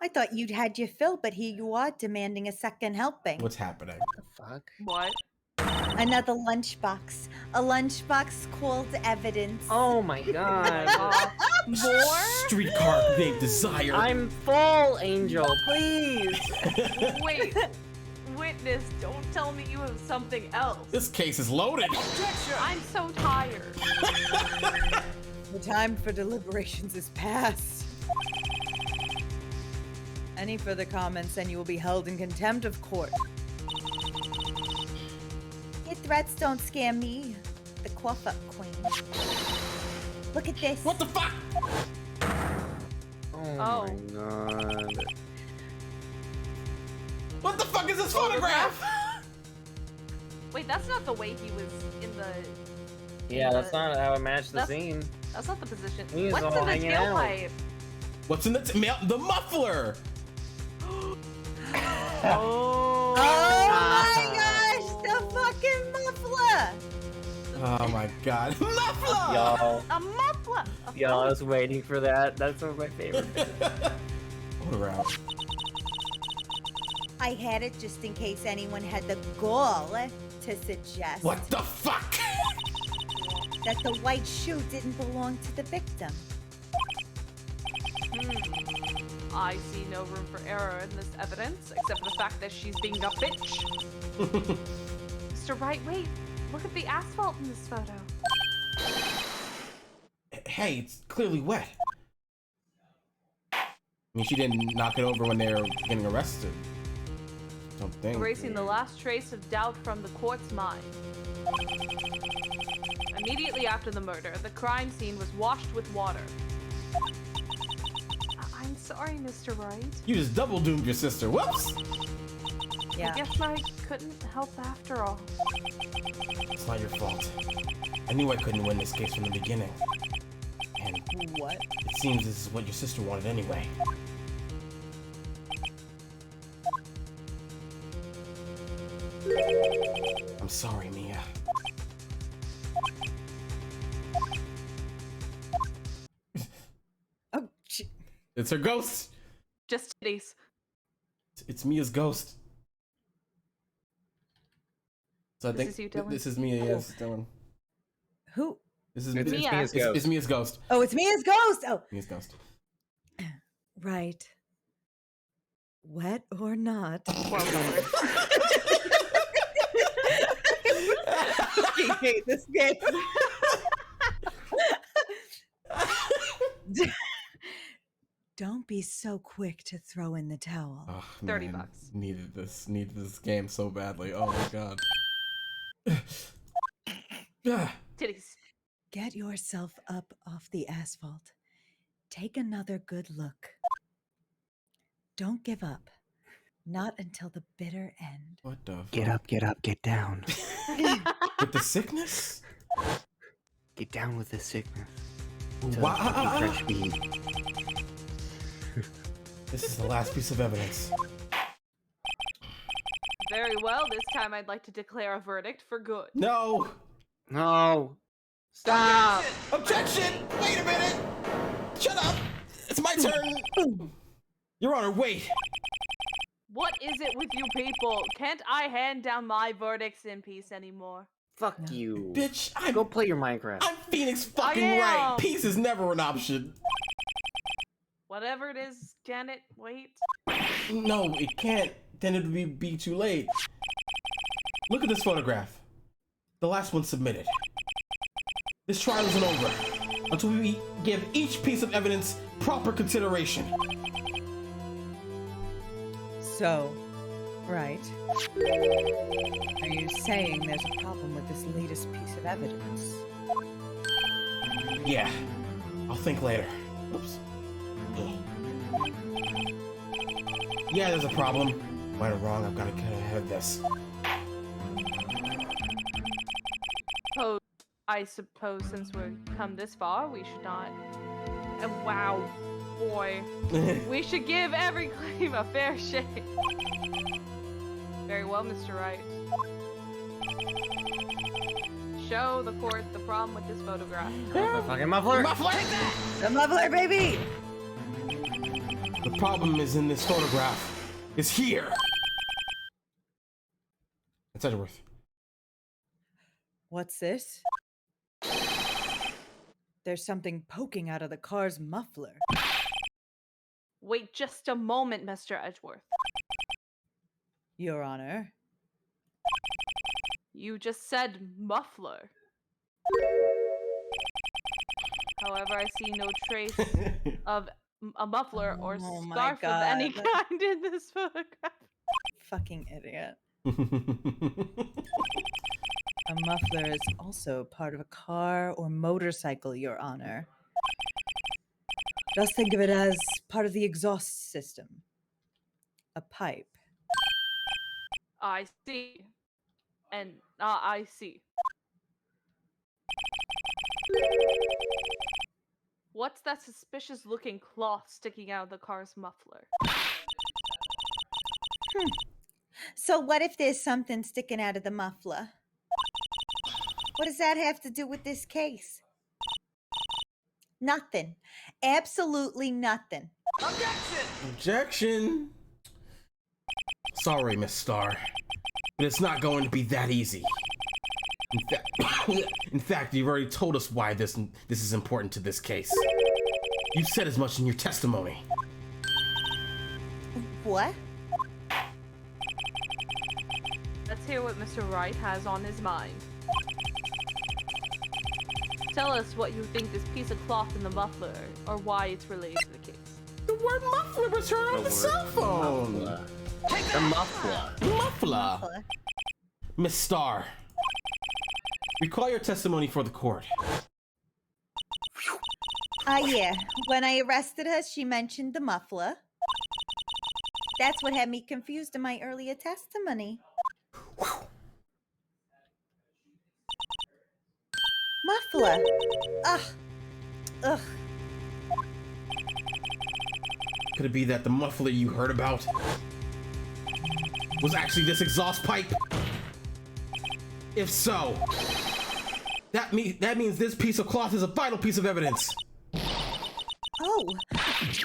I thought you'd had your fill, but here you are demanding a second helping. What's happening? The fuck? What? Another lunchbox. A lunchbox called evidence. Oh my god. More? Streetcar named Desire. I'm full, Angel. Please. Wait. Witness, don't tell me you have something else. This case is loaded. I'm so tired. The time for deliberations is past. Any further comments, and you will be held in contempt of court. Your threats don't scare me. The cough-up queen. Look at this. What the fuck? Oh my god. What the fuck is this photograph? Wait, that's not the way he was in the... Yeah, that's not how it matched the That's- scene. That's not the position. He was What's all in the hanging out. tailpipe? What's in the muffler? Oh. Oh my gosh! The fucking muffler! Oh my god. Muffler! Y'all, A muffler! y'all, I was waiting for that. That's one of my favorites. What around? I had it just in case anyone had the gall to suggest What the fuck? that the white shoe didn't belong to the victim. I see no room for error in this evidence, except for the fact that she's being a bitch. Mr. Wright, wait. Look at the asphalt in this photo. Hey, it's clearly wet. I mean, she didn't knock it over when they were getting arrested. Don't think. Erasing the last trace of doubt from the court's mind. Immediately after the murder, the crime scene was washed with water. I'm sorry, Mr. Wright. You just double doomed your sister. Whoops! Yeah. I guess I couldn't help after all. It's not your fault. I knew I couldn't win this case from the beginning. And What? it seems this is what your sister wanted anyway. I'm sorry, Mia. Oh, It's her ghost! Just titties. It's Mia's ghost. So I This think is you, Dylan? this is Mia, yes, Dylan. who? This is It's Mia. Mia's ghost. It's Mia's ghost. Oh, it's Mia's ghost. Oh, Mia's ghost. Right. Wet or not? Well done. I hate this game. Don't be so quick to throw in the towel. Oh, $30. man. Needed this game so badly. Oh my god. Titties. Get yourself up off the asphalt. Take another good look. Don't give up. Not until the bitter end. What the Get up, get down. With the sickness? Get down with the sickness. Wow. Fresh beat. This is the last piece of evidence. Very well. This time I'd like to declare a verdict for good. No! No. Stop. Objection! Wait a minute! Shut up! It's my turn! Your Honor, wait! What is it with you people? Can't I hand down my verdicts in peace anymore? Fuck you. Bitch, Go play your Minecraft. I'm Phoenix fucking I Wright! am. Peace is never an option. Whatever it is, can it wait? No, it can't. Then it would be too late. Look at this photograph. The last one submitted. This trial isn't over until we give each piece of evidence proper consideration. So, right. Are you saying there's a problem with this latest piece of evidence? Yeah, I'll think later. Oops. Yeah, there's a problem. Right or wrong, I've got to get ahead of this. I suppose since we've come this far, we should not. Wow, boy. We should give every claim a fair shake. Very well, Mr. Wright. Show the court the problem with this photograph. The fucking muffler. Muffler! The muffler, baby. The problem is in this photograph. It's here. It's Edgeworth. What's this? There's something poking out of the car's muffler. Wait just a moment, Mr. Edgeworth. Your Honor. You just said muffler. However, I see no trace of a muffler or Oh my scarf of any God. kind in this photograph. Fucking idiot. A muffler is also part of a car or motorcycle, Your Honor. Just think of it as part of the exhaust system. A pipe. I see. And I see. What's that suspicious looking cloth sticking out of the car's muffler? So what if there's something sticking out of the muffler? What does that have to do with this case? Nothing. Absolutely nothing. Objection! Sorry, Miss Starr, but it's not going to be that easy. In fact, you've already told us why this is important to this case. You said as much in your testimony. What? Let's hear what Mr. Wright has on his mind. Tell us what you think this piece of cloth in the muffler, or why it's related to the case. The word muffler was heard on the cell phone. The muffler. Muffler. Miss Starr, recall your testimony for the court. Yeah. When I arrested her, she mentioned the muffler. That's what had me confused in my earlier testimony. Muffler. Ugh. Ugh. Could it be that the muffler you heard about was actually this exhaust pipe? If so, that means this piece of cloth is a vital piece of evidence. Oh.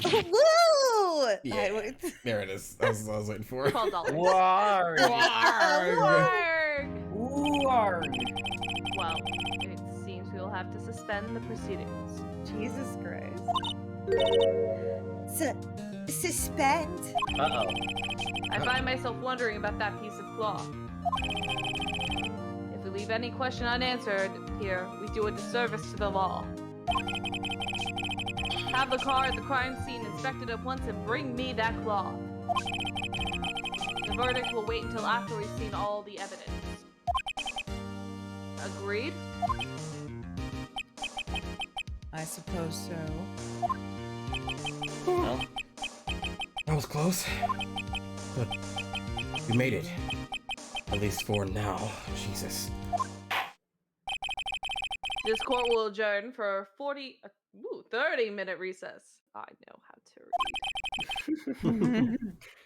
Woo! Yeah, there it is. I was waiting for it. $12. Warg. Warg! Warg. Well, it seems we'll have to suspend the proceedings. Jesus Christ. Suspend. Uh-oh. I find myself wondering about that piece of cloth. If we leave any question unanswered here, we do a disservice to the law. Have the car at the crime scene inspected at once and bring me that cloth. The verdict will wait until after we've seen all the evidence. Agreed? I suppose so. Well, That was close. But we made it. At least for now. Jesus. This court will adjourn for 30-minute recess. I know how to read.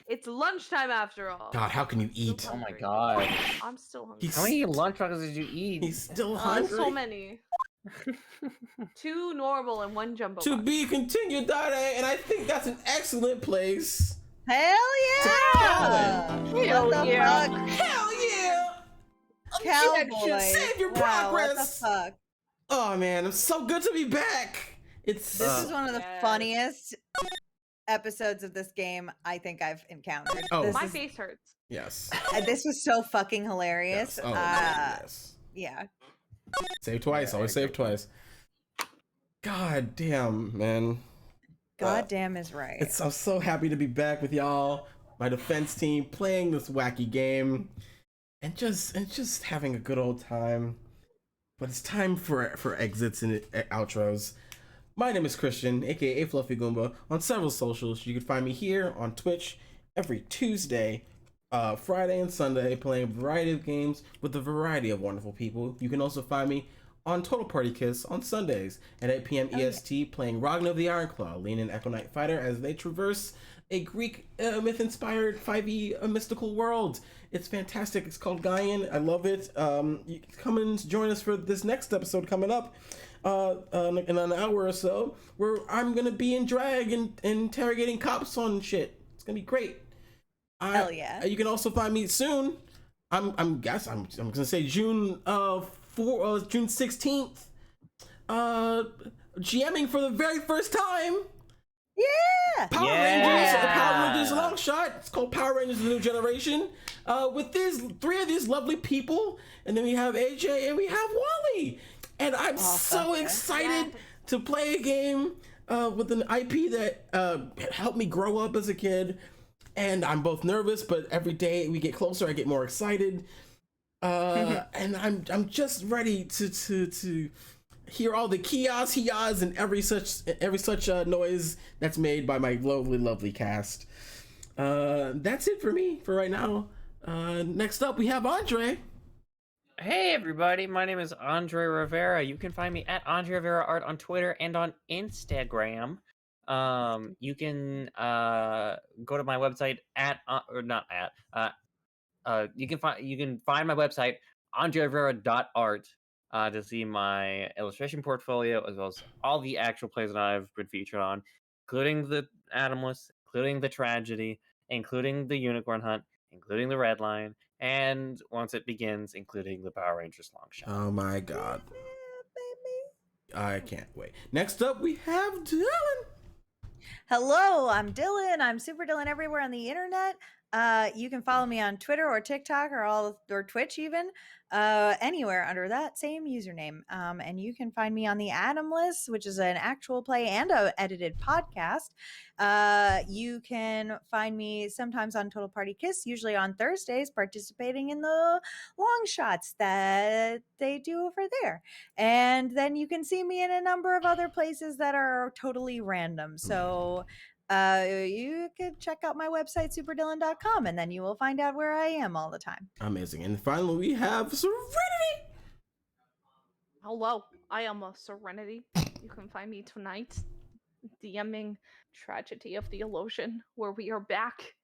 It's lunchtime after all. God, how can you eat? Still oh my hungry. god. I'm still hungry. He's- How many lunch boxes did you eat? He's still hungry. So many. 2 normal and 1 jumbo. To box. be continued, Dade, and I think that's an excellent place. Hell yeah! Hell What the yeah. fuck? Hell yeah! Cowboy. Save your Wow, what the progress. fuck? Oh man, it's so good to be back. It's This is one of the Yes. funniest episodes of this game I think I've encountered. Oh. This My is- face hurts. yes. this was so fucking hilarious. Yes. Oh, yes. Yeah. Save twice. Always save twice. God damn, man. Goddamn is right. I'm so happy to be back with y'all, my defense team, playing this wacky game, and just having a good old time. But it's time for exits and outros. My name is Christian, aka AFluffyGoomba, on several socials. You can find me here on Twitch every Tuesday, Friday, and Sunday, playing a variety of games with a variety of wonderful people. You can also find me on Total Party Kiss on Sundays at 8 p.m. EST, playing Ragnar of the Ironclaw, Lean and Echo Knight Fighter as they traverse a Greek myth-inspired 5e mystical world. It's fantastic. It's called Gaian. I love it. You can come and join us for this next episode coming up in an hour or so, where I'm gonna be in drag and interrogating cops on shit. It's gonna be great. Hell yeah. You can also find me soon. I'm gonna say June 16th. GMing for the very first time. Yeah. Power Rangers long shot. It's called Power Rangers: The New Generation. With three of these lovely people, and then we have AJ and we have Wally, and I'm so excited to play a game with an IP that helped me grow up as a kid. And I'm both nervous, but every day we get closer, I get more excited. And I'm just ready to hear all the kias and every such noise that's made by my lovely cast. That's it for me for right now. Next up we have Andre. Hey everybody, my name is Andre Rivera. You can find me at Andre Rivera Art on Twitter and on Instagram. You can go to my website you can find my website andrerivera.art to see my illustration portfolio, as well as all the actual plays that I've been featured on, including the Atomless, including the Tragedy, including the Unicorn Hunt, including the Red Line, and once it begins, including the Power Rangers long shot. Oh my god, I can't wait. Next up we have Dylan. Hello, I'm Dylan. I'm Super Dylan everywhere on the internet. You can follow me on Twitter or TikTok or Twitch even, anywhere under that same username. And you can find me on the Atomless, which is an actual play and a edited podcast. You can find me sometimes on Total Party Kiss, usually on Thursdays, participating in the long shots that they do over there. And then you can see me in a number of other places that are totally random. So you could check out my website, superdylan.com, and then you will find out where I am all the time. Amazing. And finally we have Serenity. Hello, I am a Serenity. You can find me tonight DMing Tragedy of the Illusion, where we are back.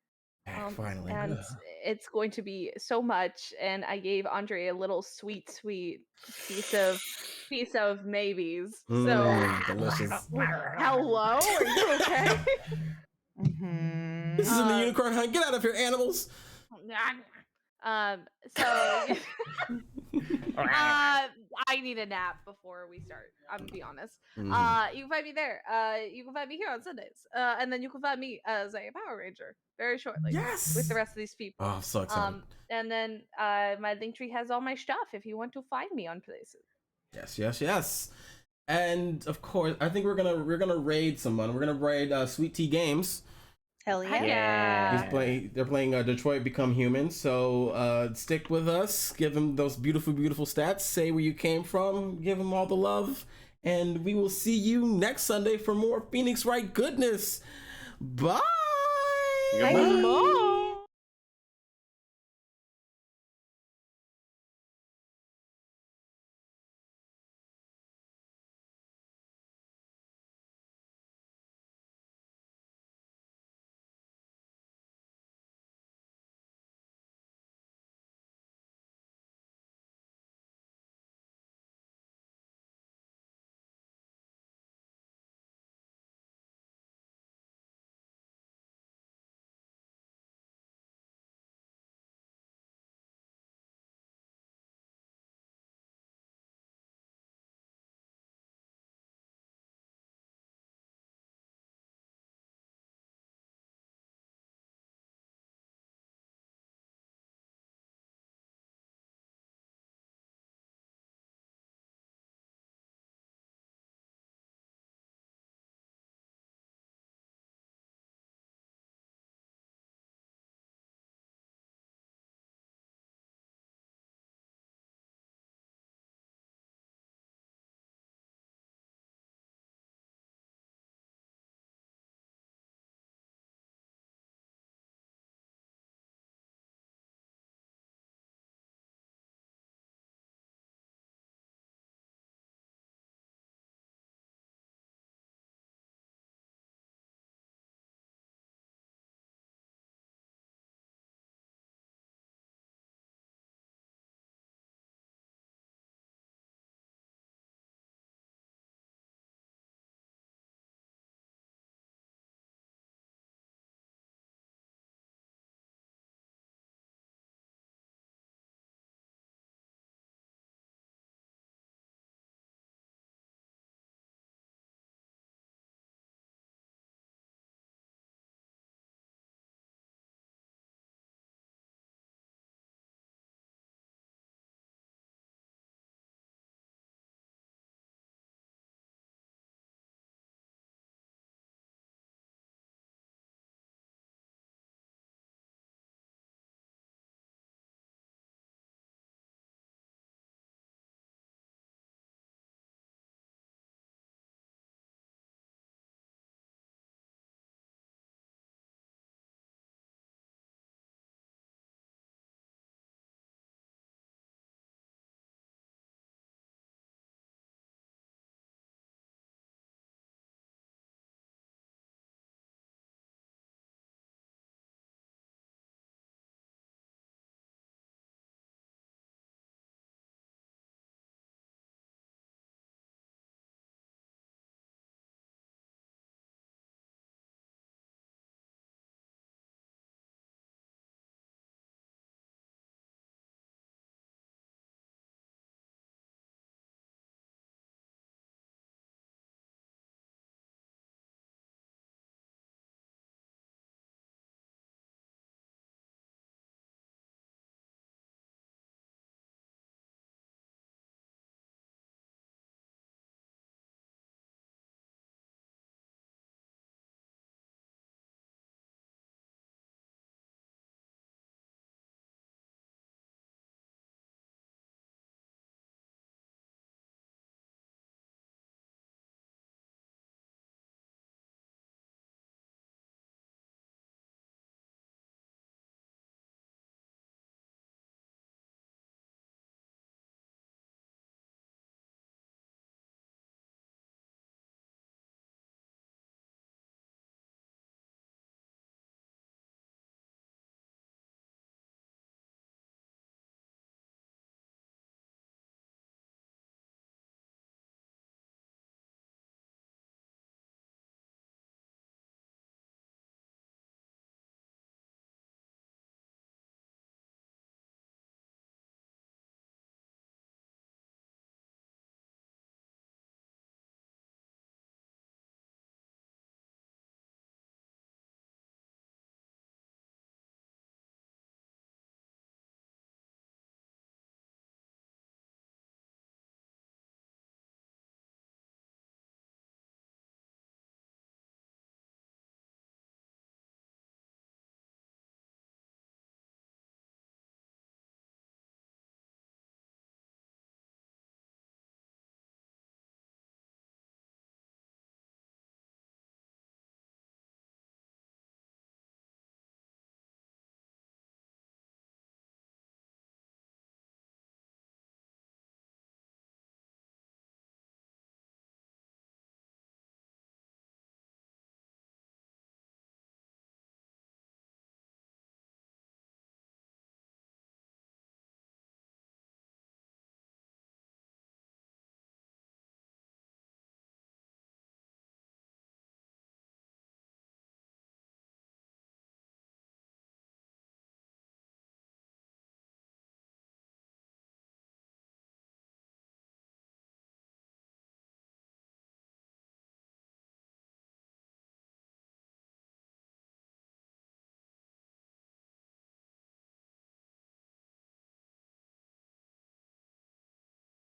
Finally. And it's going to be so much. And I gave Andre a little sweet piece of maybes. So delicious. hello, are you okay? This is in the Unicorn Hunt. Get out of here, animals. So I need a nap before we start. I'm gonna be honest. Mhm. You can find me there. You can find me here on Sundays. And then you can find me as a Power Ranger very shortly Yes. with the rest of these people. Oh, I'm so excited. And then my link tree has all my stuff if you want to find me on places. Yes. And of course, I think we're gonna raid someone. We're gonna raid Sweet Tea Games. Hell Heck yeah. yeah. They're playing Detroit Become Human. So stick with us. Give them those beautiful stats. Say where you came from. Give them all the love. And we will see you next Sunday for more Phoenix Wright goodness. Bye. Goodbye. Bye.